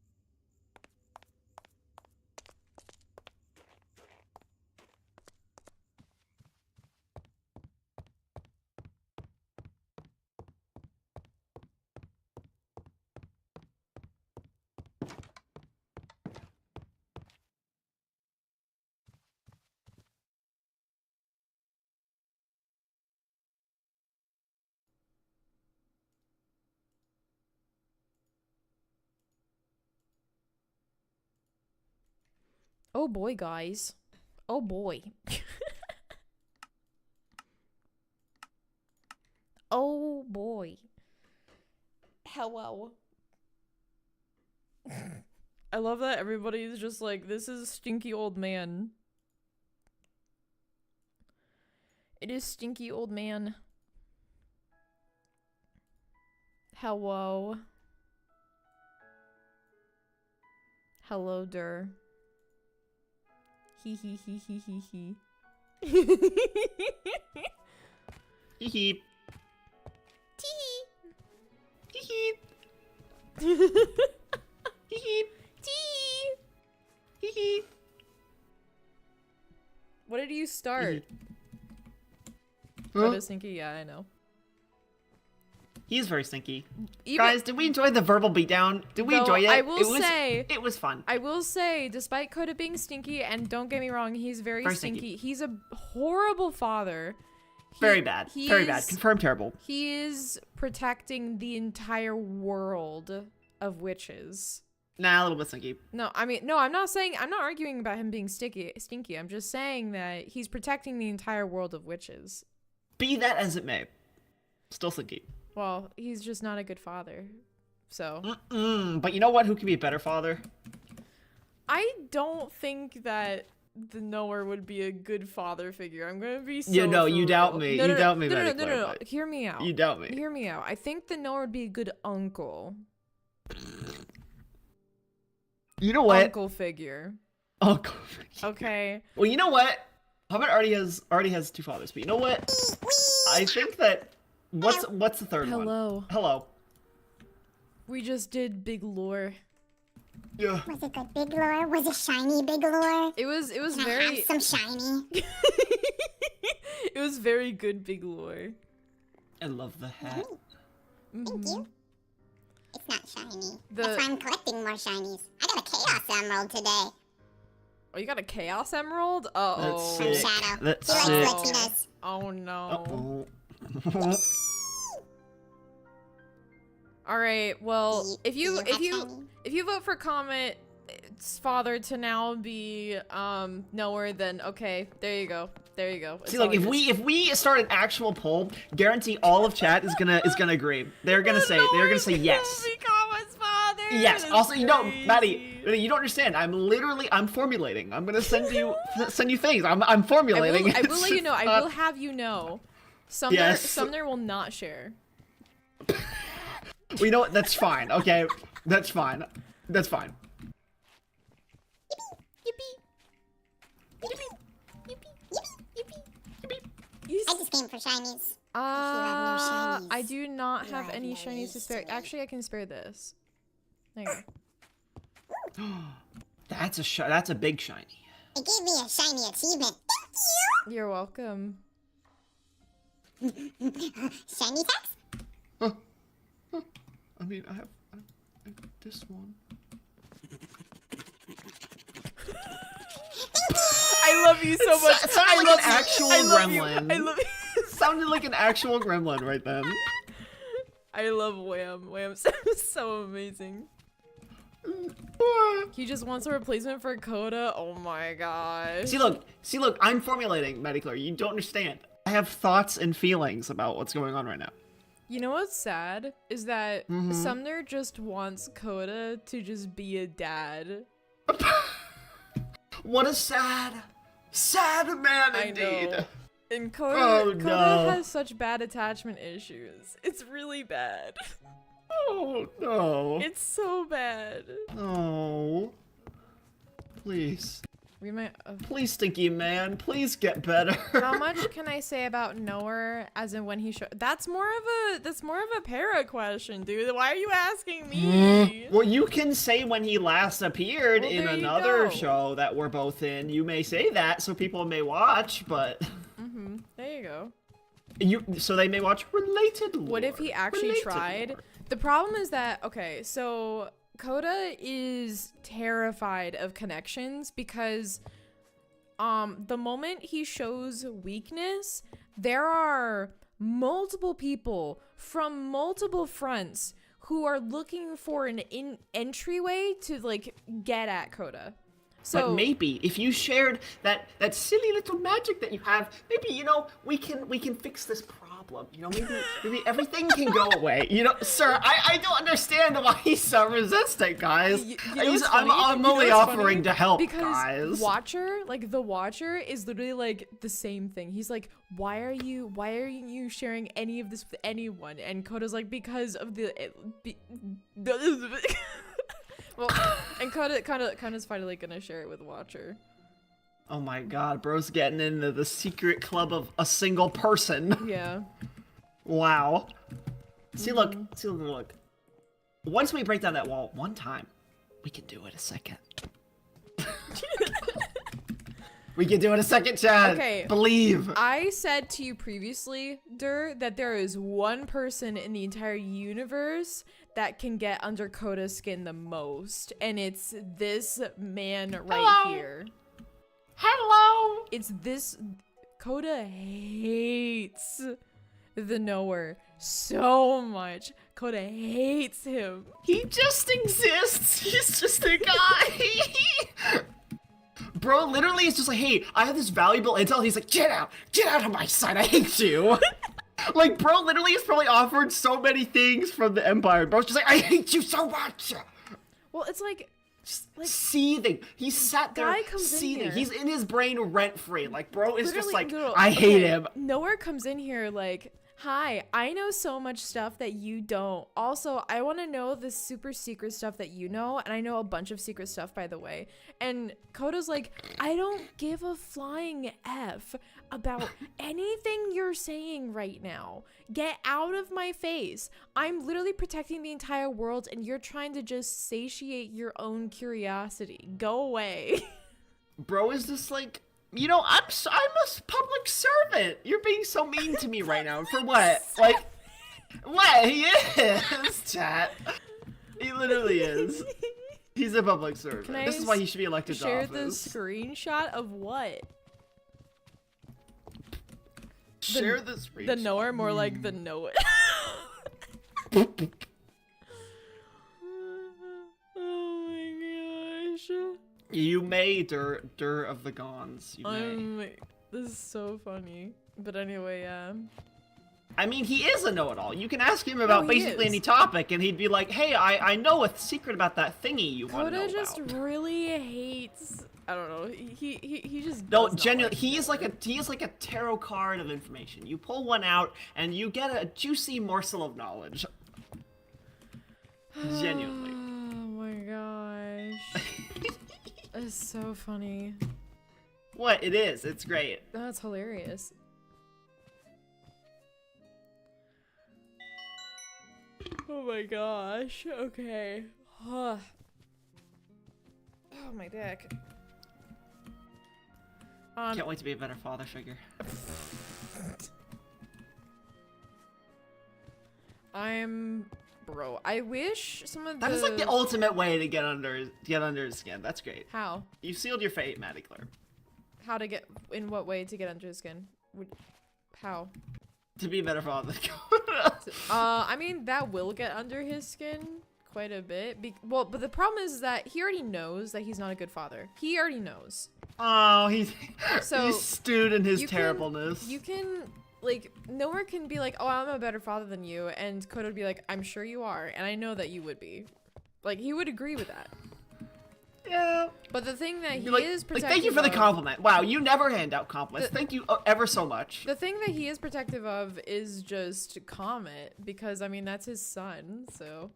[SPEAKER 13] Oh boy, guys. Oh boy. Oh boy. Hello. I love that everybody's just like, this is stinky old man. It is stinky old man. Hello. Hello, Dur. Hee hee hee hee hee hee.
[SPEAKER 7] Hee hee.
[SPEAKER 13] Tee.
[SPEAKER 7] Hee hee. Hee hee.
[SPEAKER 13] Tee.
[SPEAKER 7] Hee hee.
[SPEAKER 13] What did you start?
[SPEAKER 7] Huh?
[SPEAKER 13] What is stinky? Yeah, I know.
[SPEAKER 7] He's very stinky.
[SPEAKER 13] Even-
[SPEAKER 7] Guys, did we enjoy the verbal beatdown? Did we
[SPEAKER 13] Though,
[SPEAKER 7] enjoy it?
[SPEAKER 13] I will say
[SPEAKER 7] it was fun.
[SPEAKER 13] I will say, despite Coda being stinky, and don't get me wrong, he's very
[SPEAKER 7] stinky.
[SPEAKER 13] stinky. He's a horrible father.
[SPEAKER 7] Very bad. Very bad.
[SPEAKER 13] is-
[SPEAKER 7] Confirmed terrible.
[SPEAKER 13] He is protecting the entire world of witches.
[SPEAKER 7] Nah, a little bit stinky.
[SPEAKER 13] No, I mean, no, I'm not arguing about him being stinky. I'm just saying that he's protecting the entire world of witches.
[SPEAKER 7] Be that as it may. Still stinky.
[SPEAKER 13] Well, he's just not a good father. So.
[SPEAKER 7] But you know what? Who could be a better father?
[SPEAKER 13] I don't think that the knower would be a good father figure. I'm gonna be so.
[SPEAKER 7] You know,
[SPEAKER 13] for
[SPEAKER 7] you doubt
[SPEAKER 13] real.
[SPEAKER 7] me.
[SPEAKER 13] No,
[SPEAKER 7] You
[SPEAKER 13] no,
[SPEAKER 7] doubt me,
[SPEAKER 13] No, no, no,
[SPEAKER 7] Betty
[SPEAKER 13] no, no, no.
[SPEAKER 7] Claire, but
[SPEAKER 13] Hear me out.
[SPEAKER 7] you doubt me.
[SPEAKER 13] Hear me out. I think the knower would be a good uncle.
[SPEAKER 7] You know what?
[SPEAKER 13] Uncle figure.
[SPEAKER 7] Uncle.
[SPEAKER 13] Okay.
[SPEAKER 7] Well, you know what? Hobbit already has two fathers, but you know what? I think that what's the third one?
[SPEAKER 13] Hello.
[SPEAKER 7] Hello.
[SPEAKER 13] We just did big lore.
[SPEAKER 7] Yeah.
[SPEAKER 14] Was it good big lore? Was it shiny big lore?
[SPEAKER 13] It was
[SPEAKER 14] Can I
[SPEAKER 13] very
[SPEAKER 14] have some shiny?
[SPEAKER 13] It was very good big lore.
[SPEAKER 7] I love the hat.
[SPEAKER 14] Thank you. It's not shiny.
[SPEAKER 13] The-
[SPEAKER 14] That's why I'm collecting more shinies. I got a Chaos Emerald today.
[SPEAKER 13] Oh, you got a Chaos Emerald? Uh-oh.
[SPEAKER 7] That's sick.
[SPEAKER 14] Shadow.
[SPEAKER 7] That's
[SPEAKER 14] He
[SPEAKER 7] sick.
[SPEAKER 14] likes Latinas.
[SPEAKER 13] Oh no.
[SPEAKER 7] Uh-oh.
[SPEAKER 13] All right. Well,
[SPEAKER 14] Do
[SPEAKER 13] if
[SPEAKER 14] you
[SPEAKER 13] you
[SPEAKER 14] have
[SPEAKER 13] if you vote for Comet's father to now be Knower, then okay, there you go. There you go.
[SPEAKER 7] See, look, if we start an actual poll, guarantee all of chat is gonna agree. They're gonna say yes.
[SPEAKER 13] Comet's father.
[SPEAKER 7] Yes.
[SPEAKER 13] That's
[SPEAKER 7] Also, you know,
[SPEAKER 13] crazy.
[SPEAKER 7] Maddie, you don't understand. I'm formulating. I'm gonna send you things. I'm formulating.
[SPEAKER 13] I will let you know. I
[SPEAKER 7] Uh,
[SPEAKER 13] will have you know. Sumner,
[SPEAKER 7] Yes.
[SPEAKER 13] Sumner will not share.
[SPEAKER 7] Well, you know what? That's fine. Okay, that's fine. That's fine.
[SPEAKER 14] I just came for shinies.
[SPEAKER 13] I do not
[SPEAKER 14] You
[SPEAKER 13] have
[SPEAKER 14] have
[SPEAKER 13] any
[SPEAKER 14] no
[SPEAKER 13] shinies to
[SPEAKER 14] use
[SPEAKER 13] spare.
[SPEAKER 14] to me.
[SPEAKER 13] Actually, I can spare this. There you go.
[SPEAKER 7] That's a big shiny.
[SPEAKER 14] It gave me a shiny achievement.
[SPEAKER 13] You're welcome.
[SPEAKER 14] Thank you! Shiny text?
[SPEAKER 7] I mean, I have this one.
[SPEAKER 13] I love you so much.
[SPEAKER 7] It sounded like an actual
[SPEAKER 13] I love you.
[SPEAKER 7] gremlin.
[SPEAKER 13] I love you.
[SPEAKER 7] Sounded like an actual gremlin right then.
[SPEAKER 13] I love Wham. Wham's so amazing. He just wants a replacement for Coda. Oh my gosh.
[SPEAKER 7] See, look. I'm formulating, Mediclaire. You don't understand. I have thoughts and feelings about what's going on right now.
[SPEAKER 13] You know what's sad is that
[SPEAKER 7] Mhm.
[SPEAKER 13] Sumner just wants Coda to just be a dad.
[SPEAKER 7] What a sad man
[SPEAKER 13] I
[SPEAKER 7] indeed.
[SPEAKER 13] know. And Coda,
[SPEAKER 7] Oh,
[SPEAKER 13] Coda
[SPEAKER 7] no.
[SPEAKER 13] has such bad attachment issues. It's really bad.
[SPEAKER 7] Oh no.
[SPEAKER 13] It's so bad.
[SPEAKER 7] Oh. Please.
[SPEAKER 13] We might.
[SPEAKER 7] Please, Stinky Man. Please get better.
[SPEAKER 13] How much can I say about Knower as in when he showed? That's more of a para question, dude. Why are you asking me?
[SPEAKER 7] Well, you can say when he last appeared
[SPEAKER 13] Well,
[SPEAKER 7] in
[SPEAKER 13] there you
[SPEAKER 7] another
[SPEAKER 13] go.
[SPEAKER 7] show that we're both in. You may say that so people may watch, but
[SPEAKER 13] There you go.
[SPEAKER 7] so they may watch related lore.
[SPEAKER 13] What if he actually
[SPEAKER 7] Related
[SPEAKER 13] tried?
[SPEAKER 7] lore.
[SPEAKER 13] The problem is that, okay, so Coda is terrified of connections because the moment he shows weakness, there are multiple people from multiple fronts who are looking for an entryway to like get at Coda. So
[SPEAKER 7] But maybe if you shared that silly little magic that you have, maybe we can fix this problem. Maybe everything can go away. Sir, I don't understand why he's so resistant, guys.
[SPEAKER 13] what's
[SPEAKER 7] I'm
[SPEAKER 13] funny?
[SPEAKER 7] only
[SPEAKER 13] You know what's
[SPEAKER 7] offering
[SPEAKER 13] funny?
[SPEAKER 7] to help,
[SPEAKER 13] because
[SPEAKER 7] guys.
[SPEAKER 13] the Watcher is literally like the same thing. He's like, why are you sharing any of this with anyone? And Coda's like, because of the well, and Coda's finally gonna share it with Watcher.
[SPEAKER 7] Oh my God, bro's getting into the secret club of a single person.
[SPEAKER 13] Yeah.
[SPEAKER 7] Wow. See, look. Once we break down that wall one time, we can do it a second. We can do it a second, Chad.
[SPEAKER 13] Okay.
[SPEAKER 7] Believe.
[SPEAKER 13] I said to you previously, Dur, that there is one person in the entire universe that can get under Coda's skin the most, and it's this man right
[SPEAKER 7] Hello.
[SPEAKER 13] here.
[SPEAKER 7] Hello.
[SPEAKER 13] It's this. Coda hates the Knower so much. Coda hates him.
[SPEAKER 7] He just exists. He's just a guy. Bro literally is just like, hey, I have this valuable intel. He's like, get out of my sight. I hate you. Like, bro literally has probably offered so many things from the Empire. Bro's just like, I hate you so much.
[SPEAKER 13] Well, it's like Like,
[SPEAKER 7] seething. He sat there
[SPEAKER 13] guy comes in
[SPEAKER 7] seething.
[SPEAKER 13] here.
[SPEAKER 7] He's in his brain rent free. Like, bro is just
[SPEAKER 13] literally,
[SPEAKER 7] like, I hate him.
[SPEAKER 13] Nowhere comes in here like, hi, I know so much stuff that you don't. Also, I want to know the super secret stuff that you know, and I know a bunch of secret stuff, by the way. And Koda's like, I don't give a flying F about anything you're saying right now. Get out of my face. I'm literally protecting the entire world, and you're trying to just satiate your own curiosity. Go away.
[SPEAKER 7] Bro is just like, you know, I'm a public servant. You're being so mean to me right now. For what? Like, what? He is, chat. He literally is. He's a public servant.
[SPEAKER 13] Can I
[SPEAKER 7] This is why he should be elected to
[SPEAKER 13] share
[SPEAKER 7] office.
[SPEAKER 13] the screenshot of what?
[SPEAKER 7] Share the screenshot.
[SPEAKER 13] The knower, more like the know it. Oh my gosh.
[SPEAKER 7] You may, Dur of the Gons. You may.
[SPEAKER 13] This is so funny. But anyway, yeah.
[SPEAKER 7] I mean, he is a know-it-all. You can ask him about
[SPEAKER 13] he
[SPEAKER 7] basically
[SPEAKER 13] is.
[SPEAKER 7] any topic, and he'd be like, "Hey, I know a secret about that thingy you want to know
[SPEAKER 13] Koda just
[SPEAKER 7] about."
[SPEAKER 13] really hates. I don't know. He just.
[SPEAKER 7] No,
[SPEAKER 13] does not
[SPEAKER 7] genuinely,
[SPEAKER 13] like
[SPEAKER 7] he is
[SPEAKER 13] Howard.
[SPEAKER 7] like a tarot card of information. You pull one out, and you get a juicy morsel of knowledge. Genuinely.
[SPEAKER 13] Oh my gosh. It's so funny.
[SPEAKER 7] What? It is. It's great.
[SPEAKER 13] That's hilarious. Oh my gosh. Okay. Oh, my dick.
[SPEAKER 7] Can't wait to be a better father figure.
[SPEAKER 13] Bro, I wish some of
[SPEAKER 7] That is like the ultimate way to get under his skin. That's great.
[SPEAKER 13] How?
[SPEAKER 7] You sealed your fate, Maddie Claire.
[SPEAKER 13] How to get, in what way to get under his skin? How?
[SPEAKER 7] To be a better father.
[SPEAKER 13] I mean, that will get under his skin quite a bit. Well, but the problem is that he already knows that he's not a good father. He already knows.
[SPEAKER 7] Oh, he's
[SPEAKER 13] he's
[SPEAKER 7] stewed in his
[SPEAKER 13] you
[SPEAKER 7] terribleness.
[SPEAKER 13] You can, like, nowhere can be like, oh, I'm a better father than you, and Koda would be like, I'm sure you are, and I know that you would be. Like, he would agree with that.
[SPEAKER 7] Yeah.
[SPEAKER 13] But the thing that he
[SPEAKER 7] like,
[SPEAKER 13] is
[SPEAKER 7] like,
[SPEAKER 13] protective
[SPEAKER 7] thank you for the
[SPEAKER 13] of-
[SPEAKER 7] compliment. Wow, you never hand out compliments. Thank you ever so much.
[SPEAKER 13] The thing that he is protective of is just Comet, because, I mean, that's his son, so...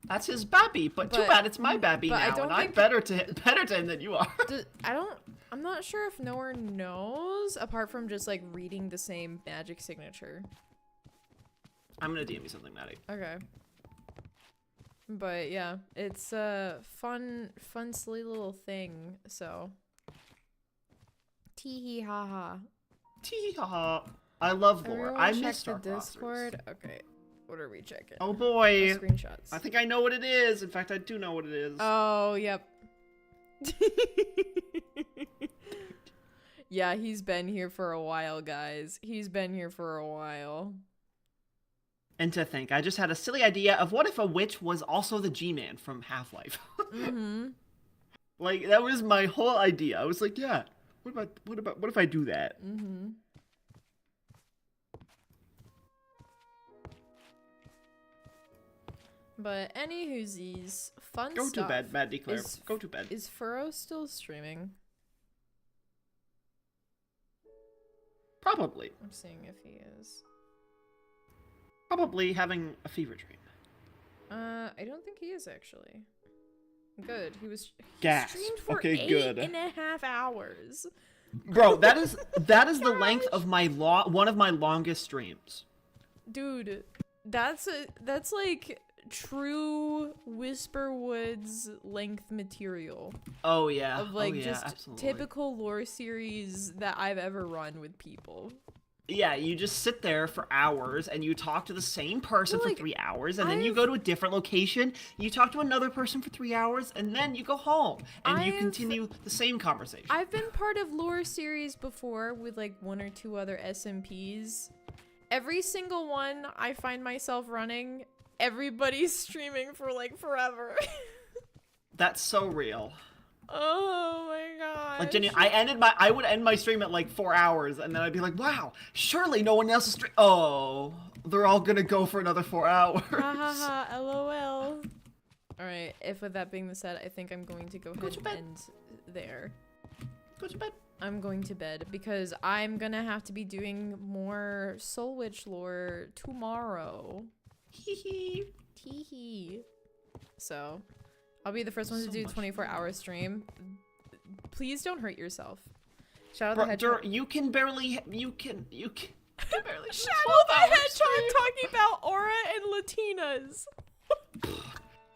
[SPEAKER 7] That's his babby, but too bad it's my babby
[SPEAKER 13] but I
[SPEAKER 7] now,
[SPEAKER 13] don't
[SPEAKER 7] and I'm
[SPEAKER 13] think-
[SPEAKER 7] better to him than you are.
[SPEAKER 13] I'm not sure if Nowhere knows, apart from just, like, reading the same magic signature.
[SPEAKER 7] I'm gonna DM you something, Maddie.
[SPEAKER 13] Okay. But, yeah, it's a fun, silly little thing, so... Tee-hee ha-ha.
[SPEAKER 7] Tee ha ha. I love lore.
[SPEAKER 13] Everyone
[SPEAKER 7] I
[SPEAKER 13] check
[SPEAKER 7] miss
[SPEAKER 13] the
[SPEAKER 7] Star
[SPEAKER 13] Discord. Okay, what are we checking?
[SPEAKER 7] Oh boy.
[SPEAKER 13] Oh, screenshots.
[SPEAKER 7] I think I know what it is. In fact, I do know what it is.
[SPEAKER 13] Oh, yep. Yeah, he's been here for a while, guys. He's been here for a while.
[SPEAKER 7] And to think, I just had a silly idea of what if a witch was also the G-Man from Half-Life?
[SPEAKER 13] Mm-hmm.
[SPEAKER 7] Like, that was my whole idea. I was like, yeah, what if I do that?
[SPEAKER 13] Mm-hmm. But anywhoosies, fun
[SPEAKER 7] Go
[SPEAKER 13] stuff.
[SPEAKER 7] to bed, Matt Declare. Go to bed.
[SPEAKER 13] Is Furrow still streaming?
[SPEAKER 7] Probably.
[SPEAKER 13] I'm seeing if he is.
[SPEAKER 7] Probably having a fever dream.
[SPEAKER 13] I don't think he is actually. Good. He
[SPEAKER 7] Gasp.
[SPEAKER 13] streamed for
[SPEAKER 7] Okay, good.
[SPEAKER 13] 8.5 hours.
[SPEAKER 7] Bro, that is the length of my one of my longest streams.
[SPEAKER 13] Dude, that's like true Whisperwoods length material.
[SPEAKER 7] Oh yeah.
[SPEAKER 13] Of like
[SPEAKER 7] oh, yeah,
[SPEAKER 13] just
[SPEAKER 7] absolutely.
[SPEAKER 13] typical lore series that I've ever run with people.
[SPEAKER 7] Yeah, you just sit there for hours and you talk to the same person for 3 hours, and then you go to a different location, you talk to another person for 3 hours, and then you go home and you continue the same conversation.
[SPEAKER 13] I've been part of lore series before with like 1 or 2 other SMPs. Every single one I find myself running, everybody's streaming for like forever.
[SPEAKER 7] That's so real.
[SPEAKER 13] Oh my god.
[SPEAKER 7] Like Jenny, I would end my stream at like 4 hours, and then I'd be like, wow, surely no one else is oh, they're all gonna go for another 4 hours.
[SPEAKER 13] Ha ha ha, lol. Alright, if with that being said, I think I'm going to go ahead
[SPEAKER 7] to bed.
[SPEAKER 13] and end there.
[SPEAKER 7] Go to bed.
[SPEAKER 13] I'm going to bed because I'm gonna have to be doing more Soul Witch lore tomorrow.
[SPEAKER 7] Hee
[SPEAKER 13] Tee. So, I'll be the first one to
[SPEAKER 7] So
[SPEAKER 13] do
[SPEAKER 7] much
[SPEAKER 13] 24-hour stream. Please don't hurt yourself. Shout out the
[SPEAKER 7] Bro,
[SPEAKER 13] hedgehog.
[SPEAKER 7] you can barely barely
[SPEAKER 13] Shadow the Hedgehog talking about Aura and Latinas.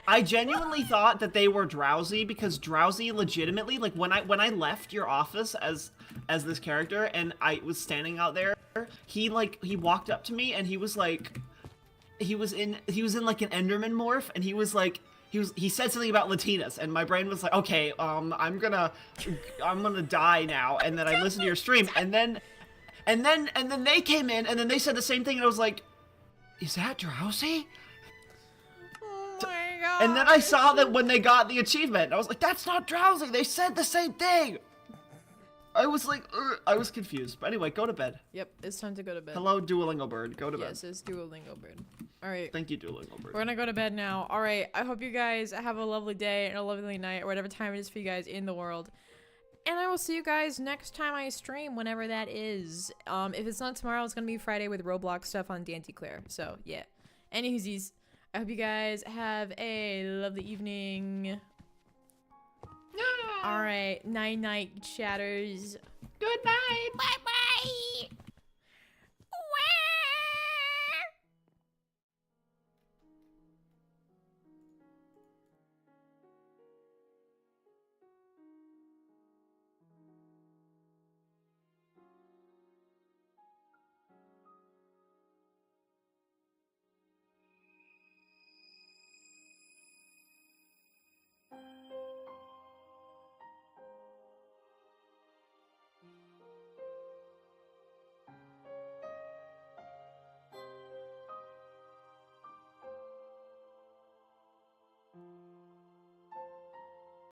[SPEAKER 7] I genuinely thought that they were Drowsy because Drowsy legitimately, like when I left your office as this character and I was standing out there, he walked up to me and he was like, he was in like an Enderman morph and he was like, he said something about Latinas and my brain was like, okay, I'm gonna die now. And then I listened to your stream and then they came in and then they said the same thing and I was like, is that Drowsy?
[SPEAKER 13] Oh my god.
[SPEAKER 7] And then I saw that when they got the achievement, I was like, that's not Drowsy. They said the same thing. I was like, ugh. I was confused. But anyway, go to bed.
[SPEAKER 13] Yep, it's time to go to bed.
[SPEAKER 7] Hello, Duolingo Bird. Go to bed.
[SPEAKER 13] Yes, it's Duolingo Bird. Alright.
[SPEAKER 7] Thank you, Duolingo Bird.
[SPEAKER 13] We're gonna go to bed now. Alright, I hope you guys have a lovely day and a lovely night or whatever time it is for you guys in the world. And I will see you guys next time I stream, whenever that is. If it's not tomorrow, it's gonna be Friday with Roblox stuff on Danticlair. So, yeah. Anyways, I hope you guys have a lovely evening. Alright, night-night chatters.
[SPEAKER 7] Good night.
[SPEAKER 13] Bye-bye.